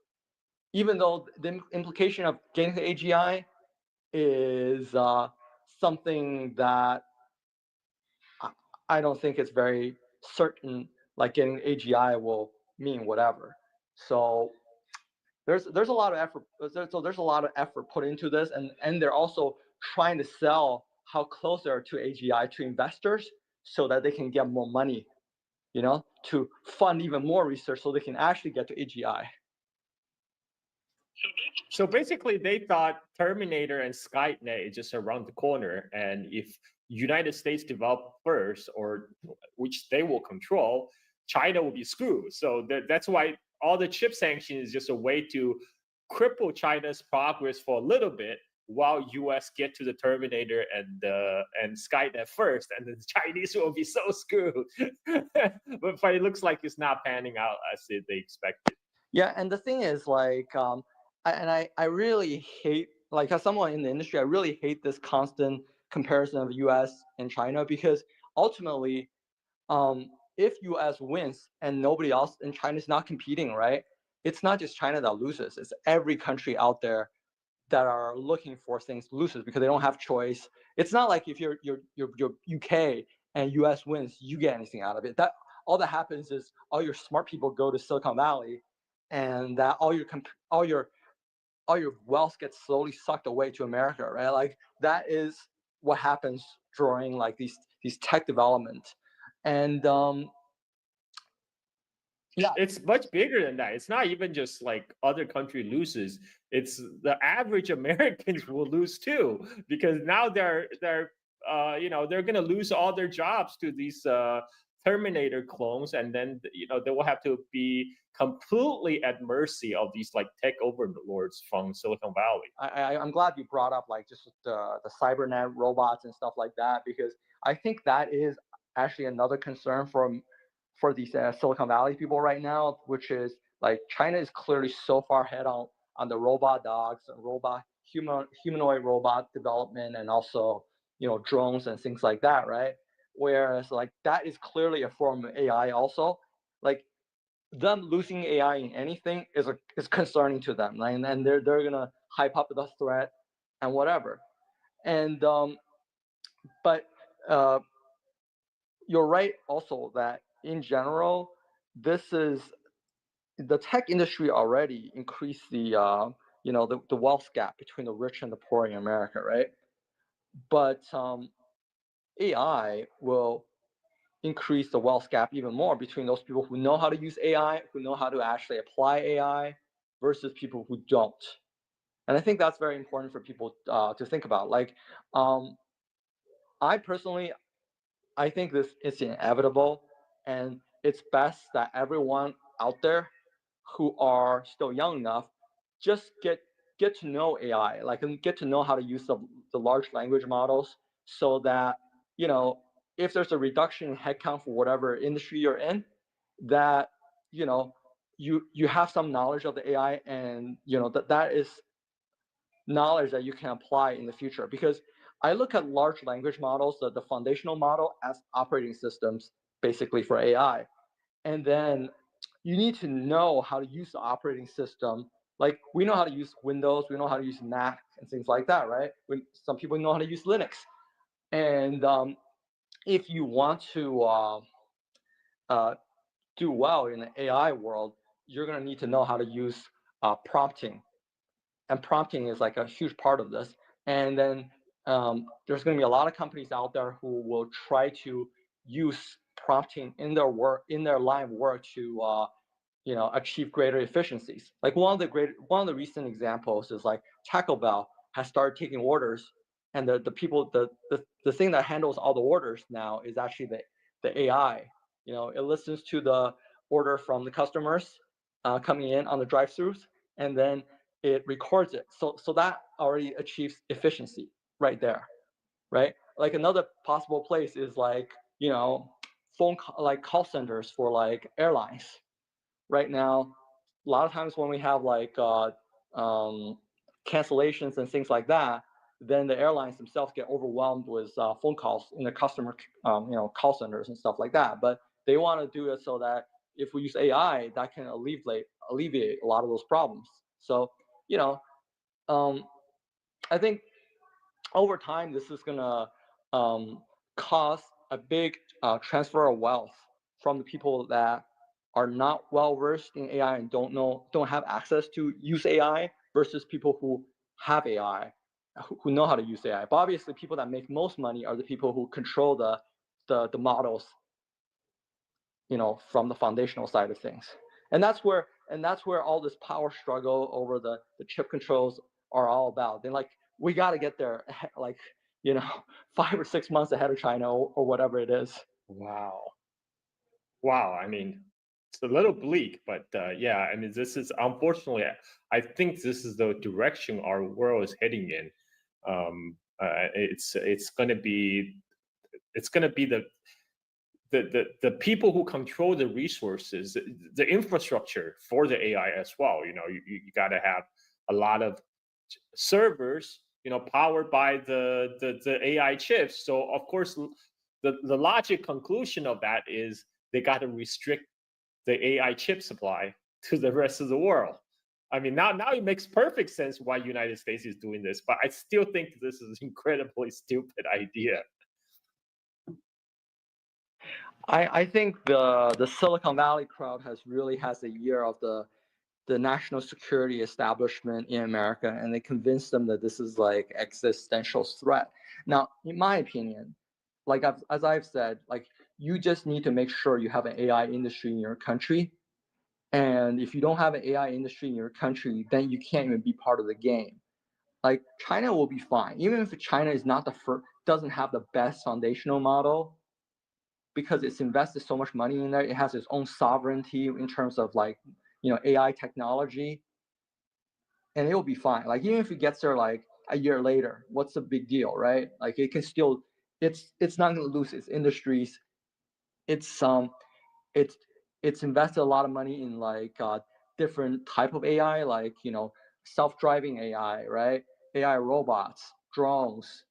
Even though the implication of getting to AGI is something that I don't think it's very certain, like getting AGI will mean whatever. So there's a lot of effort. There's a lot of effort put into this, and they're also trying to sell how close they are to AGI to investors so that they can get more money, to fund even more research so they can actually get to AGI. So basically, they thought Terminator and Skynet is just around the corner, and if United States develop first, or which they will control, China will be screwed. So that's why all the chip sanction is just a way to cripple China's progress for a little bit, while US get to the Terminator and Skynet first, and the Chinese will be so screwed. but it looks like it's not panning out as they expected. Yeah, and the thing is, like, I really hate, like, as someone in the industry, I really hate this constant comparison of US and China, because ultimately, if US wins and nobody else, and China's not competing, right? It's not just China that loses. It's every country out there that are looking for things loses because they don't have choice. It's not like if you're UK and US wins, you get anything out of it. That all that happens is all your smart people go to Silicon Valley, and that all your wealth gets slowly sucked away to America, right? Like, that is what happens during like these tech development. And yeah, it's much bigger than that. It's not even just like other country loses. It's the average Americans will lose too, because now they're they're going to lose all their jobs to these Terminator clones, and then they will have to be completely at mercy of these like tech overlords from Silicon Valley. I'm glad you brought up like just the cybernet robots and stuff like that, because I think that is actually another concern for these Silicon Valley people right now, which is like China is clearly so far ahead on the robot dogs, humanoid robot development, and also drones and things like that, right? Whereas like that is clearly a form of AI also. Like them losing AI in anything is concerning to them, right? And they're gonna hype up the threat and whatever. And but you're right also that in general, this is the tech industry already increased the the wealth gap between the rich and the poor in America, right? But AI will increase the wealth gap even more between those people who know how to use AI, who know how to actually apply AI, versus people who don't. And I think that's very important for people to think about. Like, I personally, I think this is inevitable, and it's best that everyone out there who are still young enough just get to know AI, like, and get to know how to use the large language models, so that if there's a reduction in headcount for whatever industry you're in, that you have some knowledge of the AI, and that is knowledge that you can apply in the future. Because I look at large language models, the foundational model, as operating systems basically for AI. And then you need to know how to use the operating system. Like, we know how to use Windows, we know how to use Mac and things like that, right? Some people know how to use Linux. And if you want to do well in the AI world, you're going to need to know how to use prompting. And prompting is like a huge part of this. And then there's going to be a lot of companies out there who will try to use prompting in their work, in their line of work, to achieve greater efficiencies. Like one of the recent examples is like Taco Bell has started taking orders, and the thing that handles all the orders now is actually the AI. It listens to the order from the customers coming in on the drive-throughs, and then it records it. So that already achieves efficiency right there, right? Like another possible place is like like call centers for like airlines. Right now, a lot of times when we have like cancellations and things like that, then the airlines themselves get overwhelmed with phone calls in the customer call centers and stuff like that. But they want to do it so that if we use AI, that can alleviate a lot of those problems. So I think over time this is gonna cause a big transfer of wealth from the people that are not well versed in AI and don't have access to use AI, versus people who have AI, who know how to use AI. But obviously, people that make most money are the people who control the models, from the foundational side of things. And that's where all this power struggle over the chip controls are all about. Then, like, we got to get there, like 5 or 6 months ahead of China, or whatever it is. Wow. I mean, it's a little bleak, but yeah, I mean, this is unfortunately, I think this is the direction our world is heading in. It's going to be the people who control the resources, the infrastructure for the AI as well. You got to have a lot of servers, powered by the AI chips. So of course, the logic conclusion of that is they got to restrict the AI chip supply to the rest of the world. I mean, now it makes perfect sense why United States is doing this, but I still think this is an incredibly stupid idea. I think the Silicon Valley crowd has a year of the national security establishment in America, and they convinced them that this is like existential threat. Now, in my opinion, like as I've said, like you just need to make sure you have an AI industry in your country. And if you don't have an AI industry in your country, then you can't even be part of the game. Like China will be fine, even if China is not the first, doesn't have the best foundational model, because it's invested so much money in there. It has its own sovereignty in terms of like, AI technology, and it will be fine. Like even if it gets there like a year later, what's the big deal, right? Like it can still, it's not going to lose its industries. It's invested a lot of money in like different type of AI, like self-driving AI, right? AI robots, drones,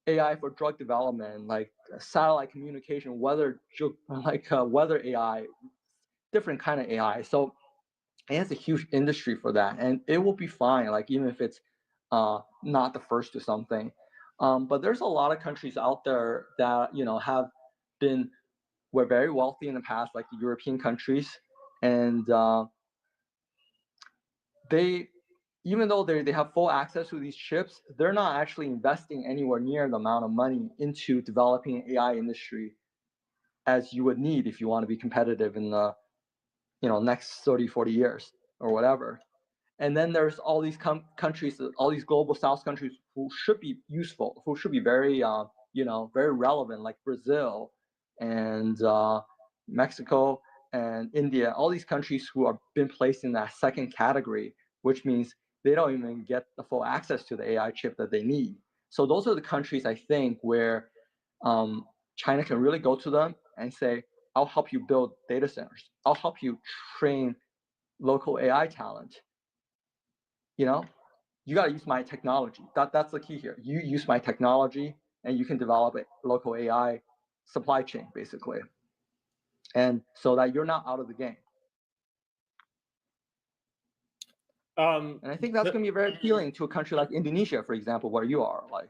AI for drug development, like satellite communication, weather AI, different kind of AI. So it has a huge industry for that, and it will be fine. Like even if it's not the first to something, but there's a lot of countries out there that were very wealthy in the past, like the European countries, and they, even though they have full access to these chips, they're not actually investing anywhere near the amount of money into developing an AI industry as you would need if you want to be competitive in the next 30, 40 years or whatever. And then there's all these countries, all these global South countries who should be useful, who should be very, very relevant, like Brazil and Mexico and India, all these countries who have been placed in that second category, which means they don't even get the full access to the AI chip that they need. So those are the countries, I think, where China can really go to them and say, I'll help you build data centers. I'll help you train local AI talent. You got to use my technology. That's the key here. You use my technology and you can develop a local AI supply chain, basically. And so that you're not out of the game. And I think that's going to be very appealing to a country like Indonesia, for example, where you are. Like,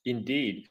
indeed.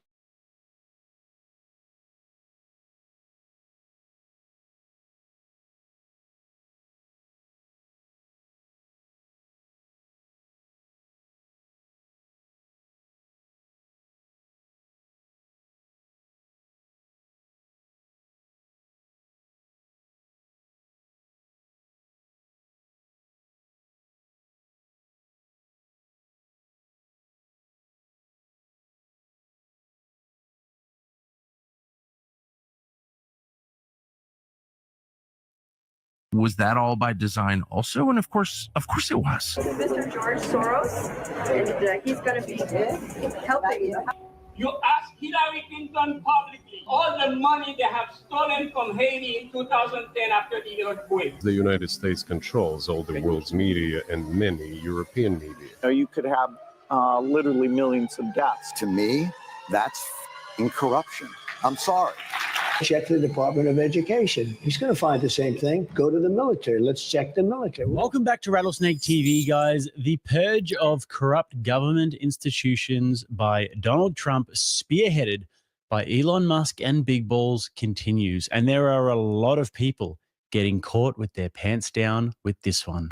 Was that all by design also? And of course it was. Mr. George Soros, and he's going to be helping. You ask Hillary Clinton publicly all the money they have stolen from Haiti in 2010 after the earthquake. The United States controls all the world's media and many European media. You could have literally millions of deaths. To me, that's corruption. I'm sorry. Check the Department of Education. He's going to find the same thing. Go to the military. Let's check the military. Welcome back to Rattlesnake TV, guys. The purge of corrupt government institutions by Donald Trump, spearheaded by Elon Musk and Big Balls, continues. And there are a lot of people getting caught with their pants down with this one.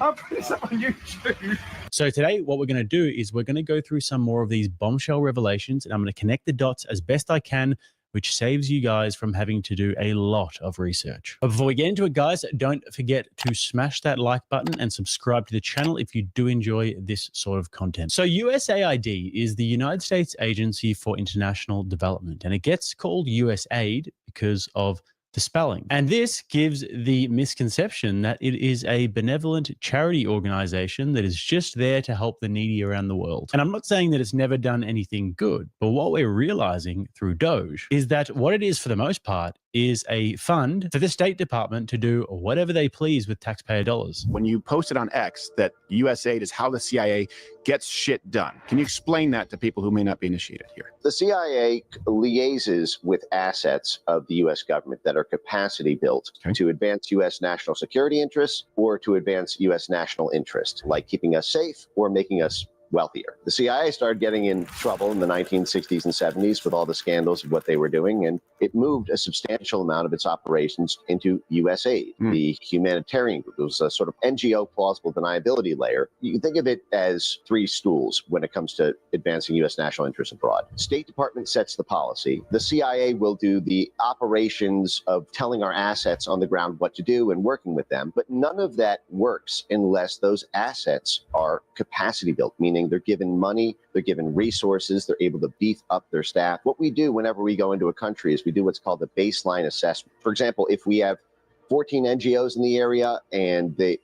I'll put this up on YouTube. So today, what we're going to do is we're going to go through some more of these bombshell revelations, and I'm going to connect the dots as best I can, which saves you guys from having to do a lot of research. But before we get into it, guys, don't forget to smash that like button and subscribe to the channel if you do enjoy this sort of content. So USAID is the United States Agency for International Development, and it gets called USAID because of the spelling. And this gives the misconception that it is a benevolent charity organization that is just there to help the needy around the world. And I'm not saying that it's never done anything good, but what we're realizing through Doge is that what it is for the most part is a fund for the State Department to do whatever they please with taxpayer dollars. When you posted on X that USAID is how the CIA gets shit done, can you explain that to people who may not be initiated here? The CIA liaises with assets of the U.S. government that are capacity built to advance U.S. national security interests or to advance U.S. national interest, like keeping us safe or making us wealthier. The CIA started getting in trouble in the 1960s and 70s with all the scandals of what they were doing, and it moved a substantial amount of its operations into USAID, the humanitarian group. It was a sort of NGO plausible deniability layer. You can think of it as three stools when it comes to advancing U.S. national interests abroad. State Department sets the policy. The CIA will do the operations of telling our assets on the ground what to do and working with them, but none of that works unless those assets are capacity built, meaning they're given money, they're given resources, they're able to beef up their staff. What we do whenever we go into a country is we do what's called the baseline assessment. For example, if we have 14 NGOs in the area and they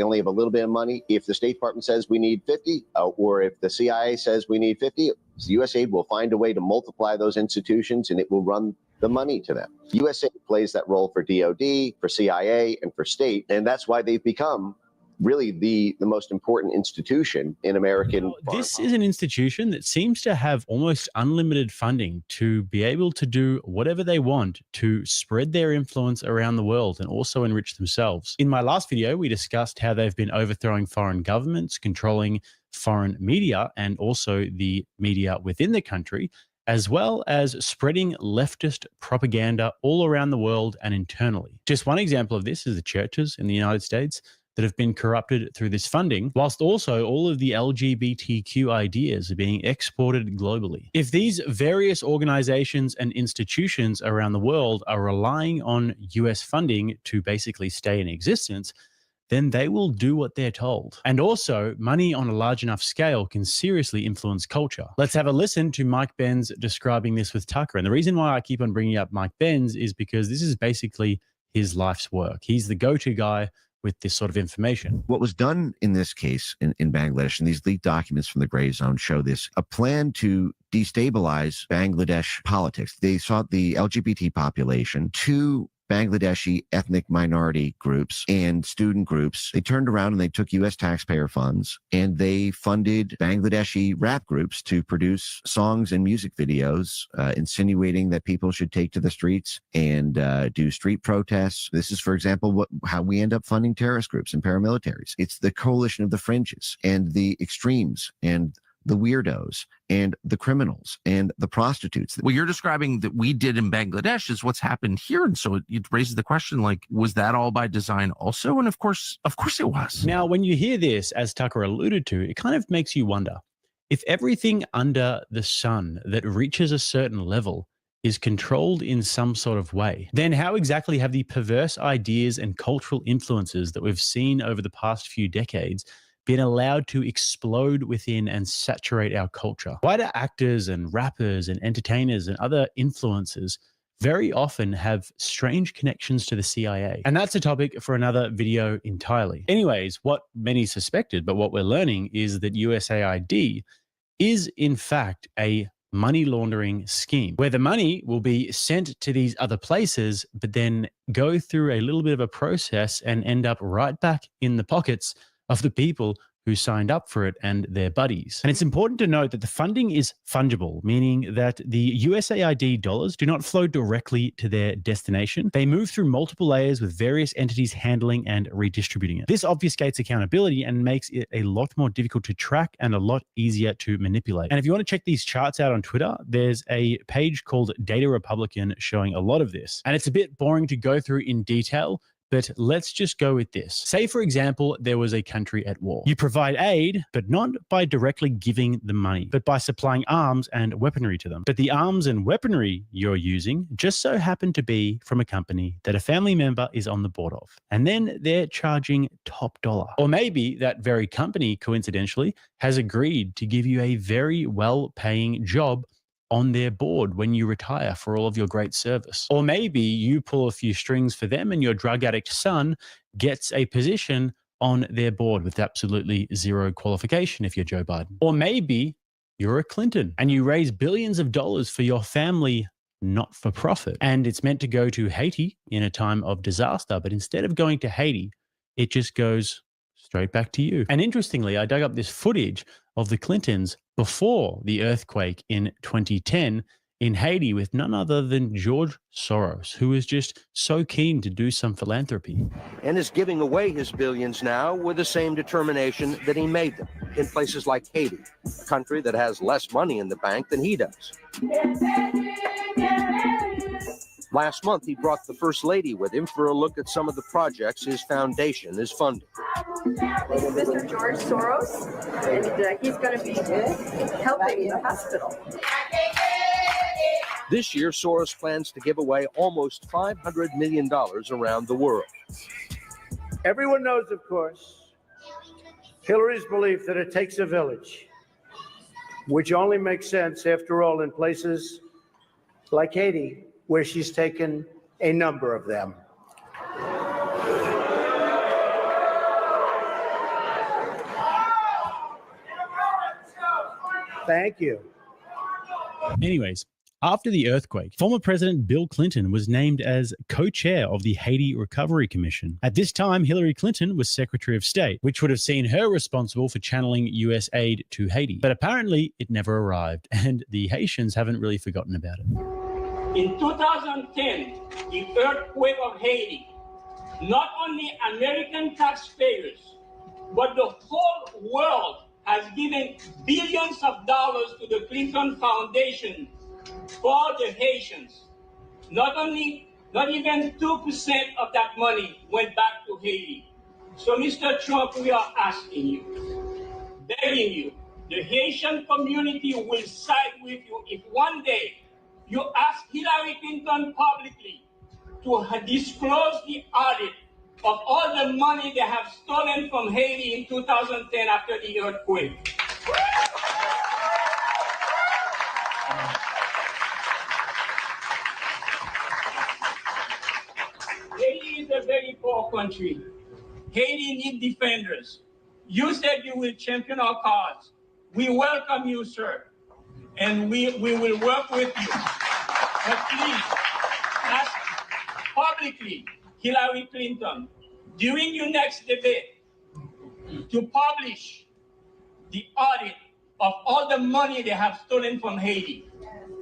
only have a little bit of money, if the State Department says we need 50, or if the CIA says we need 50, USAID will find a way to multiply those institutions and it will run the money to them. USAID plays that role for DOD, for CIA, and for state, and that's why they've become really the most important institution in American. This is an institution that seems to have almost unlimited funding to be able to do whatever they want to spread their influence around the world and also enrich themselves. In my last video, we discussed how they've been overthrowing foreign governments, controlling foreign media, and also the media within the country, as well as spreading leftist propaganda all around the world and internally. Just one example of this is the churches in the United States that have been corrupted through this funding, whilst also all of the LGBTQ ideas are being exported globally. If these various organizations and institutions around the world are relying on US funding to basically stay in existence, then they will do what they're told. And also, money on a large enough scale can seriously influence culture. Let's have a listen to Mike Benz describing this with Tucker. And the reason why I keep on bringing up Mike Benz is because this is basically his life's work. He's the go-to guy with this sort of information. What was done in this case in Bangladesh, and these leaked documents from the Gray Zone show this, a plan to destabilize Bangladesh politics. They sought the LGBT population to Bangladeshi ethnic minority groups and student groups. They turned around and they took U.S. taxpayer funds and they funded Bangladeshi rap groups to produce songs and music videos insinuating that people should take to the streets and do street protests. This is, for example, how we end up funding terrorist groups and paramilitaries. It's the coalition of the fringes and the extremes and the weirdos and the criminals and the prostitutes. What you're describing that we did in Bangladesh is what's happened here. And so it raises the question, like, was that all by design also? And of course it was. Now, when you hear this, as Tucker alluded to, it kind of makes you wonder, if everything under the sun that reaches a certain level is controlled in some sort of way, then how exactly have the perverse ideas and cultural influences that we've seen over the past few decades been allowed to explode within and saturate our culture? Why do actors and rappers and entertainers and other influencers very often have strange connections to the CIA? And that's a topic for another video entirely. Anyways, what many suspected, but what we're learning is that USAID is in fact a money laundering scheme where the money will be sent to these other places, but then go through a little bit of a process and end up right back in the pockets of the people who signed up for it and their buddies. And it's important to note that the funding is fungible, meaning that the USAID dollars do not flow directly to their destination. They move through multiple layers with various entities handling and redistributing it. This obfuscates accountability and makes it a lot more difficult to track and a lot easier to manipulate. And if you want to check these charts out on Twitter, there's a page called Data Republican showing a lot of this. And it's a bit boring to go through in detail, but let's just go with this. Say, for example, there was a country at war. You provide aid, but not by directly giving the money, but by supplying arms and weaponry to them. But the arms and weaponry you're using just so happen to be from a company that a family member is on the board of. And then they're charging top dollar. Or maybe that very company, coincidentally, has agreed to give you a very well-paying job on their board when you retire for all of your great service. Or maybe you pull a few strings for them and your drug addict son gets a position on their board with absolutely zero qualification if you're Joe Biden. Or maybe you're a Clinton and you raise billions of dollars for your family not for profit. And it's meant to go to Haiti in a time of disaster, but instead of going to Haiti, it just goes straight back to you. And interestingly, I dug up this footage of the Clintons before the earthquake in 2010 in Haiti with none other than George Soros, who is just so keen to do some philanthropy. And is giving away his billions now with the same determination that he made them in places like Haiti, a country that has less money in the bank than he does. Last month, he brought the First Lady with him for a look at some of the projects his foundation is funding. This is Mr. George Soros, and he's going to be helping the hospital. This year, Soros plans to give away almost $500 million around the world. Everyone knows, of course, Hillary's belief that it takes a village, which only makes sense, after all, in places like Haiti, where she's taken a number of them. Thank you. Anyways, after the earthquake, former President Bill Clinton was named as co-chair of the Haiti Recovery Commission. At this time, Hillary Clinton was Secretary of State, which would have seen her responsible for channeling US aid to Haiti. But apparently, it never arrived, and the Haitians haven't really forgotten about it. In 2010, the earthquake of Haiti, not only American taxpayers, but the whole world has given billions of dollars to the Clinton Foundation for the Haitians. Not even 2% of that money went back to Haiti. So, Mr. Trump, we are asking you, begging you, the Haitian community will side with you if one day you ask Hillary Clinton publicly to disclose the audit of all the money they have stolen from Haiti in 2010 after the earthquake. Haiti is a very poor country. Haiti needs defenders. You said you will champion our cause. We welcome you, sir, and we will work with you. But please, ask publicly Hillary Clinton, during your next debate, to publish the audit of all the money they have stolen from Haiti.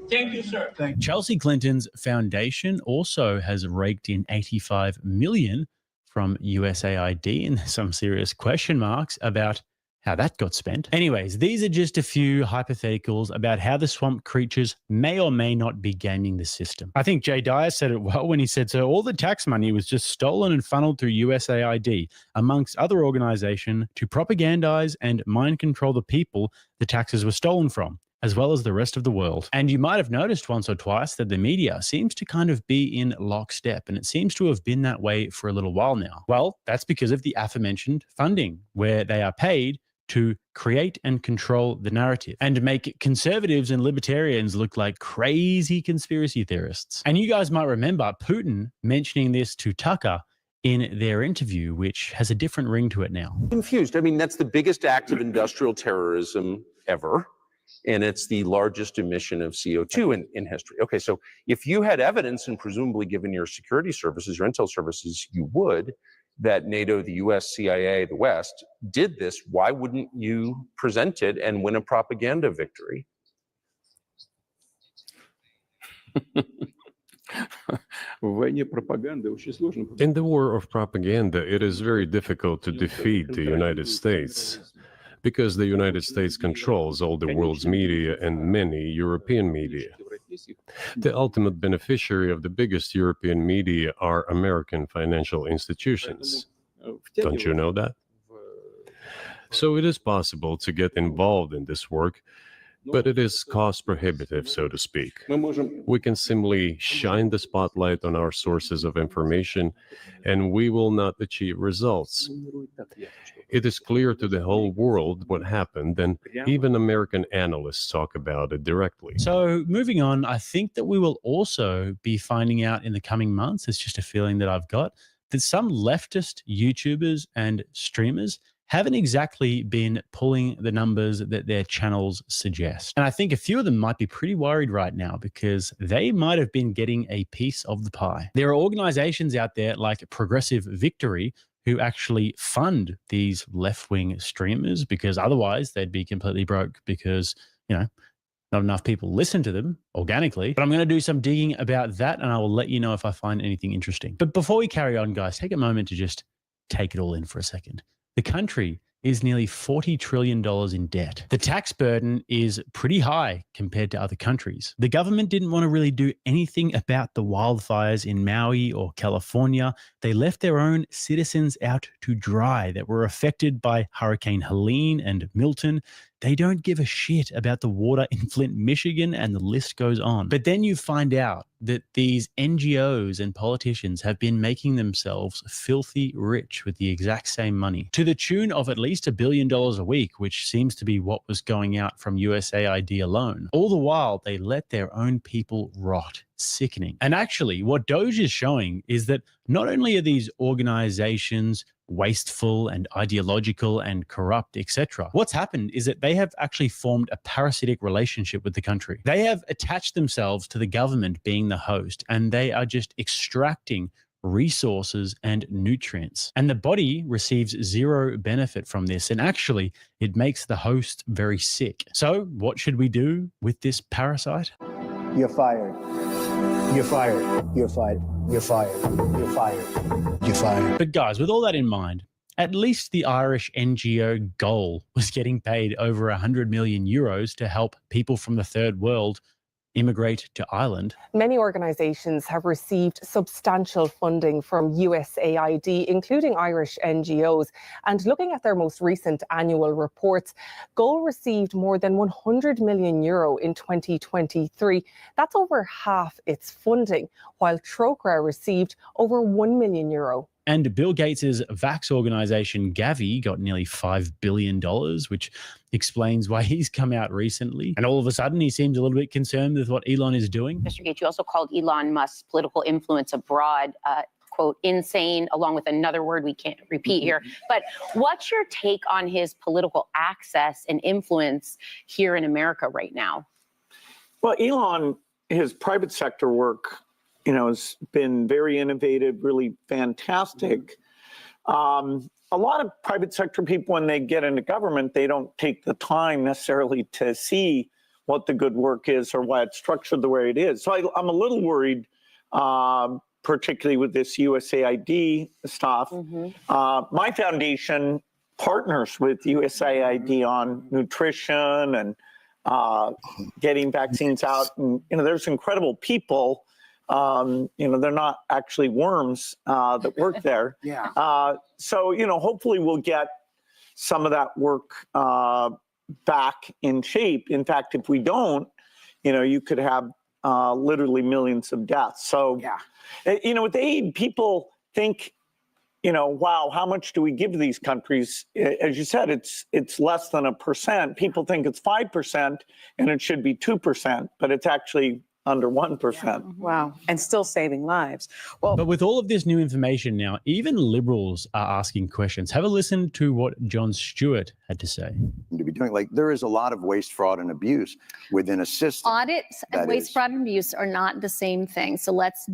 Thank you, sir. Chelsea Clinton's foundation also has raked in $85 million from USAID, and some serious question marks about how that got spent. Anyways, these are just a few hypotheticals about how the swamp creatures may or may not be gaming the system. I think Jay Dyer said it well when he said, so all the tax money was just stolen and funneled through USAID, amongst other organizations, to propagandize and mind control the people the taxes were stolen from, as well as the rest of the world. And you might have noticed once or twice that the media seems to kind of be in lockstep, and it seems to have been that way for a little while now. Well, that's because of the aforementioned funding, where they are paid to create and control the narrative and make conservatives and libertarians look like crazy conspiracy theorists. And you guys might remember Putin mentioning this to Tucker in their interview, which has a different ring to it now. Confused. I mean, that's the biggest act of industrial terrorism ever. And it's the largest emission of CO2 in history. Okay, so if you had evidence, and presumably given your security services, your intel services, you would, that NATO, the US, CIA, the West did this, why wouldn't you present it and win a propaganda victory? In the war of propaganda, it is very difficult to defeat the United States because the United States controls all the world's media and many European media. The ultimate beneficiary of the biggest European media are American financial institutions. Don't you know that? So it is possible to get involved in this work, but it is cost prohibitive, so to speak. We can simply shine the spotlight on our sources of information, and we will not achieve results. It is clear to the whole world what happened, and even American analysts talk about it directly. So moving on, I think that we will also be finding out in the coming months, it's just a feeling that I've got, that some leftist YouTubers and streamers haven't exactly been pulling the numbers that their channels suggest. And I think a few of them might be pretty worried right now because they might have been getting a piece of the pie. There are organizations out there like Progressive Victory who actually fund these left-wing streamers because otherwise they'd be completely broke because, you know, Not enough people listen to them organically, but I'm going to do some digging about that and I will let you know if I find anything interesting. But before we carry on, guys, take a moment to just take it all in for a second. The country is nearly $40 trillion in debt. The tax burden is pretty high compared to other countries. The government didn't want to really do anything about the wildfires in Maui or California. They left their own citizens out to dry that were affected by Hurricane Helene and Milton. They don't give a shit about the water in Flint, Michigan, and the list goes on. But then you find out that these NGOs and politicians have been making themselves filthy rich with the exact same money, to the tune of at least $1 billion a week, which seems to be what was going out from USAID alone. All the while, they let their own people rot. Sickening. And actually, what Doge is showing is that not only are these organizations wasteful and ideological and corrupt, etc. What's happened is that they have actually formed a parasitic relationship with the country. They have attached themselves to the government being the host, and they are just extracting resources and nutrients. And the body receives zero benefit from this. And actually, it makes the host very sick. So what should we do with this parasite? You're fired. You're fired. You're fired. You're fired. You're fired. You're fired. But guys, with all that in mind, at least the Irish NGO Goal was getting paid over 100 million euros to help people from the third world immigrate to Ireland. Many organisations have received substantial funding from USAID, including Irish NGOs. And looking at their most recent annual reports, Goal received more than 100 million euro in 2023. That's over half its funding, while Trócaire received over 1 million euro. And Bill Gates' vax organization, Gavi, got nearly $5 billion, which explains why he's come out recently. And all of a sudden, he seems a little bit concerned with what Elon is doing. Mr. Gates, you also called Elon Musk's political influence abroad, quote, insane, along with another word we can't repeat here. But what's your take on his political access and influence here in America right now? Well, Elon, his private sector work, has been very innovative, really fantastic. A lot of private sector people, when they get into government, they don't take the time necessarily to see what the good work is or why it's structured the way it is. So I'm a little worried, particularly with this USAID stuff. My foundation partners with USAID on nutrition and getting vaccines out. And, there's incredible people. They're not actually worms that work there. So, hopefully we'll get some of that work back in shape. In fact, if we don't, you could have literally millions of deaths. So, with aid, people think, wow, how much do we give to these countries? As you said, it's less than 1%. People think it's 5% and it should be 2%, but it's actually under 1%. Wow. And still saving lives. Well, but with all of this new information now, even liberals are asking questions. Have a listen to what Jon Stewart had to say. To be doing, there is a lot of waste, fraud, and abuse within a system. Audits and waste, fraud, and abuse are not the same thing. So let's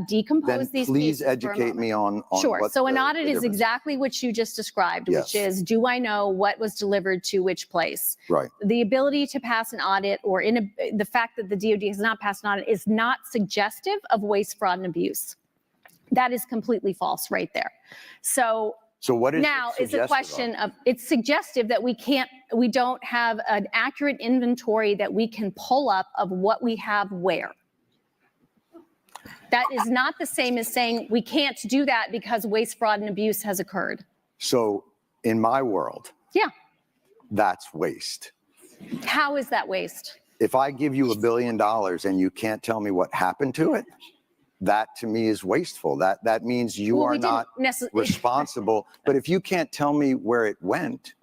decompose these. Please educate me on sure. What so an audit is exactly what you just described, which is, do I know what was delivered to which place? Right. The ability to pass an audit or the fact that the DoD has not passed an audit is not suggestive of waste, fraud, and abuse. That is completely false right there. So what is now is a question of, it's suggestive that we don't have an accurate inventory that we can pull up of what we have where. That is not the same as saying we can't do that because waste, fraud, and abuse has occurred. So in my world, that's waste. How is that waste? If I give you $1 billion and you can't tell me what happened to it, that to me is wasteful. That means you are not responsible. But if you can't tell me where it went,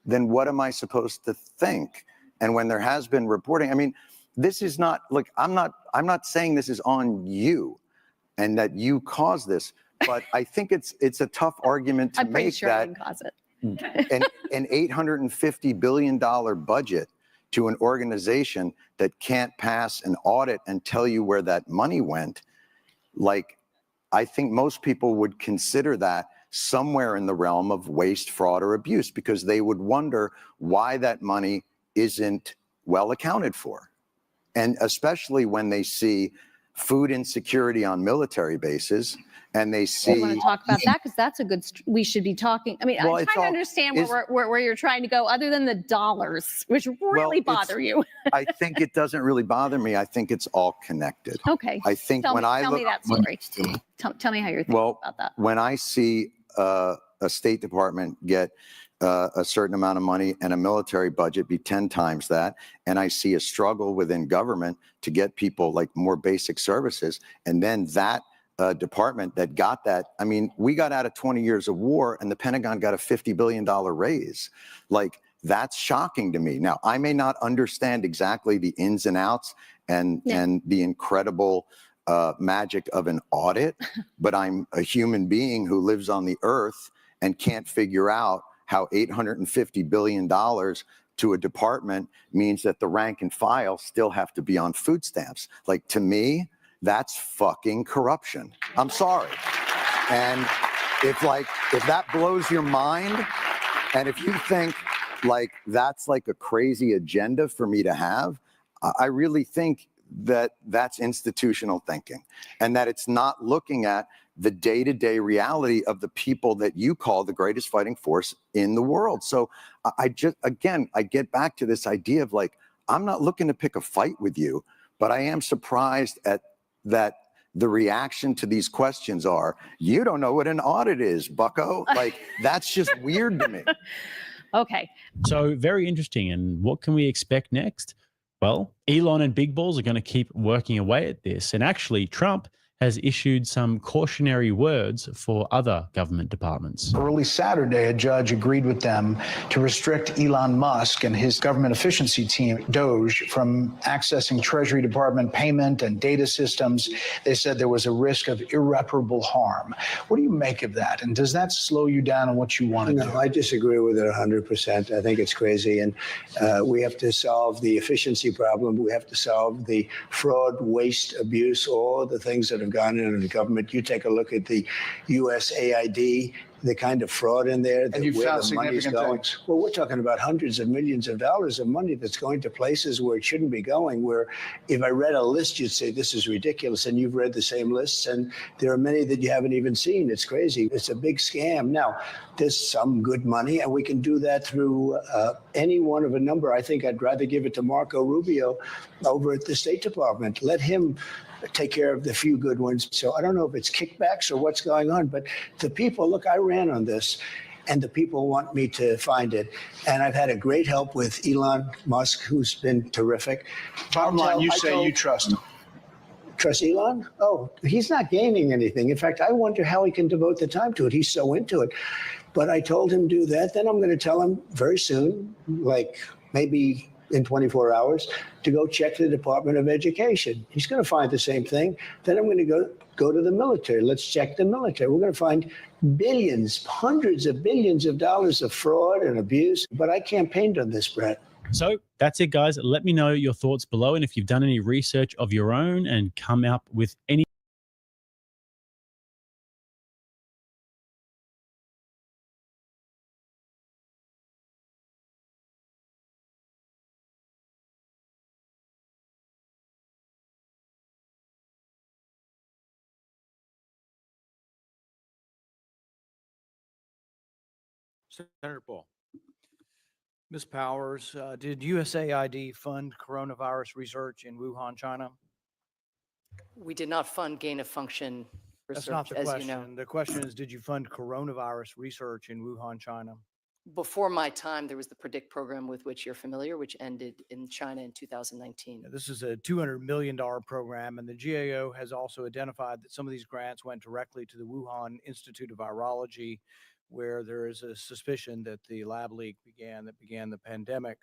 then what am I supposed to think? And when there has been reporting, this is not, look, I'm not saying this is on you and that you caused this, but I think it's a tough argument to I'm pretty make sure that I didn't cause it. an $850 billion budget to an organization that can't pass an audit and tell you where that money went, I think most people would consider that somewhere in the realm of waste, fraud, or abuse, because they would wonder why that money isn't well accounted for. And especially when they see food insecurity on military bases and they see. You want to talk about that? Because that's a good, we should be talking. I mean, Well, I'm trying to understand where you're trying to go other than the dollars, which really bother you. I think it doesn't really bother me. I think it's all connected. Okay. I think tell when me, I tell look. me that story. Tell me how you're thinking about that. When I see a State Department get a certain amount of money and a military budget be 10 times that, and I see a struggle within government to get people like more basic services, and then that department that got that, I mean, we got out of 20 years of war and the Pentagon got a $50 billion raise. Like, that's shocking to me. Now, I may not understand exactly the ins and outs and the incredible magic of an audit, but I'm a human being who lives on the earth and can't figure out how $850 billion to a department means that the rank and file still have to be on food stamps. Like, to me, that's fucking corruption. I'm sorry. And if that blows your mind, and if you think like that's like a crazy agenda for me to have, I really think that that's institutional thinking, and that it's not looking at the day-to-day reality of the people that you call the greatest fighting force in the world. So I get back to this idea of like, I'm not looking to pick a fight with you, but I am surprised at that the reaction to these questions are, you don't know what an audit is, bucko. Like, that's just weird to me. Okay. So very interesting. And what can we expect next? Well, Elon and Big Balls are going to keep working away at this. And actually, Trump has issued some cautionary words for other government departments. Early Saturday, a judge agreed with them to restrict Elon Musk and his government efficiency team, DOGE, from accessing Treasury Department payment and data systems. They said there was a risk of irreparable harm. What do you make of that? And does that slow you down on what you want to do? No, I disagree with it 100%. I think it's crazy. And we have to solve the efficiency problem. We have to solve the fraud, waste, abuse, all the things that have gone into the government. You take a look at the USAID, the kind of fraud in there. And you found significant things. Well, we're talking about hundreds of millions of dollars of money that's going to places where it shouldn't be going, where if I read a list, you'd say, this is ridiculous. And you've read the same lists, and there are many that you haven't even seen. It's crazy. It's a big scam. Now, there's some good money, and we can do that through any one of a number. I think I'd rather give it to Marco Rubio over at the State Department. Let him take care of the few good ones. So I don't know if it's kickbacks or what's going on, but the people, look, I ran on this, and the people want me to find it. And I've had a great help with Elon Musk, who's been terrific. Bottom line, you say you trust him. Trust Elon? Oh, he's not gaining anything. In fact, I wonder how he can devote the time to it. He's so into it. But I told him do that. Then I'm going to tell him very soon, like maybe in 24 hours, to go check the Department of Education. He's going to find the same thing. Then I'm going to go to the military. Let's check the military. We're going to find billions, hundreds of billions of dollars of fraud and abuse. But I campaigned on this, Brett. So that's it, guys. Let me know your thoughts below, and if you've done any research of your own and come up with any Senator Paul. Ms. Powers, did USAID fund coronavirus research in Wuhan, China? We did not fund gain of function That's not research, the as question. you know. The question is, did you fund coronavirus research in Wuhan, China? Before my time, there was the PREDICT program with which you're familiar, which ended in China in 2019. This is a $200 million program, and the GAO has also identified that some of these grants went directly to the Wuhan Institute of Virology, where there is a suspicion that the lab leak began the pandemic.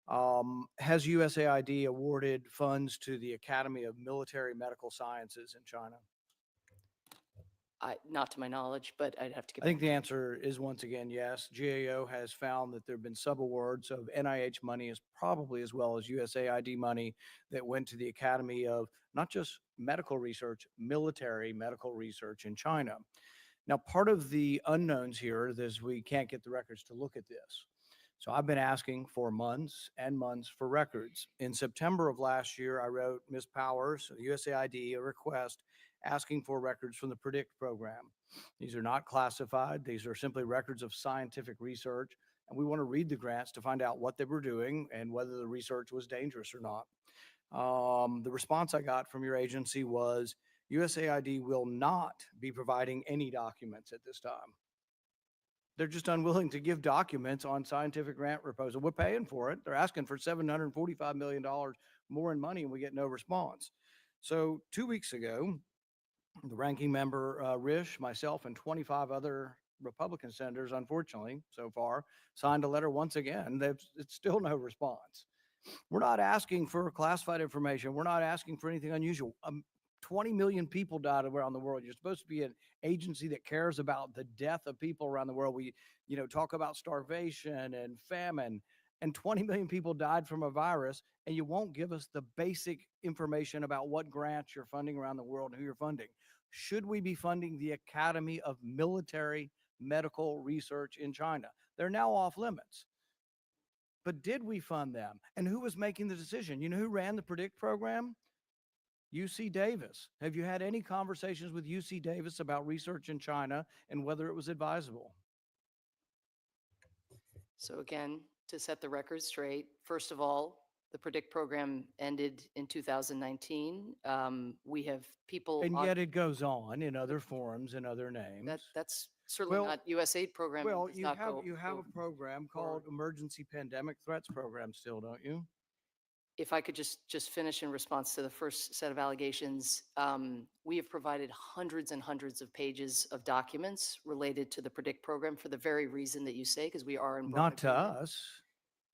Has USAID awarded funds to the Academy of Military Medical Sciences in China? Not to my knowledge, but I'd have to get I think the answer is once again yes. GAO has found that there have been subawards of NIH money, as probably as well as USAID money, that went to the Academy of not just medical research, military medical research in China. Now, part of the unknowns here is we can't get the records to look at this. So I've been asking for months and months for records. In September of last year, I wrote Ms. Powers, USAID, a request asking for records from the PREDICT program. These are not classified. These are simply records of scientific research. And we want to read the grants to find out what they were doing and whether the research was dangerous or not. The response I got from your agency was USAID will not be providing any documents at this time. They're just unwilling to give documents on scientific grant proposal. We're paying for it. They're asking for $745 million more in money and we get no response. So 2 weeks ago, the ranking member, Risch, myself, and 25 other Republican senators, unfortunately, so far, signed a letter once again. It's still no response. We're not asking for classified information. We're not asking for anything unusual. 20 million people died around the world. You're supposed to be an agency that cares about the death of people around the world. We, talk about starvation and famine, and 20 million people died from a virus, and you won't give us the basic information about what grants you're funding around the world and who you're funding. Should we be funding the Academy of Military Medical Research in China? They're now off limits. But did we fund them? And who was making the decision? You know who ran the PREDICT program? UC Davis. Have you had any conversations with UC Davis about research in China and whether it was advisable? So again, to set the record straight, first of all, the PREDICT program ended in 2019. We have people, and yet it goes on in other forms and other names. That's certainly not USAID program. Well, you have a program called Emergency Pandemic Threats Program still, don't you? If I could just finish in response to the first set of allegations, we have provided hundreds and hundreds of pages of documents related to the PREDICT program for the very reason that you say, because we are in broad Not to agreement. us.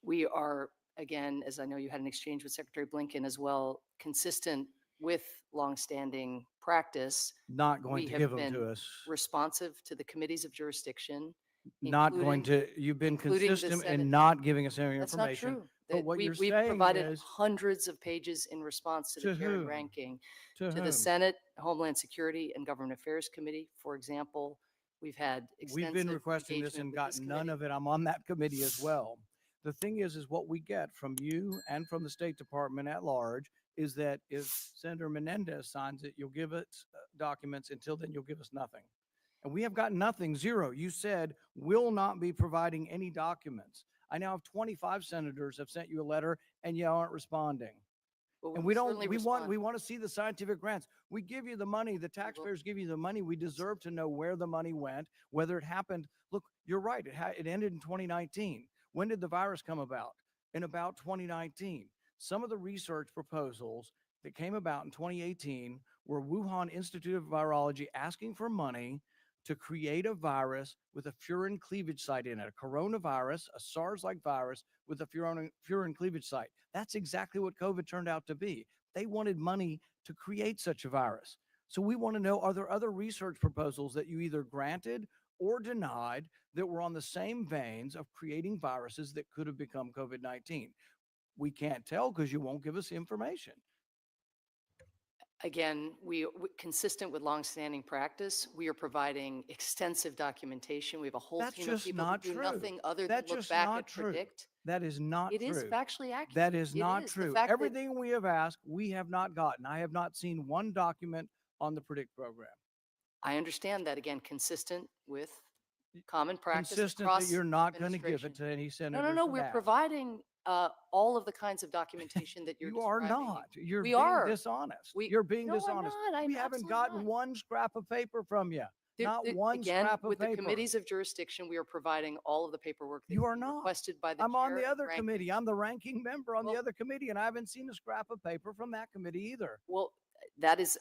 We are, again, as I know you had an exchange with Secretary Blinken as well, consistent with longstanding practice. Not going to give them to us. Responsive to the committees of jurisdiction. Not going to, you've been including the consistent Senate. in not giving us any That's information. not true. But what you're We've saying provided is, hundreds of pages in response to the To chair and whom? ranking. to To whom? the Senate, Homeland Security, and Government Affairs Committee, for example. We've had We've been extensive requesting this engagement and with this got none committee. of it. I'm on that committee as well. The thing is what we get from you and from the State Department at large is that if Senator Menendez signs it, you'll give us documents. Until then, you'll give us nothing. And we have gotten nothing, zero. You said will not be providing any documents. I now have 25 senators have sent you a letter and you aren't responding. Well, And will we don't, certainly we respond. want to see the scientific grants. We give you the money, the taxpayers give you the money. We deserve to know where the money went, whether it happened. Look, you're right. It ended in 2019. When did the virus come about? In about 2019. Some of the research proposals that came about in 2018 were Wuhan Institute of Virology asking for money to create a virus with a furin cleavage site in it, a coronavirus, a SARS-like virus with a furin cleavage site. That's exactly what COVID turned out to be. They wanted money to create such a virus. So we want to know, are there other research proposals that you either granted or denied that were on the same veins of creating viruses that could have become COVID-19? We can't tell because you won't give us information. Again, consistent with longstanding practice, we are providing extensive documentation. We have a whole That's team of just people not who do true. nothing other That's than look just back not at true. PREDICT. That is not It true. is factually accurate. That is It not is. The true. fact that- Everything we have asked, we have not gotten. I have not seen one document on the PREDICT program. I understand that, again, consistent with common practice Consistent across that you're not going to give it administration. to any senator. No. We're providing all of the kinds of documentation that you're You are describing. not. You're We being are. dishonest. We- You're being No, I'm dishonest. not. We haven't gotten one scrap of paper from you. Not one Again, scrap of with paper. the committees of jurisdiction, we are providing all of the paperwork that You are you not. requested by the I'm on chair the and other ranking. committee. I'm the ranking member on the other committee, and I haven't seen a scrap of paper from that committee either. Well, that is.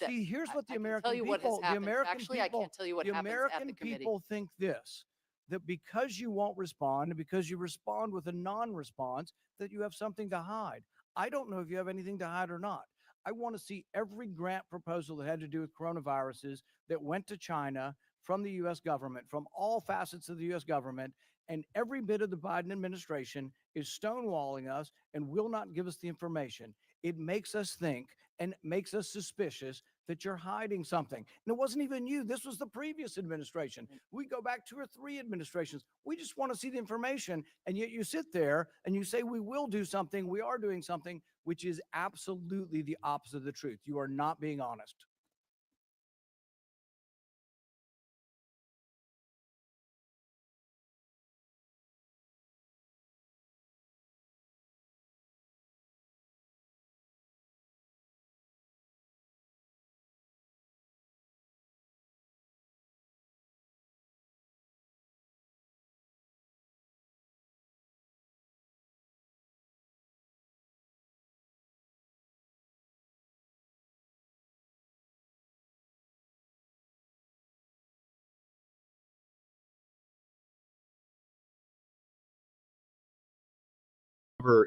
See, here's what the I can American tell you what has people, the happened. American Actually, I people, can't tell you what the happens at American the committee. people think this, that because you won't respond and because you respond with a non-response, that you have something to hide. I don't know if you have anything to hide or not. I want to see every grant proposal that had to do with coronaviruses that went to China from the U.S. government, from all facets of the U.S. government, and every bit of the Biden administration is stonewalling us and will not give us the information. It makes us think and makes us suspicious that you're hiding something. And it wasn't even you. This was the previous administration. We go back 2 or 3 administrations. We just want to see the information. And yet you sit there and you say, we will do something. We are doing something, which is absolutely the opposite of the truth. You are not being honest.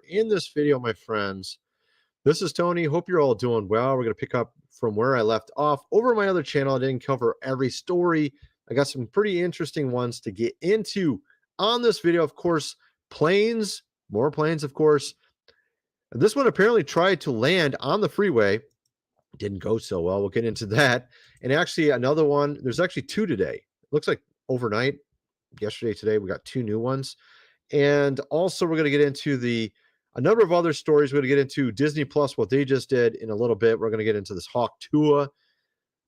In this video, my friends, this is Tony. Hope you're all doing well. We're going to pick up from where I left off. Over my other channel, I didn't cover every story. I got some pretty interesting ones to get into on this video. Of course, planes, more planes, of course. This one apparently tried to land on the freeway. Didn't go so well. We'll get into that. And actually, another one, there's actually 2 today. Looks like overnight, yesterday, today, we got 2 new ones. And also, we're going to get into a number of other stories. We're going to get into Disney Plus, what they just did in a little bit. We're going to get into this Hawk Tuah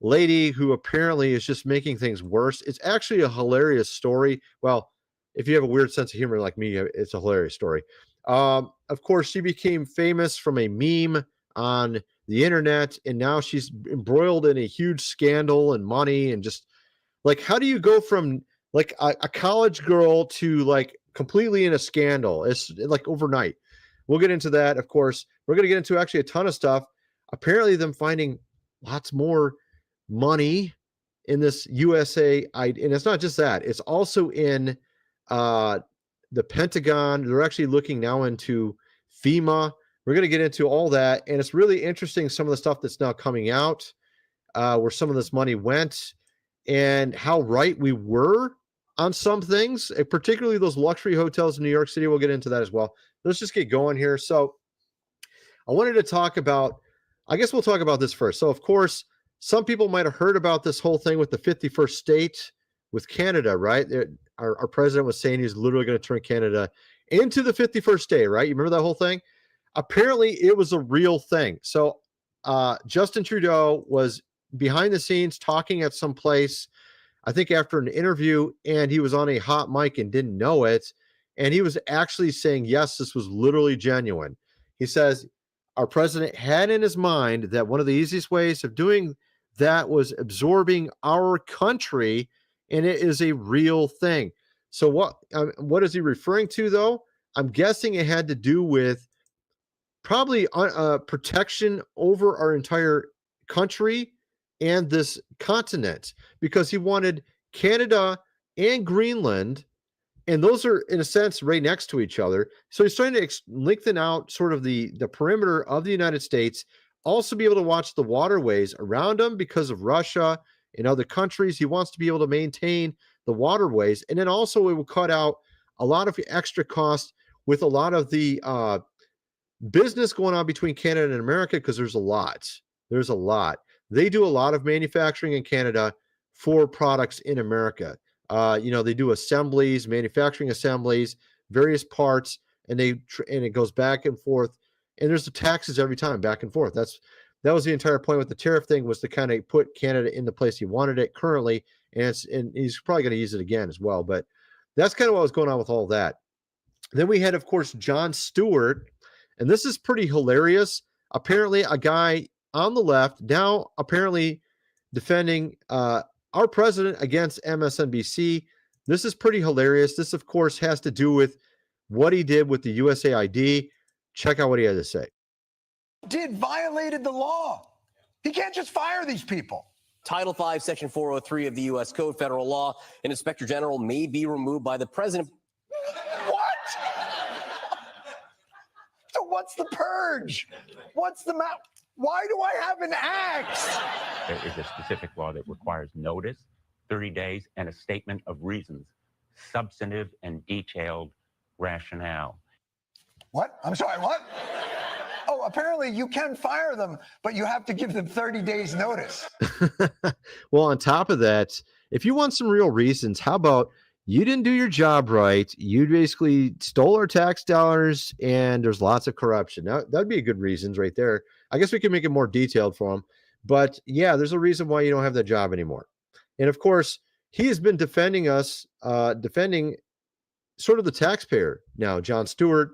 lady who apparently is just making things worse. It's actually a hilarious story. Well, if you have a weird sense of humor like me, it's a hilarious story. Of course, she became famous from a meme on the internet, and now she's embroiled in a huge scandal and money and just like, how do you go from like a college girl to like completely in a scandal? It's like overnight. We'll get into that. Of course, we're going to get into actually a ton of stuff. Apparently them finding lots more money in this USA. And it's not just that, it's also in the Pentagon. They're actually looking now into FEMA. We're going to get into all that. And it's really interesting, some of the stuff that's now coming out, where some of this money went and how right we were on some things, particularly those luxury hotels in New York City. We'll get into that as well. Let's just get going here. So I wanted to talk about, I guess we'll talk about this first. So of course, some people might have heard about this whole thing with the 51st state with Canada, right? Our president was saying he's literally going to turn Canada into the 51st state, right? You remember that whole thing? Apparently it was a real thing. So Justin Trudeau was behind the scenes talking at some place, I think after an interview, and he was on a hot mic and didn't know it. And he was actually saying, yes, this was literally genuine. He says, our president had in his mind that one of the easiest ways of doing that was absorbing our country, and it is a real thing. So what is he referring to, though? I'm guessing it had to do with probably protection over our entire country and this continent, because he wanted Canada and Greenland, and those are in a sense right next to each other. So he's trying to lengthen out sort of the perimeter of the United States, also be able to watch the waterways around them because of Russia and other countries. He wants to be able to maintain the waterways, and then also it will cut out a lot of extra costs with a lot of the business going on between Canada and America, because there's a lot. They do a lot of manufacturing in Canada for products in America. They do assemblies, manufacturing assemblies, various parts, and it goes back and forth. And there's the taxes every time, back and forth. That was the entire point with the tariff thing, was to kind of put Canada in the place he wanted it currently, and he's probably going to use it again as well. But that's kind of what was going on with all that. Then we had, of course, Jon Stewart, and this is pretty hilarious. Apparently, a guy on the left now apparently defending our president against MSNBC. This is pretty hilarious. This, of course, has to do with what he did with the USAID. Check out what he had to say. Violated the law. He can't just fire these people. Title V, Section 403 of the U.S. Code, federal law, an inspector general may be removed by the president. What? So what's the purge? What's the map? Why do I have an axe? There is a specific law that requires notice, 30 days, and a statement of reasons, substantive and detailed rationale. What? I'm sorry, what? Oh, apparently you can fire them, but you have to give them 30 days notice. Well, on top of that, if you want some real reasons, how about you didn't do your job right? You basically stole our tax dollars and there's lots of corruption. Now, that'd be a good reasons right there. I guess we can make it more detailed for them. But yeah, there's a reason why you don't have that job anymore. And of course, he has been defending us, defending sort of the taxpayer now, Jon Stewart.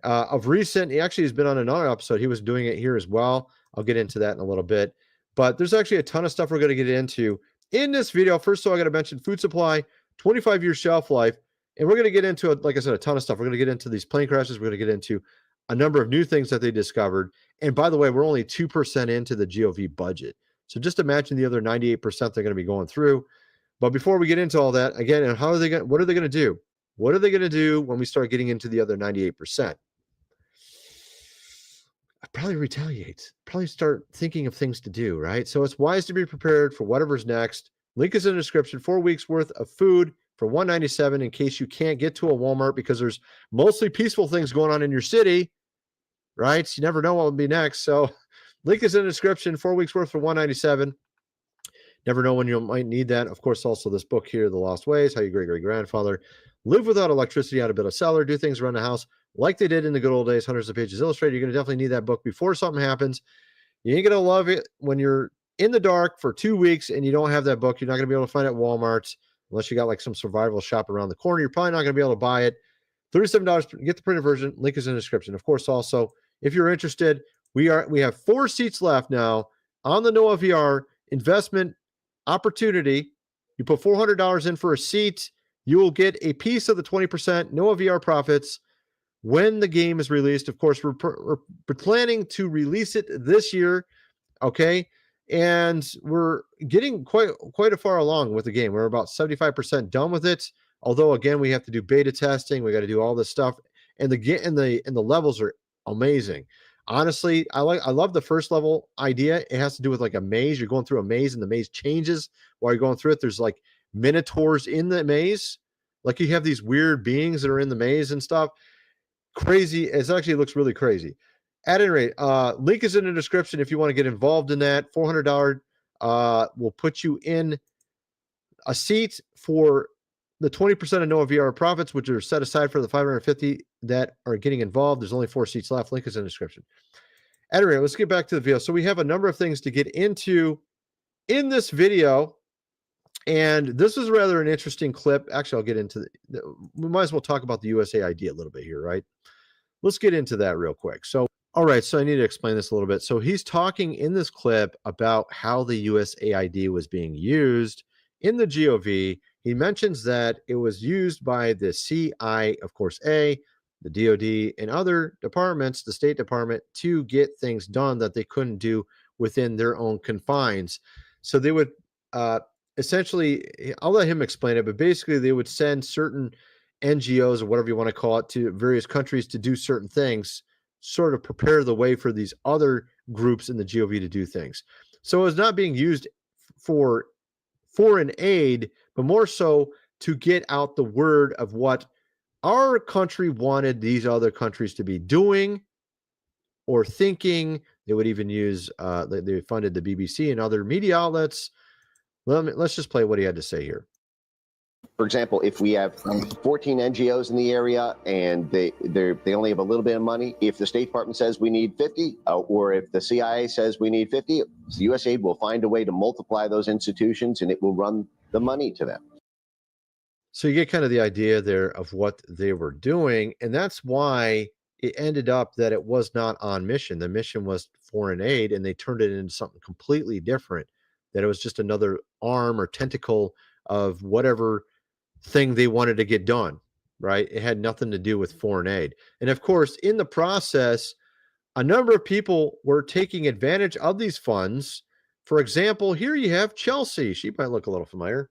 Of recent, he actually has been on another episode. He was doing it here as well. I'll get into that in a little bit. But there's actually a ton of stuff we're going to get into in this video. First of all, I got to mention food supply, 25-year shelf life. And we're going to get into, like I said, a ton of stuff. We're going to get into these plane crashes. We're going to get into a number of new things that they discovered. And by the way, we're only 2% into the GOV budget. So just imagine the other 98% they're going to be going through. But before we get into all that, again, and how are they going? What are they going to do? What are they going to do when we start getting into the other 98%? I'd probably retaliate, probably start thinking of things to do, right? So it's wise to be prepared for whatever's next. Link is in the description. 4 weeks worth of food for $197 in case you can't get to a Walmart because there's mostly peaceful things going on in your city, right? You never know what will be next. So link is in the description. 4 weeks worth for $197. Never know when you might need that. Of course, also this book here, The Lost Ways, How Your Great-Great-Grandfather Lived Without Electricity, How to Build a Cellar, Do Things Around the House like they did in the good old days, hundreds of pages illustrated. You're going to definitely need that book before something happens. You ain't going to love it when you're in the dark for 2 weeks and you don't have that book. You're not going to be able to find it at Walmart unless you got like some survival shop around the corner. You're probably not going to be able to buy it. $37, get the printed version. Link is in the description. Of course, also, if you're interested, we have 4 seats left now on the NOAA VR investment opportunity. You put $400 in for a seat. You will get a piece of the 20% NOAA VR profits when the game is released. Of course, we're planning to release it this year, okay? And we're getting quite a far along with the game. We're about 75% done with it. Although, again, we have to do beta testing. We got to do all this stuff. And the levels are amazing. Honestly, I love the first level idea. It has to do with like a maze. You're going through a maze and the maze changes while you're going through it. There's like minotaurs in the maze. Like you have these weird beings that are in the maze and stuff. Crazy. It actually looks really crazy. At any rate, link is in the description if you want to get involved in that. $400 will put you in a seat for the 20% of NOAA VR profits, which are set aside for the 550 that are getting involved. There's only 4 seats left. Link is in the description. At any rate, let's get back to the video. So we have a number of things to get into in this video. And this is rather an interesting clip. Actually, I'll get into we might as well talk about the USAID a little bit here, right? Let's get into that real quick. So, all right, so I need to explain this a little bit. So he's talking in this clip about how the USAID was being used in the GOV. He mentions that it was used by the CI, of course, the DOD, and other departments, the State Department, to get things done that they couldn't do within their own confines. So they would essentially, I'll let him explain it, but basically they would send certain NGOs or whatever you want to call it to various countries to do certain things, sort of prepare the way for these other groups in the GOV to do things. So it was not being used for foreign aid, but more so to get out the word of what our country wanted these other countries to be doing or thinking. They would even use, they funded the BBC and other media outlets. Let's just play what he had to say here. For example, if we have 14 NGOs in the area and they only have a little bit of money, if the State Department says we need 50, or if the CIA says we need 50, the USAID will find a way to multiply those institutions and it will run the money to them. So you get kind of the idea there of what they were doing, and that's why it ended up that it was not on mission. The mission was foreign aid, and they turned it into something completely different, that it was just another arm or tentacle of whatever thing they wanted to get done, right? It had nothing to do with foreign aid. And of course, in the process, a number of people were taking advantage of these funds. For example, here you have Chelsea. She might look a little familiar.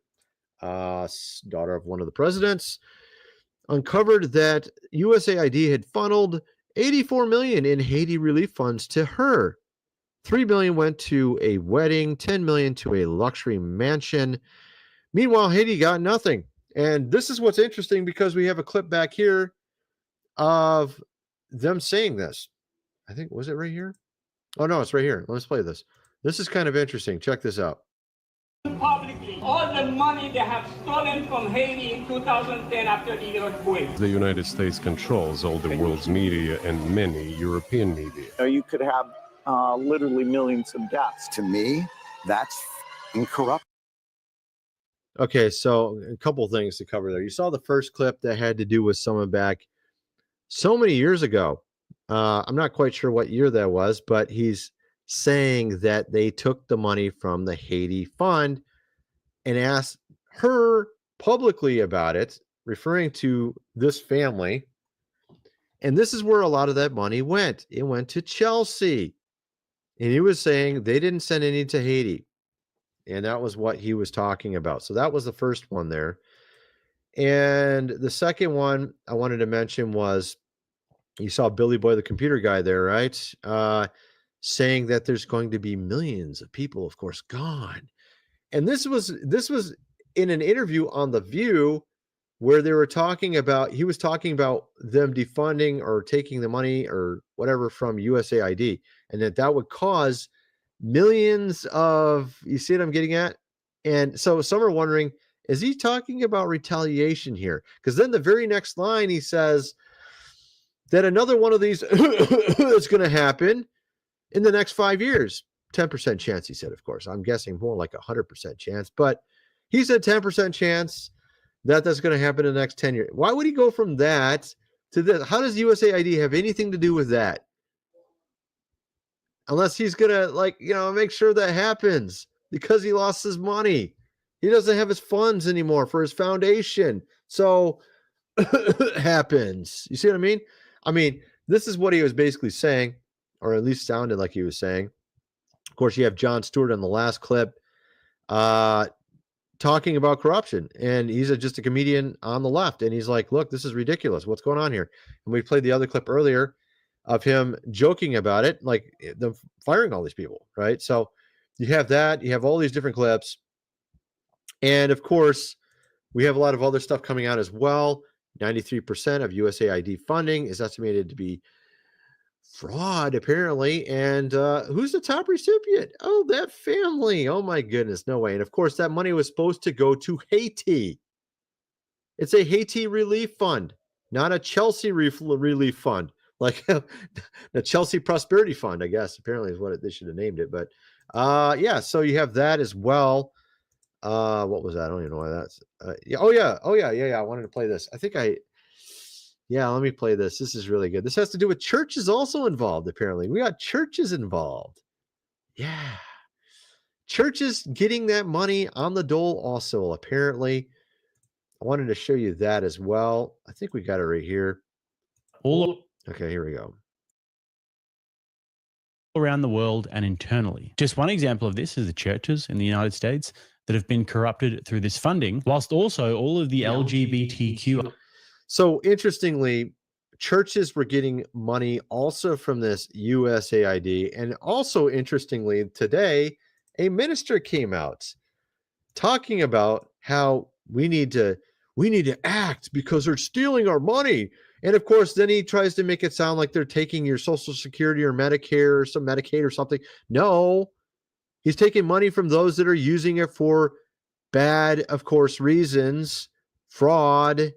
Daughter of one of the presidents, uncovered that USAID had funneled $84 million in Haiti relief funds to her. $3 million went to a wedding, $10 million to a luxury mansion. Meanwhile, Haiti got nothing. And this is what's interesting, because we have a clip back here of them saying this. I think, was it right here? Oh, no, it's right here. Let's play this. This is kind of interesting. Check this out. Publicly, all the money they have stolen from Haiti in 2010 after the earthquake. The United States controls all the world's media and many European media. You could have literally millions of deaths. To me, that's incorrupt. Okay, so a couple things to cover there. You saw the first clip that had to do with someone back so many years ago. I'm not quite sure what year that was, but he's saying that they took the money from the Haiti fund and asked her publicly about it, referring to this family. And this is where a lot of that money went. It went to Chelsea. And he was saying they didn't send any to Haiti. And that was what he was talking about. So that was the first one there. And the second one I wanted to mention was, you saw Billy Boy, the computer guy there, right? Saying that there's going to be millions of people, of course, gone. And this was in an interview on The View where they were talking about, he was talking about them defunding or taking the money or whatever from USAID, and that would cause millions of, you see what I'm getting at? And so some are wondering, is he talking about retaliation here? Because then the very next line, he says that another one of these is going to happen in the next 5 years. 10% chance, he said, of course. I'm guessing more like 100% chance, but he said 10% chance that that's going to happen in the next 10 years. Why would he go from that to this? How does USAID have anything to do with that? Unless he's going to, make sure that happens because he lost his money. He doesn't have his funds anymore for his foundation. So it happens. You see what I mean? I mean, this is what he was basically saying, or at least sounded like he was saying. Of course, you have Jon Stewart on the last clip talking about corruption. And he's just a comedian on the left. And he's like, look, this is ridiculous. What's going on here? And we played the other clip earlier of him joking about it, like them firing all these people, right? So you have that. You have all these different clips. And of course, we have a lot of other stuff coming out as well. 93% of USAID funding is estimated to be fraud, apparently. And who's the top recipient? Oh, that family. Oh, my goodness. No way. And of course, that money was supposed to go to Haiti. It's a Haiti relief fund, not a Chelsea relief fund, like the Chelsea Prosperity Fund, I guess, apparently is what they should have named it. But yeah, so you have that as well. What was that? I don't even know why that's. Yeah. Oh yeah. I wanted to play this. Let me play this. This is really good. This has to do with churches also involved. Apparently, we got churches involved. Yeah, churches getting that money on the dole. Also, apparently, I wanted to show you that as well. I think we got it right here. Okay, here we go. Around the world and internally. Just one example of this is the churches in the United States that have been corrupted through this funding, whilst also all of the LGBTQ. So interestingly, churches were getting money also from this USAID. And also interestingly, today, a minister came out talking about how we need to act because they're stealing our money. And of course, then he tries to make it sound like they're taking your Social Security or Medicare or some Medicaid or something. No, he's taking money from those that are using it for bad, of course, reasons, fraud.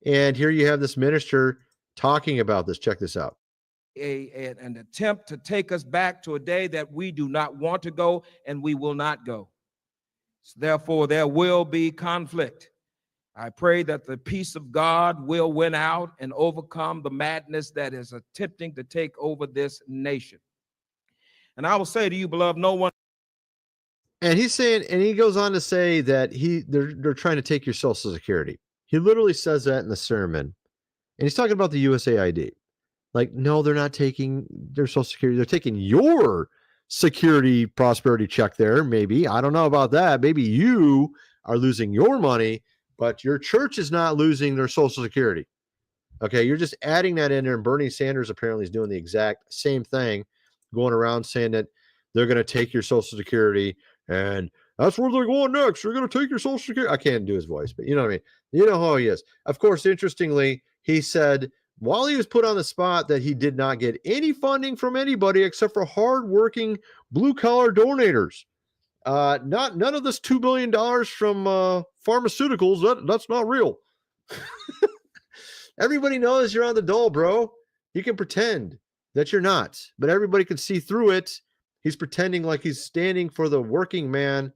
And here you have this minister talking about this. Check this out. An attempt to take us back to a day that we do not want to go and we will not go. So therefore, there will be conflict. I pray that the peace of God will win out and overcome the madness that is attempting to take over this nation. And I will say to you, beloved, no one. And he's saying, and he goes on to say that they're trying to take your Social Security. He literally says that in the sermon. And he's talking about the USAID. Like, no, they're not taking their Social Security. They're taking your security prosperity check there, maybe. I don't know about that. Maybe you are losing your money, but your church is not losing their Social Security. Okay, you're just adding that in there. And Bernie Sanders apparently is doing the exact same thing, going around saying that they're going to take your Social Security and that's where they're going next. You're going to take your Social Security. I can't do his voice, but you know what I mean? You know how he is. Of course, interestingly, he said while he was put on the spot that he did not get any funding from anybody except for hardworking blue-collar donors. None of this $2 billion from pharmaceuticals. That's not real. Everybody knows you're on the dole, bro. You can pretend that you're not, but everybody can see through it. He's pretending like he's standing for the working man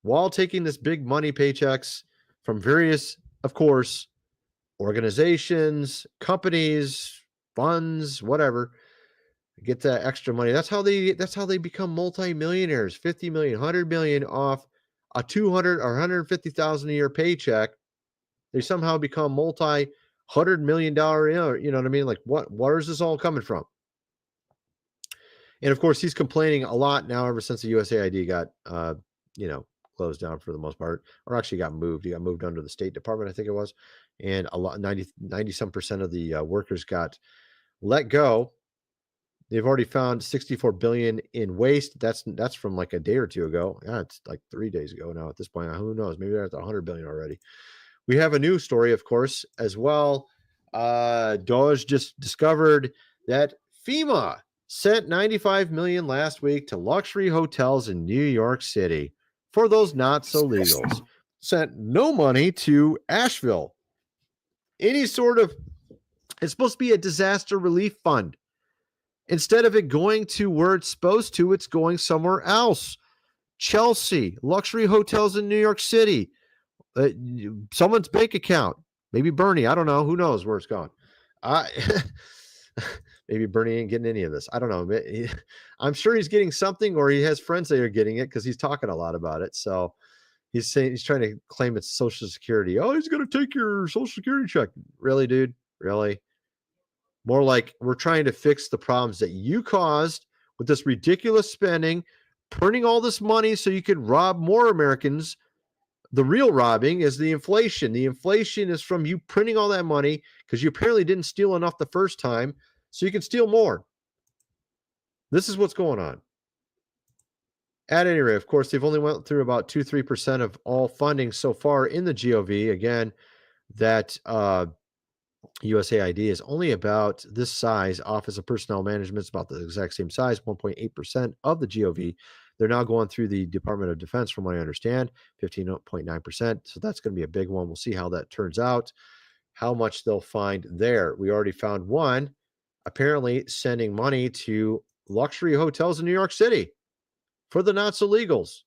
while taking this big money paychecks from various, of course, organizations, companies, funds, whatever. Get that extra money. That's how they become multimillionaires. 50 million, 100 million off a 200 or 150,000 a year paycheck. They somehow become $100 million, you know what I mean? Like where is this all coming from? And of course, he's complaining a lot now ever since the USAID got closed down for the most part, or actually got moved. He got moved under the State Department, I think it was. And a lot, 90 some percent of the workers got let go. They've already found 64 billion in waste. That's from like a day or two ago. Yeah, it's like 3 days ago now at this point. Who knows? Maybe they're at 100 billion already. We have a new story, of course, as well. DOJ just discovered that FEMA sent 95 million last week to luxury hotels in New York City for those not so legals. Sent no money to Asheville. It's supposed to be a disaster relief fund. Instead of it going to where it's supposed to, it's going somewhere else. Chelsea, luxury hotels in New York City, someone's bank account, maybe Bernie. I don't know. Who knows where it's going? Maybe Bernie ain't getting any of this. I don't know. I'm sure he's getting something, or he has friends that are getting it because he's talking a lot about it. So he's trying to claim it's Social Security. Oh, he's going to take your Social Security check. Really, dude? Really? More like we're trying to fix the problems that you caused with this ridiculous spending, printing all this money so you could rob more Americans. The real robbing is the inflation. The inflation is from you printing all that money because you apparently didn't steal enough the first time, so you can steal more. This is what's going on. At any rate, of course, they've only went through about 2-3% of all funding so far in the GOV. Again, that USAID is only about this size. Office of Personnel Management is about the exact same size, 1.8% of the GOV. They're now going through the Department of Defense, from what I understand, 15.9%. So that's going to be a big one. We'll see how that turns out, how much they'll find there. We already found one, apparently sending money to luxury hotels in New York City for the not-so-legals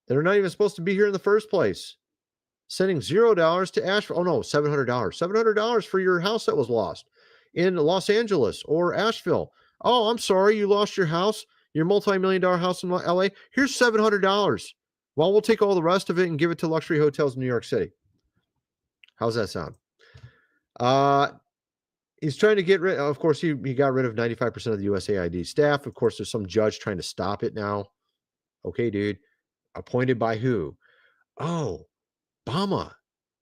that are not even supposed to be here in the first place. Sending $0 to Asheville. Oh, no, $700. $700 for your house that was lost in Los Angeles or Asheville. Oh, I'm sorry, you lost your house, your multi-million-dollar house in LA. Here's $700. Well, we'll take all the rest of it and give it to luxury hotels in New York City. How's that sound? He's trying to get rid, of course, he got rid of 95% of the USAID staff. Of course, there's some judge trying to stop it now. Okay, dude. Appointed by who? Oh, Obama,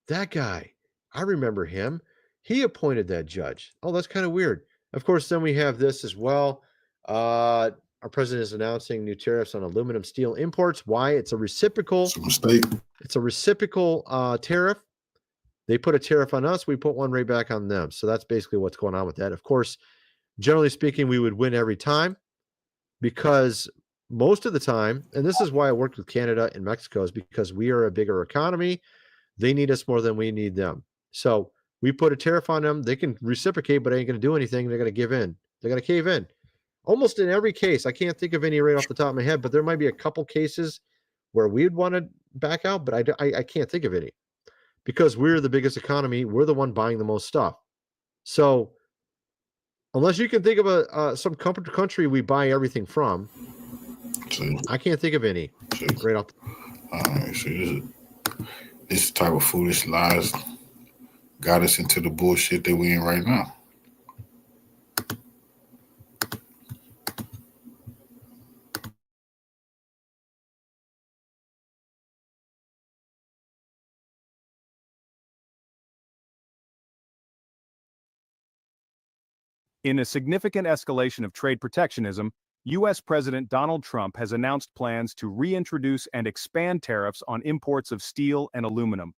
that guy. I remember him. He appointed that judge. Oh, that's kind of weird. Of course, then we have this as well. Our president is announcing new tariffs on aluminum steel imports. Why? It's a reciprocal. It's a mistake. It's a reciprocal tariff. They put a tariff on us. We put one right back on them. So that's basically what's going on with that. Of course, generally speaking, we would win every time because most of the time, and this is why I worked with Canada and Mexico, is because we are a bigger economy. They need us more than we need them. So we put a tariff on them. They can reciprocate, but ain't going to do anything. They're going to give in. They're going to cave in. Almost in every case. I can't think of any right off the top of my head, but there might be a couple cases where we'd want to back out, but I can't think of any because we're the biggest economy. We're the one buying the most stuff. So unless you can think of some country we buy everything from, I can't think of any right off. This type of foolish lies got us into the bullshit that we in right now. In a significant escalation of trade protectionism, U.S. President Donald Trump has announced plans to reintroduce and expand tariffs on imports of steel and aluminum.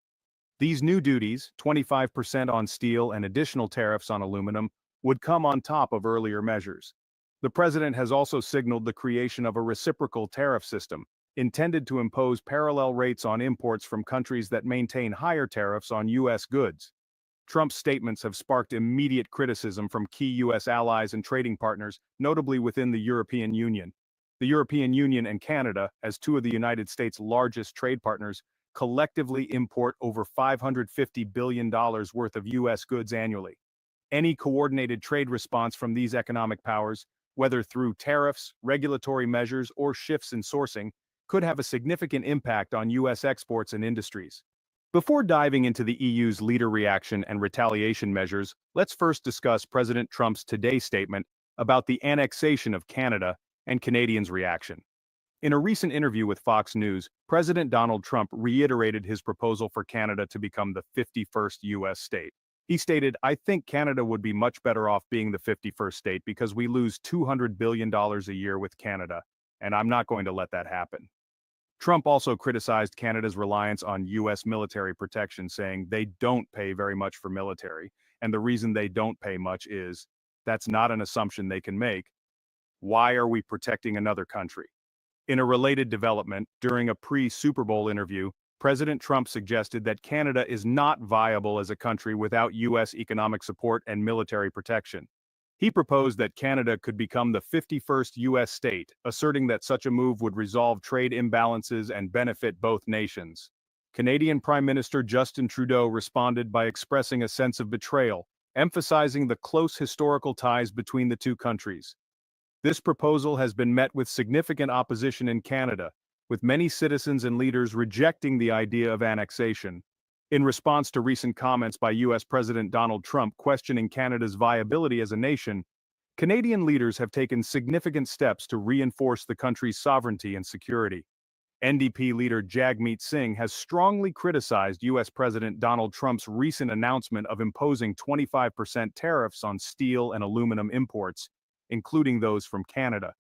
These new duties, 25% on steel and additional tariffs on aluminum, would come on top of earlier measures. The president has also signaled the creation of a reciprocal tariff system, intended to impose parallel rates on imports from countries that maintain higher tariffs on U.S. goods. Trump's statements have sparked immediate criticism from key U.S. allies and trading partners, notably within the European Union. The European Union and Canada, as two of the United States' largest trade partners, collectively import over $550 billion worth of U.S. goods annually. Any coordinated trade response from these economic powers, whether through tariffs, regulatory measures, or shifts in sourcing, could have a significant impact on U.S. exports and industries. Before diving into the EU's leader reaction and retaliation measures, let's first discuss President Trump's Today statement about the annexation of Canada and Canadians' reaction. In a recent interview with Fox News, President Donald Trump reiterated his proposal for Canada to become the 51st U.S. state. He stated, "I think Canada would be much better off being the 51st state because we lose $200 billion a year with Canada, and I'm not going to let that happen." Trump also criticized Canada's reliance on U.S. military protection, saying they don't pay very much for military, and the reason they don't pay much is, that's not an assumption they can make. Why are we protecting another country? In a related development, during a pre-Super Bowl interview, President Trump suggested that Canada is not viable as a country without U.S. economic support and military protection. He proposed that Canada could become the 51st U.S. state, asserting that such a move would resolve trade imbalances and benefit both nations. Canadian Prime Minister Justin Trudeau responded by expressing a sense of betrayal, emphasizing the close historical ties between the two countries. This proposal has been met with significant opposition in Canada, with many citizens and leaders rejecting the idea of annexation. In response to recent comments by U.S. President Donald Trump questioning Canada's viability as a nation, Canadian leaders have taken significant steps to reinforce the country's sovereignty and security. NDP leader Jagmeet Singh has strongly criticized U.S. President Donald Trump's recent announcement of imposing 25% tariffs on steel and aluminum imports, including those from Canada.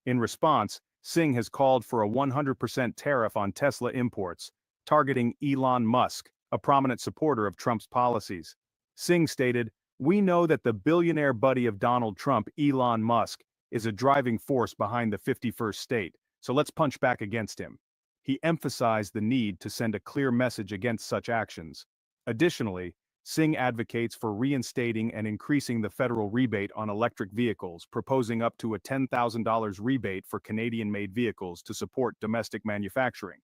In response, Singh has called for a 100% tariff on Tesla imports, targeting Elon Musk, a prominent supporter of Trump's policies. Singh stated, "We know that the billionaire buddy of Donald Trump, Elon Musk, is a driving force behind the 51st state, so let's punch back against him." He emphasized the need to send a clear message against such actions. Additionally, Singh advocates for reinstating and increasing the federal rebate on electric vehicles, proposing up to a $10,000 rebate for Canadian-made vehicles to support domestic manufacturing.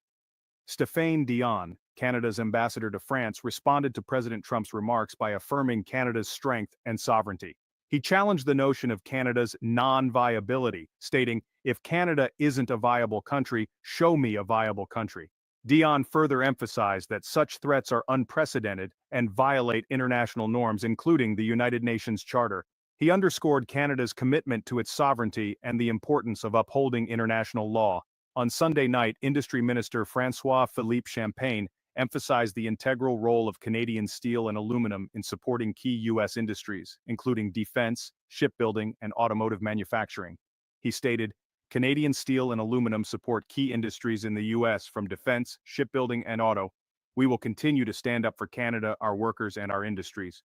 Stéphane Dion, Canada's ambassador to France, responded to President Trump's remarks by affirming Canada's strength and sovereignty. He challenged the notion of Canada's non-viability, stating, "If Canada isn't a viable country, show me a viable country." Dion further emphasized that such threats are unprecedented and violate international norms, including the United Nations Charter. He underscored Canada's commitment to its sovereignty and the importance of upholding international law. On Sunday night, Industry Minister François-Philippe Champagne emphasized the integral role of Canadian steel and aluminum in supporting key U.S. industries, including defense, shipbuilding, and automotive manufacturing. He stated, "Canadian steel and aluminum support key industries in the U.S. from defense, shipbuilding, and auto. We will continue to stand up for Canada, our workers, and our industries."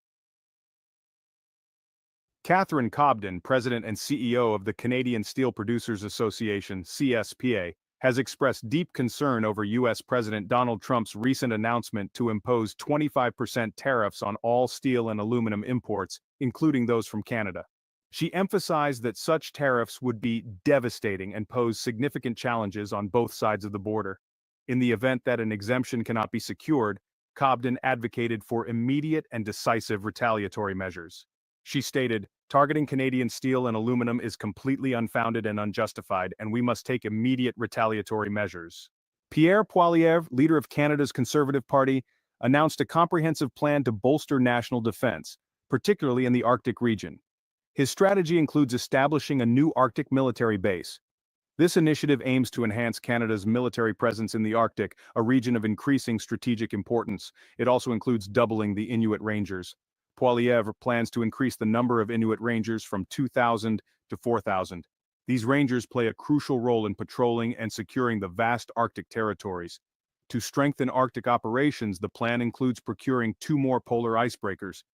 Catherine Cobden, President and CEO of the Canadian Steel Producers Association, CSPA, has expressed deep concern over U.S. President Donald Trump's recent announcement to impose 25% tariffs on all steel and aluminum imports, including those from Canada. She emphasized that such tariffs would be devastating and pose significant challenges on both sides of the border. In the event that an exemption cannot be secured, Cobden advocated for immediate and decisive retaliatory measures. She stated, "Targeting Canadian steel and aluminum is completely unfounded and unjustified, and we must take immediate retaliatory measures." Pierre Poilievre, leader of Canada's Conservative Party, announced a comprehensive plan to bolster national defense, particularly in the Arctic region. His strategy includes establishing a new Arctic military base. This initiative aims to enhance Canada's military presence in the Arctic, a region of increasing strategic importance. It also includes doubling the Inuit Rangers. Poilievre plans to increase the number of Inuit Rangers from 2,000 to 4,000. These Rangers play a crucial role in patrolling and securing the vast Arctic territories. To strengthen Arctic operations, the plan includes procuring 2 more polar icebreakers.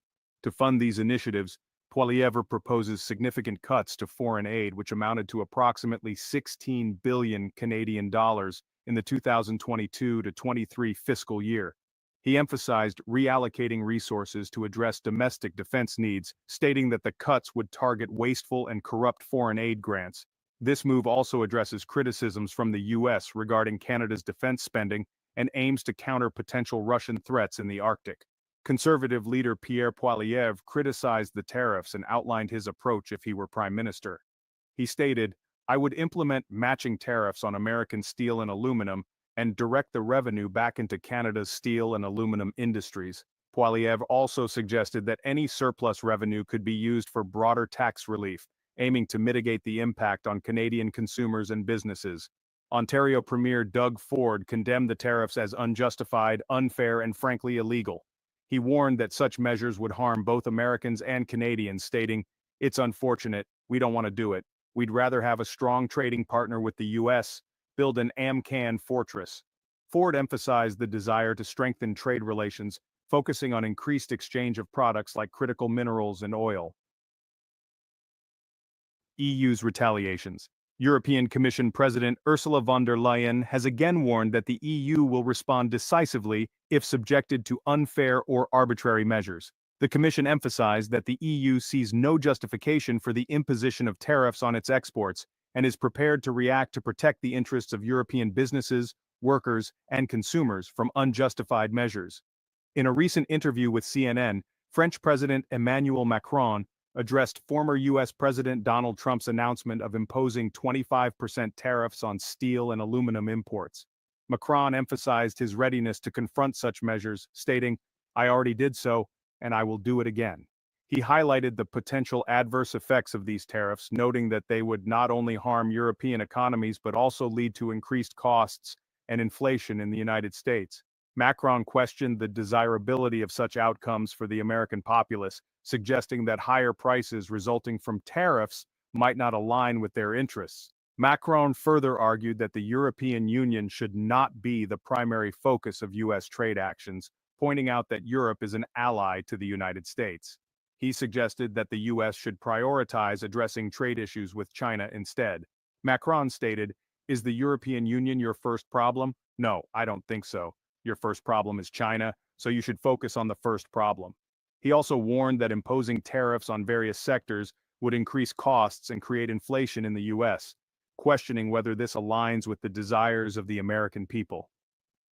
To fund these initiatives, Poilievre proposes significant cuts to foreign aid, which amounted to approximately 16 billion Canadian dollars in the 2022 to 23 fiscal year. He emphasized reallocating resources to address domestic defense needs, stating that the cuts would target wasteful and corrupt foreign aid grants. This move also addresses criticisms from the U.S. regarding Canada's defense spending and aims to counter potential Russian threats in the Arctic. Conservative leader Pierre Poilievre criticized the tariffs and outlined his approach if he were prime minister. He stated, "I would implement matching tariffs on American steel and aluminum and direct the revenue back into Canada's steel and aluminum industries." Poilievre also suggested that any surplus revenue could be used for broader tax relief, aiming to mitigate the impact on Canadian consumers and businesses. Ontario Premier Doug Ford condemned the tariffs as unjustified, unfair, and frankly illegal. He warned that such measures would harm both Americans and Canadians, stating, "It's unfortunate, we don't want to do it. We'd rather have a strong trading partner with the U.S., build an AMCAN fortress." Ford emphasized the desire to strengthen trade relations, focusing on increased exchange of products like critical minerals and oil. EU's retaliations. European Commission President Ursula von der Leyen has again warned that the EU will respond decisively if subjected to unfair or arbitrary measures. The Commission emphasized that the EU sees no justification for the imposition of tariffs on its exports and is prepared to react to protect the interests of European businesses, workers, and consumers from unjustified measures. In a recent interview with CNN, French President Emmanuel Macron addressed former U.S. President Donald Trump's announcement of imposing 25% tariffs on steel and aluminum imports. Macron emphasized his readiness to confront such measures, stating, "I already did so, and I will do it again." He highlighted the potential adverse effects of these tariffs, noting that they would not only harm European economies but also lead to increased costs and inflation in the United States. Macron questioned the desirability of such outcomes for the American populace, suggesting that higher prices resulting from tariffs might not align with their interests. Macron further argued that the European Union should not be the primary focus of U.S. trade actions, pointing out that Europe is an ally to the United States. He suggested that the U.S. should prioritize addressing trade issues with China instead. Macron stated, "Is the European Union your first problem? No, I don't think so. Your first problem is China, so you should focus on the first problem." He also warned that imposing tariffs on various sectors would increase costs and create inflation in the U.S., questioning whether this aligns with the desires of the American people.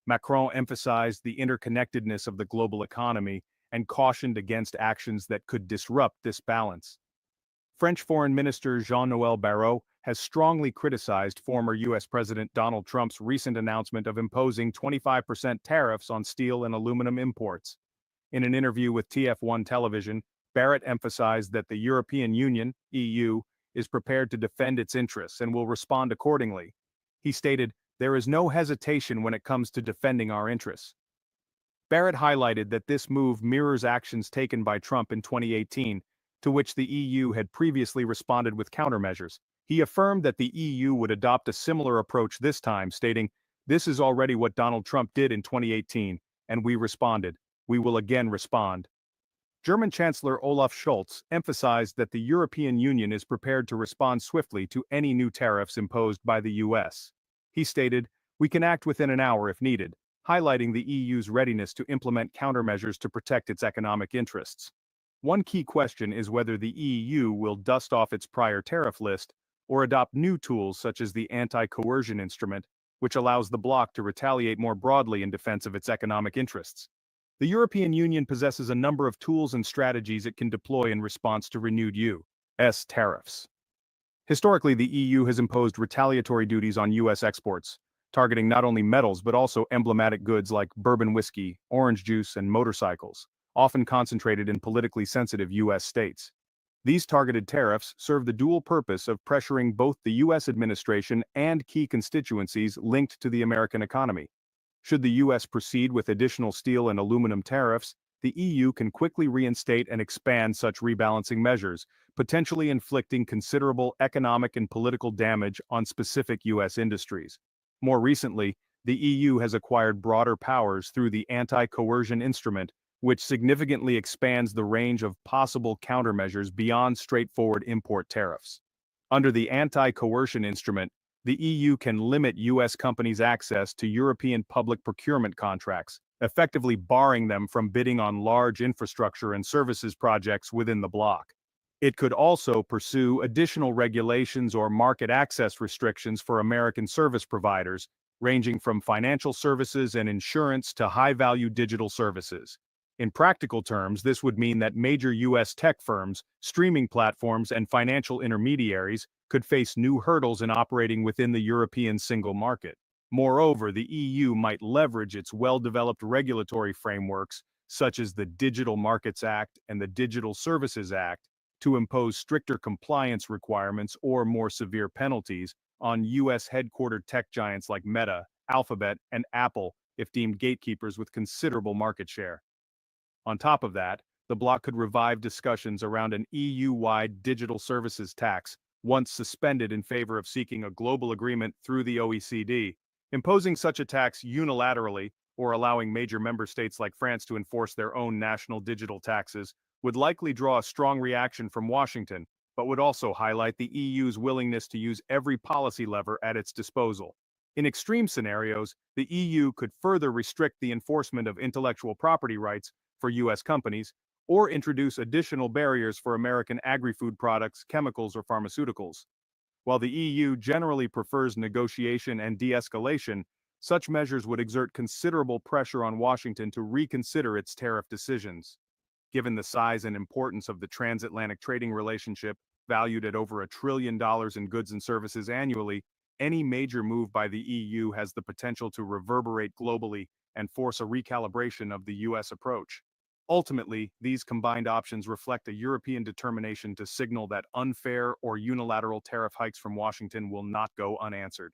Macron emphasized the interconnectedness of the global economy and cautioned against actions that could disrupt this balance. French Foreign Minister Jean-Noël Barrot has strongly criticized former U.S. President Donald Trump's recent announcement of imposing 25% tariffs on steel and aluminum imports. In an interview with TF1 television, Barrett emphasized that the European Union, EU, is prepared to defend its interests and will respond accordingly. He stated, "There is no hesitation when it comes to defending our interests." Barrett highlighted that this move mirrors actions taken by Trump in 2018, to which the EU had previously responded with countermeasures. He affirmed that the EU would adopt a similar approach this time, stating, "This is already what Donald Trump did in 2018, and we responded. We will again respond." German Chancellor Olaf Scholz emphasized that the European Union is prepared to respond swiftly to any new tariffs imposed by the U.S. He stated, "We can act within an hour if needed," highlighting the EU's readiness to implement countermeasures to protect its economic interests. One key question is whether the EU will dust off its prior tariff list or adopt new tools such as the anti-coercion instrument, which allows the bloc to retaliate more broadly in defense of its economic interests. The European Union possesses a number of tools and strategies it can deploy in response to renewed U.S. tariffs. Historically, the EU has imposed retaliatory duties on U.S. exports, targeting not only metals but also emblematic goods like bourbon whiskey, orange juice, and motorcycles, often concentrated in politically sensitive U.S. states. These targeted tariffs serve the dual purpose of pressuring both the U.S. administration and key constituencies linked to the American economy. Should the U.S. proceed with additional steel and aluminum tariffs, the EU can quickly reinstate and expand such rebalancing measures, potentially inflicting considerable economic and political damage on specific U.S. industries. More recently, the EU has acquired broader powers through the anti-coercion instrument, which significantly expands the range of possible countermeasures beyond straightforward import tariffs. Under the anti-coercion instrument, the EU can limit U.S. companies' access to European public procurement contracts, effectively barring them from bidding on large infrastructure and services projects within the bloc. It could also pursue additional regulations or market access restrictions for American service providers, ranging from financial services and insurance to high-value digital services. In practical terms, this would mean that major U.S. tech firms, streaming platforms, and financial intermediaries could face new hurdles in operating within the European single market. Moreover, the EU might leverage its well-developed regulatory frameworks, such as the Digital Markets Act and the Digital Services Act, to impose stricter compliance requirements or more severe penalties on U.S. headquartered tech giants like Meta, Alphabet, and Apple if deemed gatekeepers with considerable market share. On top of that, the bloc could revive discussions around an EU-wide digital services tax, once suspended in favor of seeking a global agreement through the OECD. Imposing such a tax unilaterally, or allowing major member states like France to enforce their own national digital taxes, would likely draw a strong reaction from Washington, but would also highlight the EU's willingness to use every policy lever at its disposal. In extreme scenarios, the EU could further restrict the enforcement of intellectual property rights for U.S. companies, or introduce additional barriers for American agri-food products, chemicals, or pharmaceuticals. While the EU generally prefers negotiation and de-escalation, such measures would exert considerable pressure on Washington to reconsider its tariff decisions. Given the size and importance of the transatlantic trading relationship, valued at over $1 trillion in goods and services annually, any major move by the EU has the potential to reverberate globally and force a recalibration of the U.S. approach. Ultimately, these combined options reflect a European determination to signal that unfair or unilateral tariff hikes from Washington will not go unanswered.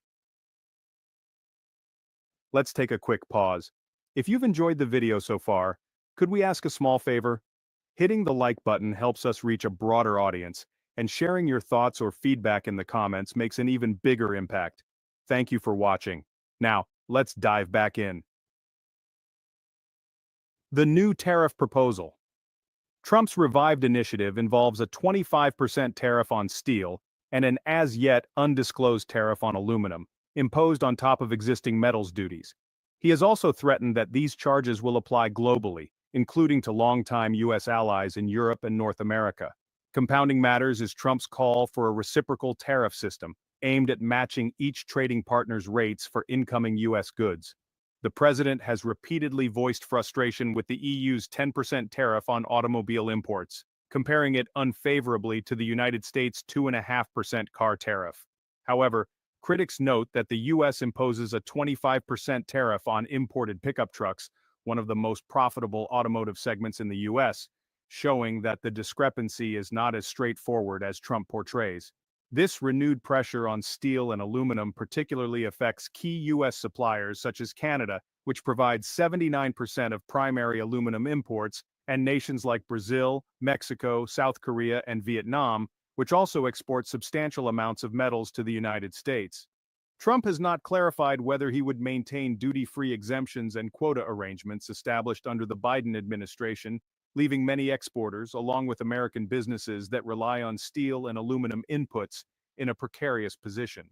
Let's take a quick pause. If you've enjoyed the video so far, could we ask a small favor? Hitting the like button helps us reach a broader audience, and sharing your thoughts or feedback in the comments makes an even bigger impact. Thank you for watching. Now, let's dive back in. The new tariff proposal. Trump's revived initiative involves a 25% tariff on steel and an as-yet undisclosed tariff on aluminum, imposed on top of existing metals duties. He has also threatened that these charges will apply globally, including to longtime U.S. allies in Europe and North America. Compounding matters is Trump's call for a reciprocal tariff system aimed at matching each trading partner's rates for incoming U.S. goods. The president has repeatedly voiced frustration with the EU's 10% tariff on automobile imports, comparing it unfavorably to the United States' 2.5% car tariff. However, critics note that the U.S. imposes a 25% tariff on imported pickup trucks, one of the most profitable automotive segments in the U.S., showing that the discrepancy is not as straightforward as Trump portrays. This renewed pressure on steel and aluminum particularly affects key U.S. suppliers such as Canada, which provides 79% of primary aluminum imports, and nations like Brazil, Mexico, South Korea, and Vietnam, which also export substantial amounts of metals to the United States. Trump has not clarified whether he would maintain duty-free exemptions and quota arrangements established under the Biden administration, leaving many exporters, along with American businesses that rely on steel and aluminum inputs, in a precarious position.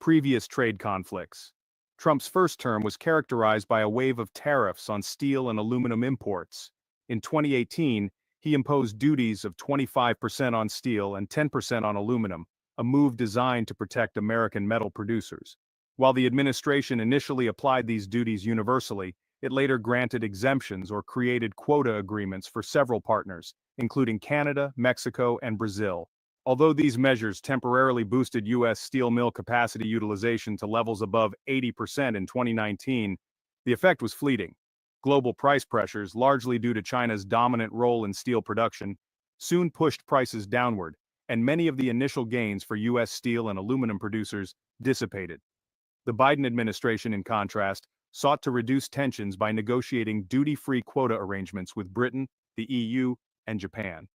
Previous trade conflicts. Trump's first term was characterized by a wave of tariffs on steel and aluminum imports. In 2018, he imposed duties of 25% on steel and 10% on aluminum, a move designed to protect American metal producers. While the administration initially applied these duties universally, it later granted exemptions or created quota agreements for several partners, including Canada, Mexico, and Brazil. Although these measures temporarily boosted U.S. steel mill capacity utilization to levels above 80% in 2019, the effect was fleeting. Global price pressures, largely due to China's dominant role in steel production, soon pushed prices downward, and many of the initial gains for U.S. steel and aluminum producers dissipated. The Biden administration, in contrast, sought to reduce tensions by negotiating duty-free quota arrangements with Britain, the EU, and Japan.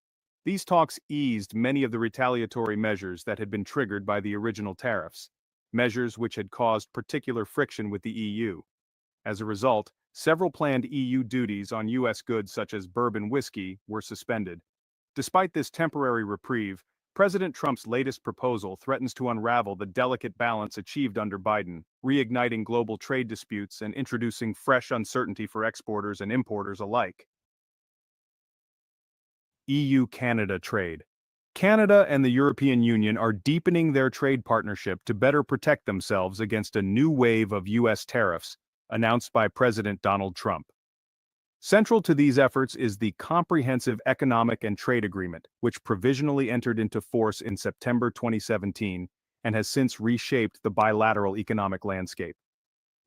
These talks eased many of the retaliatory measures that had been triggered by the original tariffs. measures which had caused particular friction with the EU. As a result, several planned EU duties on U.S. goods such as bourbon whiskey were suspended. Despite this temporary reprieve, President Trump's latest proposal threatens to unravel the delicate balance achieved under Biden, reigniting global trade disputes and introducing fresh uncertainty for exporters and importers alike. EU-Canada trade. Canada and the European Union are deepening their trade partnership to better protect themselves against a new wave of U.S. tariffs, announced by President Donald Trump. Central to these efforts is the Comprehensive Economic and Trade Agreement, which provisionally entered into force in September 2017 and has since reshaped the bilateral economic landscape.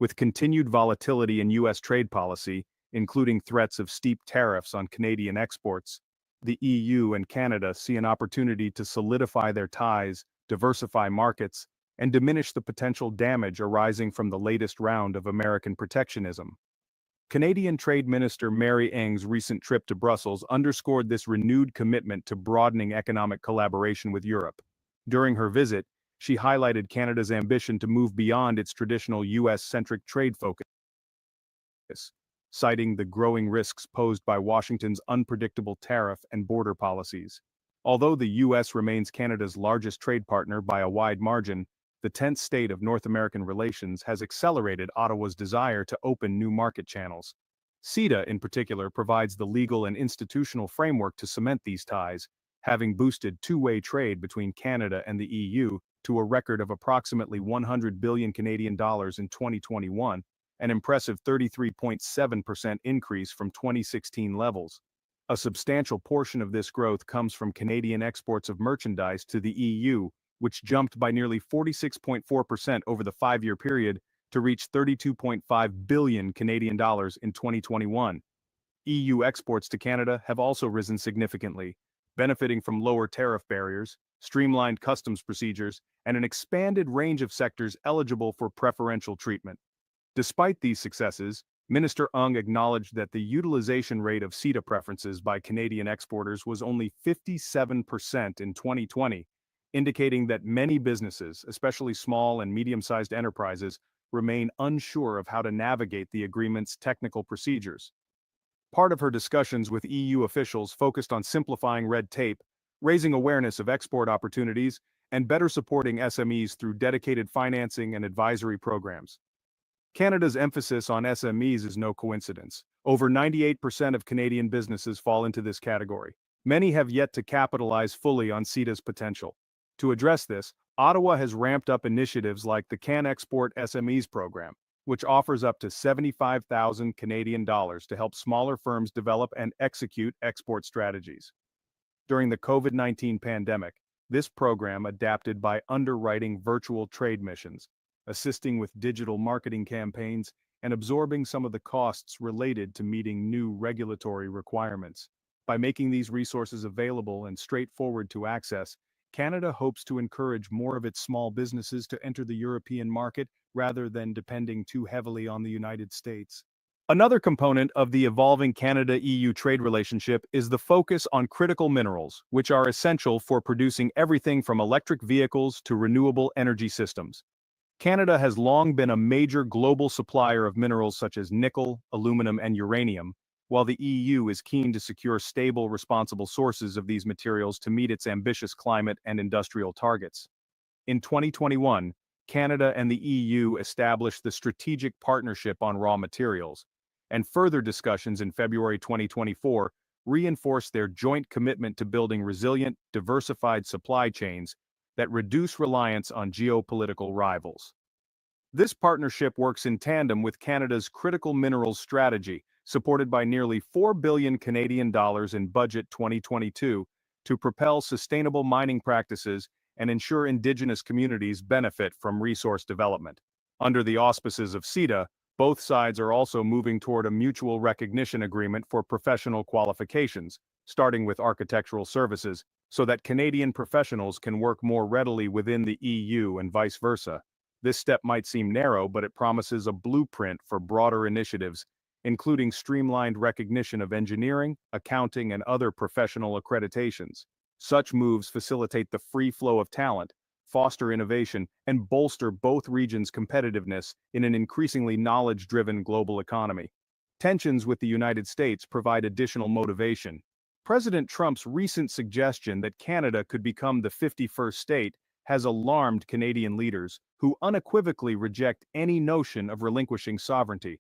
With continued volatility in U.S. trade policy, including threats of steep tariffs on Canadian exports, the EU and Canada see an opportunity to solidify their ties, diversify markets, and diminish the potential damage arising from the latest round of American protectionism. Canadian Trade Minister Mary Ng's recent trip to Brussels underscored this renewed commitment to broadening economic collaboration with Europe. During her visit, she highlighted Canada's ambition to move beyond its traditional US-centric trade focus, citing the growing risks posed by Washington's unpredictable tariff and border policies. Although the US remains Canada's largest trade partner by a wide margin, the tense state of North American relations has accelerated Ottawa's desire to open new market channels. CETA, in particular, provides the legal and institutional framework to cement these ties, having boosted two-way trade between Canada and the EU to a record of approximately 100 billion Canadian dollars in 2021, an impressive 33.7% increase from 2016 levels. A substantial portion of this growth comes from Canadian exports of merchandise to the EU, which jumped by nearly 46.4% over the 5-year period to reach 32.5 billion Canadian dollars in 2021. EU exports to Canada have also risen significantly, benefiting from lower tariff barriers, streamlined customs procedures, and an expanded range of sectors eligible for preferential treatment. Despite these successes, Minister Ng acknowledged that the utilization rate of CETA preferences by Canadian exporters was only 57% in 2020, indicating that many businesses, especially small and medium-sized enterprises, remain unsure of how to navigate the agreement's technical procedures. Part of her discussions with EU officials focused on simplifying red tape, raising awareness of export opportunities, and better supporting SMEs through dedicated financing and advisory programs. Canada's emphasis on SMEs is no coincidence. Over 98% of Canadian businesses fall into this category. Many have yet to capitalize fully on CETA's potential. To address this, Ottawa has ramped up initiatives like the Can Export SMEs program, which offers up to 75,000 Canadian dollars to help smaller firms develop and execute export strategies. During the COVID-19 pandemic, this program adapted by underwriting virtual trade missions, assisting with digital marketing campaigns, and absorbing some of the costs related to meeting new regulatory requirements. By making these resources available and straightforward to access, Canada hopes to encourage more of its small businesses to enter the European market rather than depending too heavily on the United States. Another component of the evolving Canada-EU trade relationship is the focus on critical minerals, which are essential for producing everything from electric vehicles to renewable energy systems. Canada has long been a major global supplier of minerals such as nickel, aluminum, and uranium, while the EU is keen to secure stable, responsible sources of these materials to meet its ambitious climate and industrial targets. In 2021, Canada and the EU established the Strategic Partnership on Raw Materials, and further discussions in February 2024 reinforced their joint commitment to building resilient, diversified supply chains that reduce reliance on geopolitical rivals. This partnership works in tandem with Canada's critical minerals strategy, supported by nearly 4 billion Canadian dollars in budget 2022 to propel sustainable mining practices and ensure Indigenous communities benefit from resource development. Under the auspices of CETA, both sides are also moving toward a mutual recognition agreement for professional qualifications, starting with architectural services, so that Canadian professionals can work more readily within the EU and vice versa. This step might seem narrow, but it promises a blueprint for broader initiatives, including streamlined recognition of engineering, accounting, and other professional accreditations. Such moves facilitate the free flow of talent, foster innovation, and bolster both regions' competitiveness in an increasingly knowledge-driven global economy. Tensions with the United States provide additional motivation. President Trump's recent suggestion that Canada could become the 51st state has alarmed Canadian leaders who unequivocally reject any notion of relinquishing sovereignty.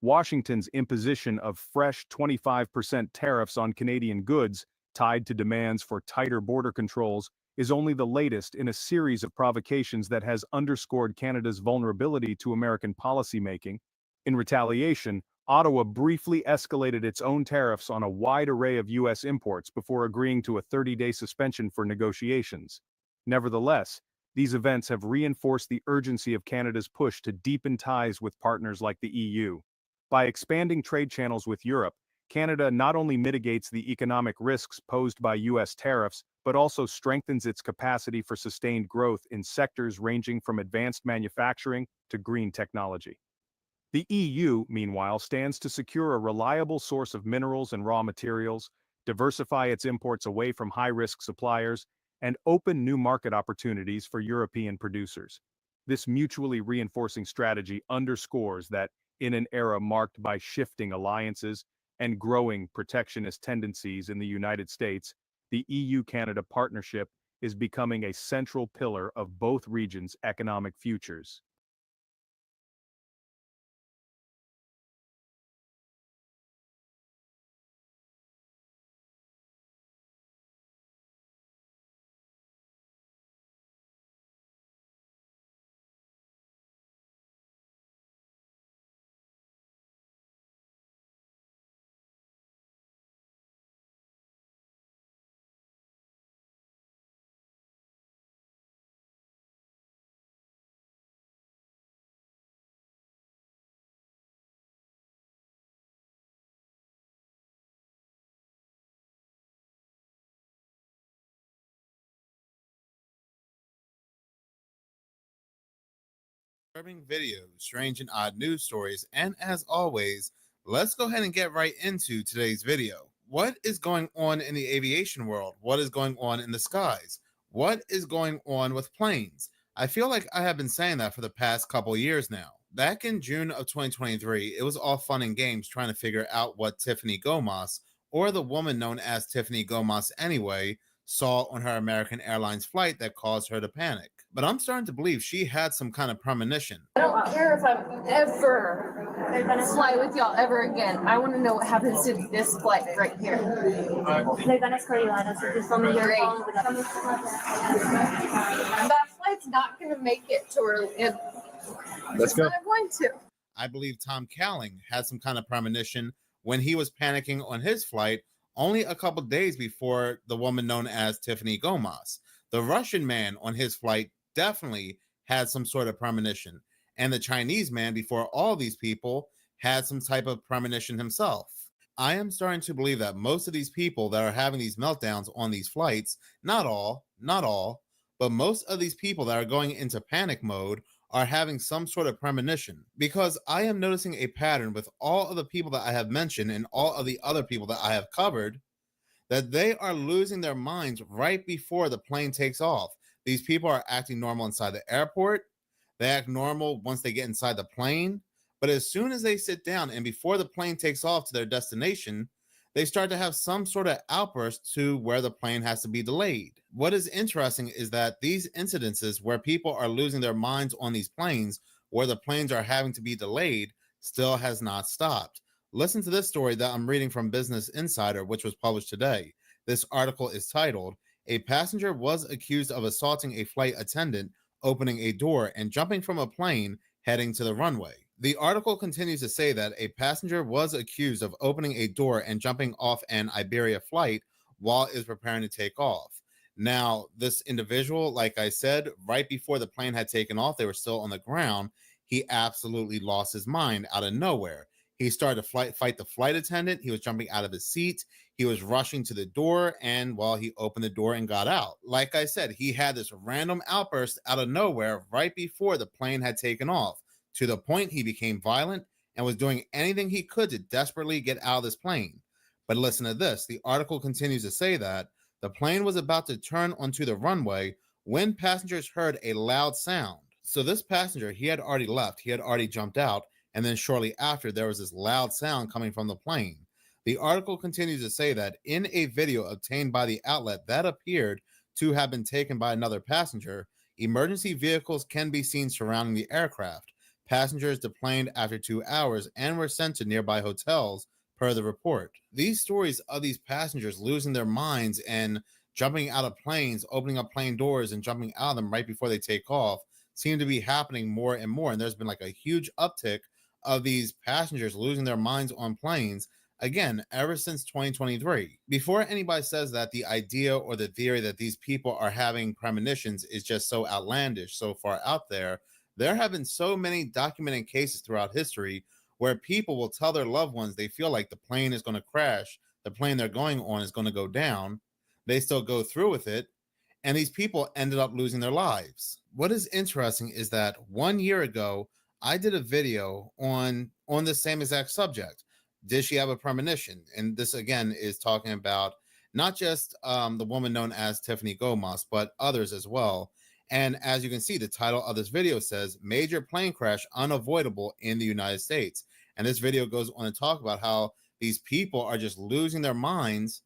Washington's imposition of fresh 25% tariffs on Canadian goods, tied to demands for tighter border controls, is only the latest in a series of provocations that has underscored Canada's vulnerability to American policymaking. In retaliation, Ottawa briefly escalated its own tariffs on a wide array of U.S. imports before agreeing to a 30-day suspension for negotiations. Nevertheless, these events have reinforced the urgency of Canada's push to deepen ties with partners like the EU. By expanding trade channels with Europe, Canada not only mitigates the economic risks posed by U.S. tariffs, but also strengthens its capacity for sustained growth in sectors ranging from advanced manufacturing to green technology. The EU, meanwhile, stands to secure a reliable source of minerals and raw materials, diversify its imports away from high-risk suppliers, and open new market opportunities for European producers. This mutually reinforcing strategy underscores that, in an era marked by shifting alliances and growing protectionist tendencies in the United States, the EU-Canada partnership is becoming a central pillar of both regions' economic futures. Disturbing videos, strange and odd news stories, and as always, let's go ahead and get right into today's video. What is going on in the aviation world? What is going on in the skies? What is going on with planes? I feel like I have been saying that for the past couple years now. Back in June of 2023, it was all fun and games trying to figure out what Tiffany Gomas, or the woman known as Tiffany Gomas anyway, saw on her American Airlines flight that caused her to panic. But I'm starting to believe she had some kind of premonition. I don't care if I'm ever fly with y'all ever again. I want to know what happens to this flight right here. That flight's not going to make it to where Let's go. It's not going to. I believe Tom Cowling had some kind of premonition when he was panicking on his flight only a couple days before the woman known as Tiffany Gomas. The Russian man on his flight definitely had some sort of premonition. And the Chinese man before all these people had some type of premonition himself. I am starting to believe that most of these people that are having these meltdowns on these flights, not all, but most of these people that are going into panic mode are having some sort of premonition, because I am noticing a pattern with all of the people that I have mentioned and all of the other people that I have covered, that they are losing their minds right before the plane takes off. These people are acting normal inside the airport. They act normal once they get inside the plane. But as soon as they sit down and before the plane takes off to their destination, they start to have some sort of outburst to where the plane has to be delayed. What is interesting is that these incidences where people are losing their minds on these planes, where the planes are having to be delayed, still has not stopped. Listen to this story that I'm reading from Business Insider, which was published today. This article is titled, "A passenger was accused of assaulting a flight attendant, opening a door and jumping from a plane heading to the runway." The article continues to say that a passenger was accused of opening a door and jumping off an Iberia flight while it was preparing to take off. Now, this individual, like I said, right before the plane had taken off, they were still on the ground. He absolutely lost his mind out of nowhere. He started to fight the flight attendant. He was jumping out of his seat. He was rushing to the door, and well, he opened the door and got out. Like I said, he had this random outburst out of nowhere right before the plane had taken off, to the point he became violent and was doing anything he could to desperately get out of this plane. But listen to this. The article continues to say that the plane was about to turn onto the runway when passengers heard a loud sound. So this passenger, he had already left, he had already jumped out, and then shortly after, there was this loud sound coming from the plane. The article continues to say that in a video obtained by the outlet that appeared to have been taken by another passenger, emergency vehicles can be seen surrounding the aircraft. Passengers deplaned after 2 hours and were sent to nearby hotels, per the report. These stories of these passengers losing their minds and jumping out of planes, opening up plane doors and jumping out of them right before they take off seem to be happening more and more. And there's been like a huge uptick of these passengers losing their minds on planes, again, ever since 2023. Before anybody says that the idea or the theory that these people are having premonitions is just so outlandish, so far out there have been so many documented cases throughout history where people will tell their loved ones they feel like the plane is going to crash, the plane they're going on is going to go down. They still go through with it, and these people ended up losing their lives. What is interesting is that 1 year ago, I did a video on the same exact subject. Did she have a premonition? And this again is talking about not just the woman known as Tiffany Gomas, but others as well. And as you can see, the title of this video says, "Major Plane Crash Unavoidable in the United States." And this video goes on to talk about how these people are just losing their minds,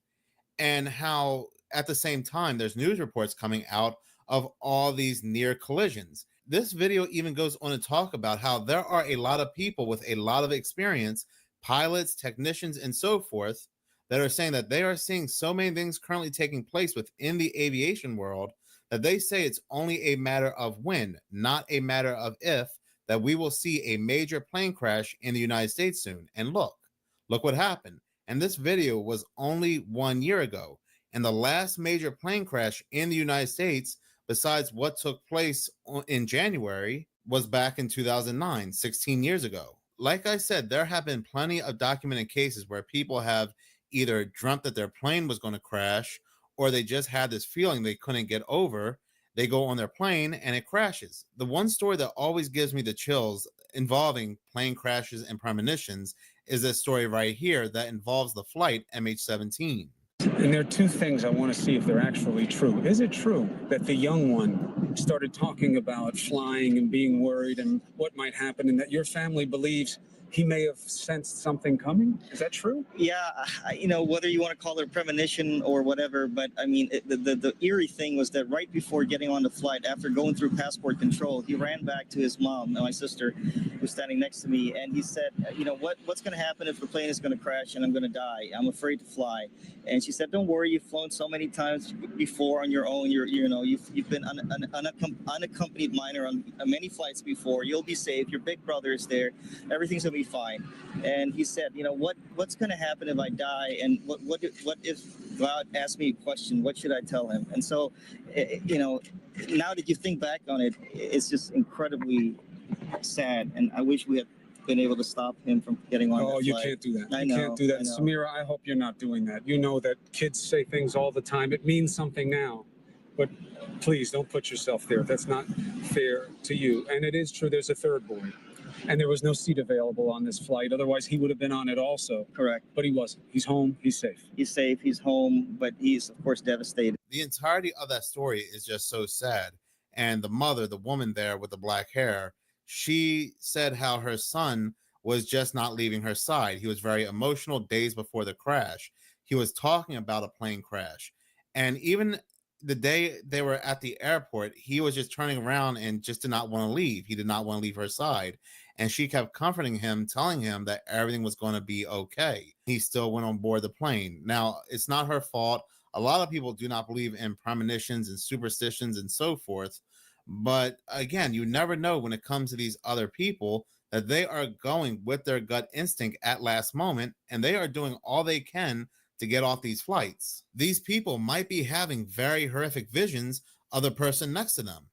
and how at the same time, there's news reports coming out of all these near collisions. This video even goes on to talk about how there are a lot of people with a lot of experience, pilots, technicians, and so forth, that are saying that they are seeing so many things currently taking place within the aviation world that they say it's only a matter of when, not a matter of if, that we will see a major plane crash in the United States soon. And look what happened. And this video was only 1 year ago. And the last major plane crash in the United States, besides what took place in January, was back in 2009, 16 years ago. Like I said, there have been plenty of documented cases where people have either dreamt that their plane was going to crash, or they just had this feeling they couldn't get over. They go on their plane and it crashes. The one story that always gives me the chills involving plane crashes and premonitions is this story right here that involves the flight MH17. And there are two things I want to see if they're actually true. Is it true that the young one started talking about flying and being worried and what might happen, and that your family believes he may have sensed something coming? Is that true? Yeah, whether you want to call it a premonition or whatever, but I mean, the eerie thing was that right before getting on the flight, after going through passport control, he ran back to his mom, my sister, who was standing next to me, and he said, what's going to happen if the plane is going to crash and I'm going to die? I'm afraid to fly. And she said, don't worry, you've flown so many times before on your own. You've been unaccompanied minor on many flights before. You'll be safe. Your big brother is there. Everything's going to be fine. And he said, what's going to happen if I die? And what if God asked me a question? What should I tell him? And so, now that you think back on it, it's just incredibly sad. And I wish we had been able to stop him from getting on. Oh, that you flight. can't do that. I You know, can't do that. I know. Samira, I hope you're not doing that. You know that kids say things all the time. It means something now. But please don't put yourself there. That's not fair to you. And it is true there's a third boy. And there was no seat available on this flight. Otherwise, he would have been on it also. Correct. But he wasn't. He's home. He's safe. He's safe. He's home. But he's, of course, devastated. The entirety of that story is just so sad. And the mother, the woman there with the black hair, she said how her son was just not leaving her side. He was very emotional days before the crash. He was talking about a plane crash. And even the day they were at the airport, he was just turning around and just did not want to leave. He did not want to leave her side. And she kept comforting him, telling him that everything was going to be okay. He still went on board the plane. Now, it's not her fault. A lot of people do not believe in premonitions and superstitions and so forth. But again, you never know when it comes to these other people that they are going with their gut instinct at last moment, and they are doing all they can to get off these flights. These people might be having very horrific visions of the person next to them.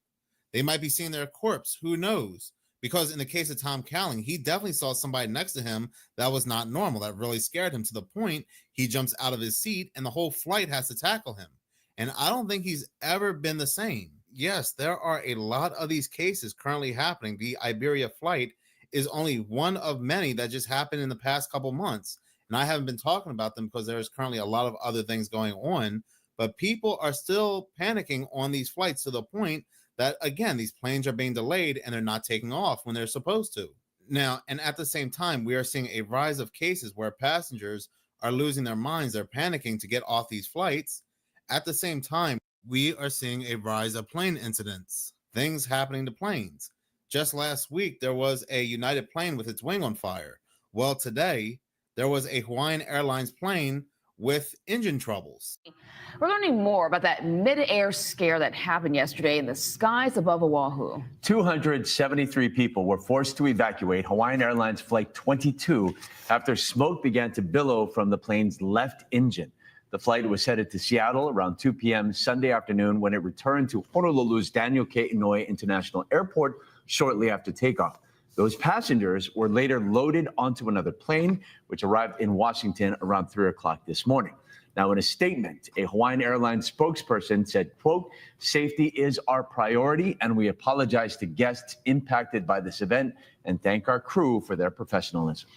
They might be seeing their corpse. Who knows? Because in the case of Tom Cowling, he definitely saw somebody next to him that was not normal, that really scared him to the point he jumps out of his seat and the whole flight has to tackle him. And I don't think he's ever been the same. Yes, there are a lot of these cases currently happening. The Iberia flight is only one of many that just happened in the past couple months. And I haven't been talking about them because there's currently a lot of other things going on. but people are still panicking on these flights to the point that, again, these planes are being delayed and they're not taking off when they're supposed to. Now, and at the same time, we are seeing a rise of cases where passengers are losing their minds. They're panicking to get off these flights. At the same time, we are seeing a rise of plane incidents, things happening to planes. Just last week, there was a United plane with its wing on fire. Well, today, there was a Hawaiian Airlines plane with engine troubles. We're learning more about that mid-air scare that happened yesterday in the skies above Oahu. 273 people were forced to evacuate Hawaiian Airlines Flight 22 after smoke began to billow from the plane's left engine. The flight was headed to Seattle around 2 p.m. Sunday afternoon when it returned to Honolulu's Daniel K. Inouye International Airport shortly after takeoff. Those passengers were later loaded onto another plane, which arrived in Washington around 3 o'clock this morning. Now, in a statement, a Hawaiian Airlines spokesperson said, quote, "Safety is our priority, and we apologize to guests impacted by this event and thank our crew for their professionalism."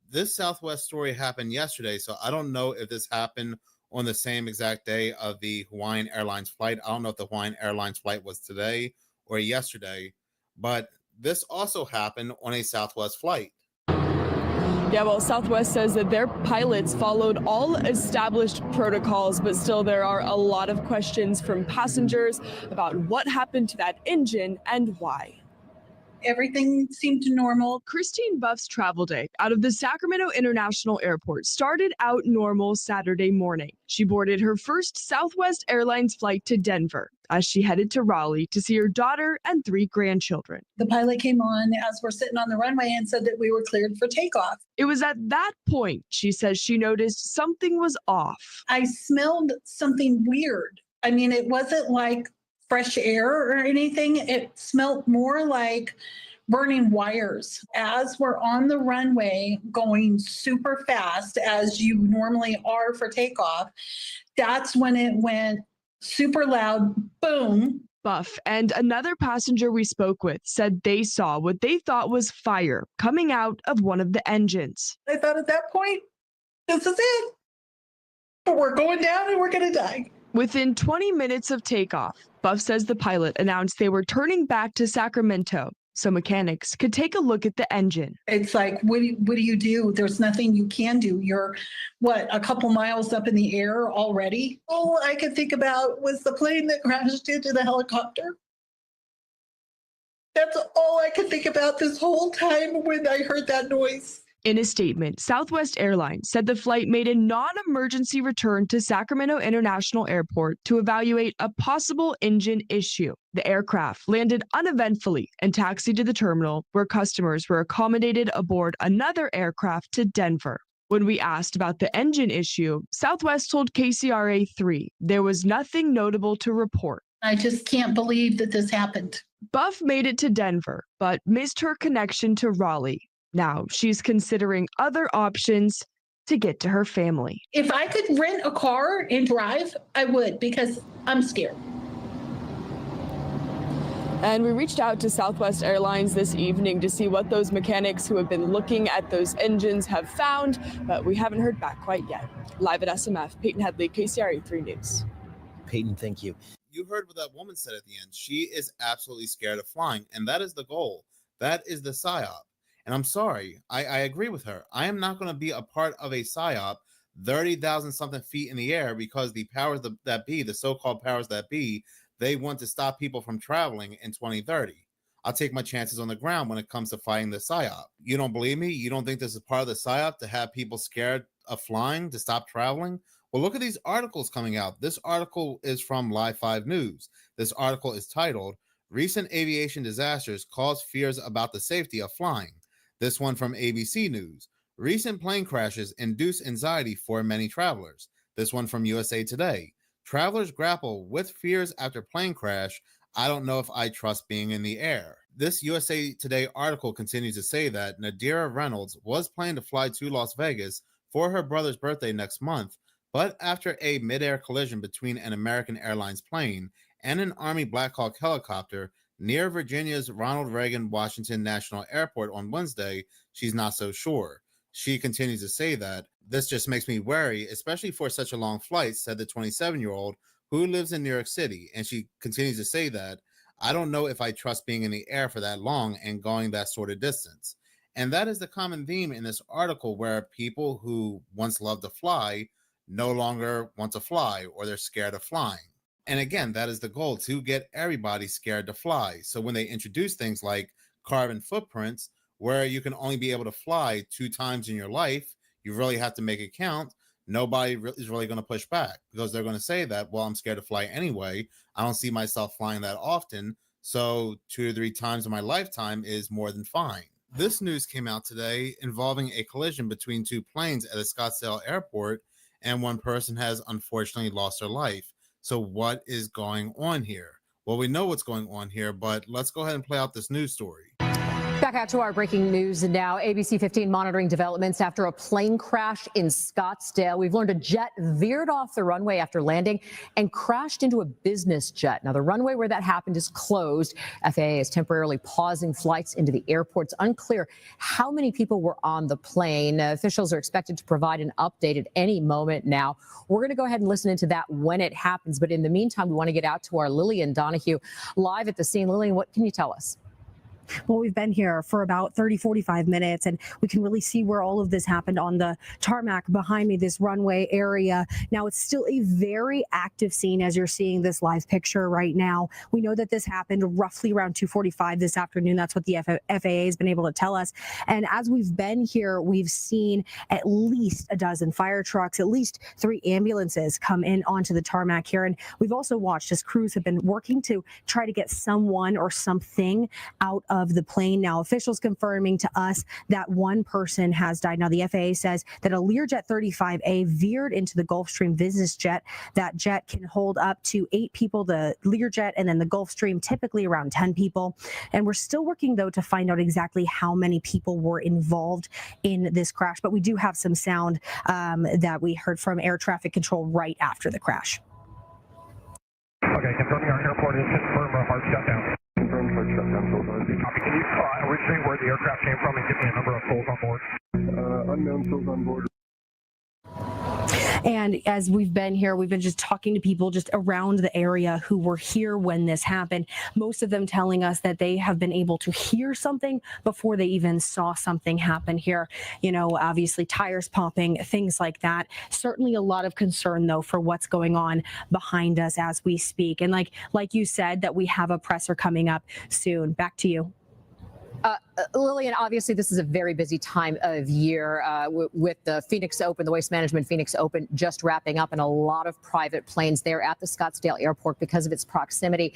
This Southwest story happened yesterday, so I don't know if this happened on the same exact day of the Hawaiian Airlines flight. I don't know if the Hawaiian Airlines flight was today or yesterday, but this also happened on a Southwest flight. Yeah, well, Southwest says that their pilots followed all established protocols, but still there are a lot of questions from passengers about what happened to that engine and why. Everything seemed normal. Christine Buff's travel day out of the Sacramento International Airport started out normal Saturday morning. She boarded her first Southwest Airlines flight to Denver as she headed to Raleigh to see her daughter and 3 grandchildren. The pilot came on as we're sitting on the runway and said that we were cleared for takeoff. It was at that point, she says, she noticed something was off. I smelled something weird. I mean, it wasn't like fresh air or anything. It smelled more like burning wires. As we're on the runway going super fast, as you normally are for takeoff, that's when it went super loud, boom. Buff and another passenger we spoke with said they saw what they thought was fire coming out of one of the engines. I thought at that point, this is it. We're going down and we're going to die. Within 20 minutes of takeoff, Buff says the pilot announced they were turning back to Sacramento so mechanics could take a look at the engine. It's like, what do you do? There's nothing you can do. You're, a couple miles up in the air already? All I could think about was the plane that crashed into the helicopter. That's all I could think about this whole time when I heard that noise. In a statement, Southwest Airlines said the flight made a non-emergency return to Sacramento International Airport to evaluate a possible engine issue. The aircraft landed uneventfully and taxied to the terminal, where customers were accommodated aboard another aircraft to Denver. When we asked about the engine issue, Southwest told KCRA 3 there was nothing notable to report. I just can't believe that this happened. Buff made it to Denver, but missed her connection to Raleigh. Now she's considering other options to get to her family. If I could rent a car and drive, I would, because I'm scared. And we reached out to Southwest Airlines this evening to see what those mechanics who have been looking at those engines have found, but we haven't heard back quite yet. Live at SMF, Peyton Headley, KCRA 3 News. Peyton, thank you. You heard what that woman said at the end. She is absolutely scared of flying, and that is the goal. That is the PSYOP. And I'm sorry, I agree with her. I am not going to be a part of a PSYOP 30,000 something feet in the air because the powers that be, the so-called powers that be, they want to stop people from traveling in 2030. I'll take my chances on the ground when it comes to fighting the PSYOP. You don't believe me? You don't think this is part of the PSYOP to have people scared of flying, to stop traveling? Well, look at these articles coming out. This article is from Live 5 News. This article is titled, "Recent Aviation Disasters Cause Fears About the Safety of Flying." This one from ABC News. "Recent plane crashes induce anxiety for many travelers." This one from USA Today. "Travelers grapple with fears after plane crash. I don't know if I trust being in the air." This USA Today article continues to say that Nadira Reynolds was planning to fly to Las Vegas for her brother's birthday next month, but after a mid-air collision between an American Airlines plane and an Army Black Hawk helicopter near Virginia's Ronald Reagan Washington National Airport on Wednesday, she's not so sure. She continues to say that. This just makes me wary, especially for such a long flight, said the 27-year-old who lives in New York City. And she continues to say that, I don't know if I trust being in the air for that long and going that sort of distance. And that is the common theme in this article, where people who once loved to fly no longer want to fly, or they're scared of flying. And again, that is the goal, to get everybody scared to fly. So when they introduce things like carbon footprints, where you can only be able to fly 2 times in your life, you really have to make it count. Nobody is really going to push back, because they're going to say that, well, I'm scared to fly anyway. I don't see myself flying that often. So 2 or 3 times in my lifetime is more than fine. This news came out today involving a collision between 2 planes at a Scottsdale airport, and one person has unfortunately lost their life. So what is going on here? Well, we know what's going on here, but let's go ahead and play out this news story. Back out to our breaking news now. ABC 15 monitoring developments after a plane crash in Scottsdale. We've learned a jet veered off the runway after landing and crashed into a business jet. Now, the runway where that happened is closed. FAA is temporarily pausing flights into the airport. It's unclear how many people were on the plane. Officials are expected to provide an update at any moment now. We're going to go ahead and listen into that when it happens. But in the meantime, we want to get out to our Lillian Donahue live at the scene. Lillian, what can you tell us? Well, we've been here for about 45 minutes, and we can really see where all of this happened on the tarmac behind me, this runway area. Now, it's still a very active scene as you're seeing this live picture right now. We know that this happened roughly around 2:45 this afternoon. That's what the FAA has been able to tell us. And as we've been here, we've seen at least a dozen fire trucks, at least 3 ambulances come in onto the tarmac here. And we've also watched as crews have been working to try to get someone or something out of the plane. Now, officials confirming to us that 1 person has died. Now, the FAA says that a Learjet 35A veered into the Gulfstream business jet. That jet can hold up to 8 people, the Learjet, and then the Gulfstream typically around 10 people. And we're still working, though, to find out exactly how many people were involved in this crash. But we do have some sound that we heard from air traffic control right after the crash. Okay, confirming our airport is confirmed a hard shutdown. Confirmed hard shutdown. Copy. Can you originate where the aircraft came from and give me a number of souls on board? Unknown souls on board. And as we've been here, we've been just talking to people just around the area who were here when this happened. Most of them telling us that they have been able to hear something before they even saw something happen here. You know, obviously tires popping, things like that. Certainly a lot of concern, though, for what's going on behind us as we speak. And like you said, that we have a presser coming up soon. Back to you. Lillian, obviously this is a very busy time of year with the Phoenix Open, the Waste Management Phoenix Open just wrapping up, and a lot of private planes there at the Scottsdale Airport because of its proximity.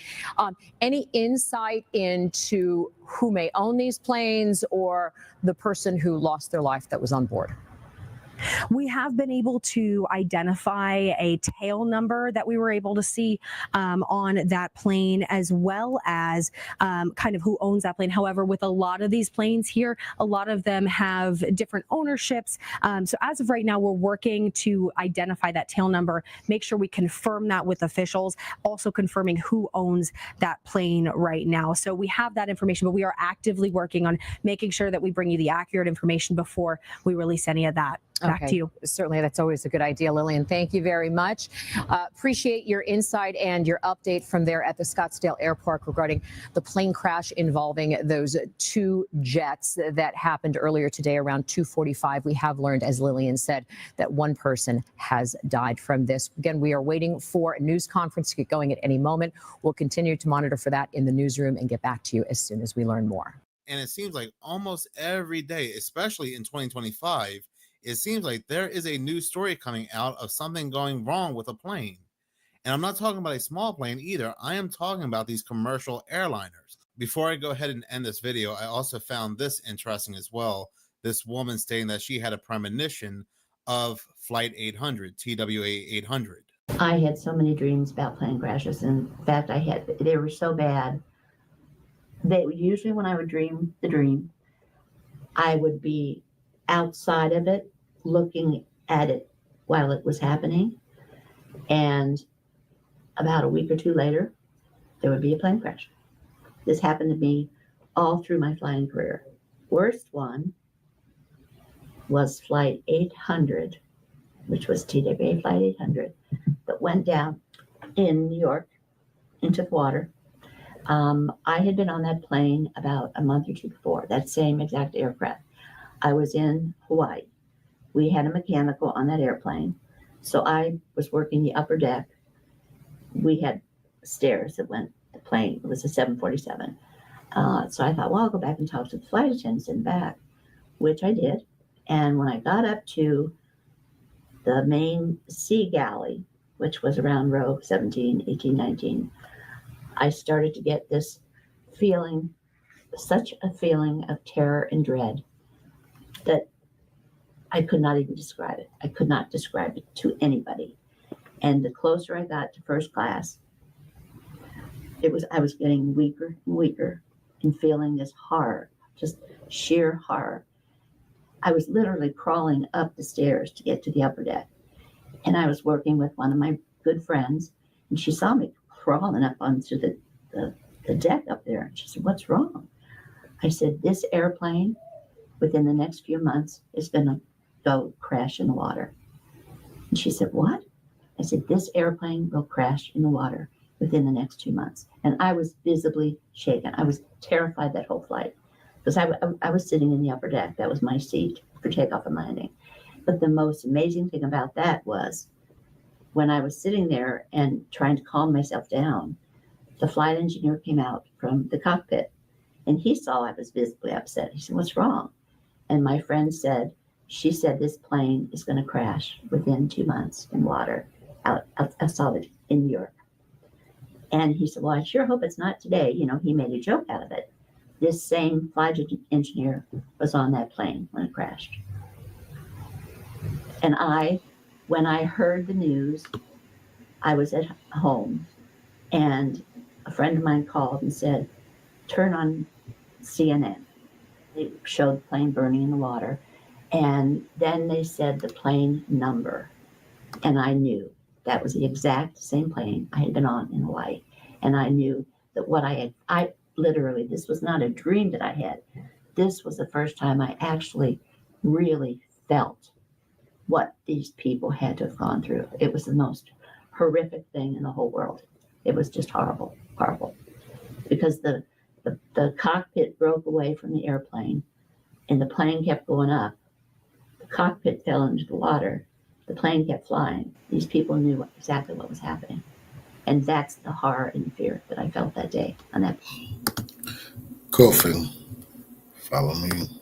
Any insight into who may own these planes or the person who lost their life that was on board? We have been able to identify a tail number that we were able to see on that plane, as well as kind of who owns that plane. However, with a lot of these planes here, a lot of them have different ownerships. So as of right now, we're working to identify that tail number, make sure we confirm that with officials, also confirming who owns that plane right now. So we have that information, but we are actively working on making sure that we bring you the accurate information before we release any of that. Back to you. Certainly, that's always a good idea, Lillian. Thank you very much. Appreciate your insight and your update from there at the Scottsdale Airport regarding the plane crash involving those 2 jets that happened earlier today around 2:45. We have learned, as Lillian said, that 1 person has died from this. Again, we are waiting for a news conference to get going at any moment. We'll continue to monitor for that in the newsroom and get back to you as soon as we learn more. And it seems like almost every day, especially in 2025, it seems like there is a new story coming out of something going wrong with a plane. And I'm not talking about a small plane either. I am talking about these commercial airliners. Before I go ahead and end this video, I also found this interesting as well. This woman stating that she had a premonition of Flight 800, TWA 800. I had so many dreams about plane crashes. In fact, they were so bad that usually when I would dream the dream, I would be outside of it, looking at it while it was happening. And about a week or 2 later, there would be a plane crash. This happened to me all through my flying career. Worst one was Flight 800, which was TWA Flight 800, that went down in New York into the water. I had been on that plane about a month or two before, that same exact aircraft. I was in Hawaii. We had a mechanical on that airplane. So I was working the upper deck. We had stairs that went, the plane, it was a 747. So I thought, well, I'll go back and talk to the flight attendants in the back, which I did. And when I got up to the main sea galley, which was around row 17, 18, 19, I started to get this feeling, such a feeling of terror and dread that I could not even describe it. I could not describe it to anybody. And the closer I got to first class, I was getting weaker and weaker and feeling this horror, just sheer horror. I was literally crawling up the stairs to get to the upper deck. And I was working with one of my good friends, and she saw me crawling up onto the deck up there. And she said, "What's wrong?" I said, "This airplane within the next few months is going to go crash in the water." And she said, "What?" I said, "This airplane will crash in the water within the next 2 months." And I was visibly shaken. I was terrified that whole flight because I was sitting in the upper deck. That was my seat for takeoff and landing. But the most amazing thing about that was when I was sitting there and trying to calm myself down, the flight engineer came out from the cockpit and he saw I was visibly upset. He said, "What's wrong?" And my friend said, "She said this plane is going to crash within 2 months in water outside in New York." And he said, "Well, I sure hope it's not today." You know, he made a joke out of it. This same flight engineer was on that plane when it crashed. And when I heard the news, I was at home and a friend of mine called and said, "Turn on CNN." They showed the plane burning in the water. And then they said the plane number. And I knew that was the exact same plane I had been on in Hawaii. And I knew that what I literally, this was not a dream that I had. This was the first time I actually really felt what these people had to have gone through. It was the most horrific thing in the whole world. It was just horrible, horrible. Because the cockpit broke away from the airplane and the plane kept going up. The cockpit fell into the water. The plane kept flying. These people knew exactly what was happening. And that's the horror and fear that I felt that day on that. Cool, Phil. Follow me.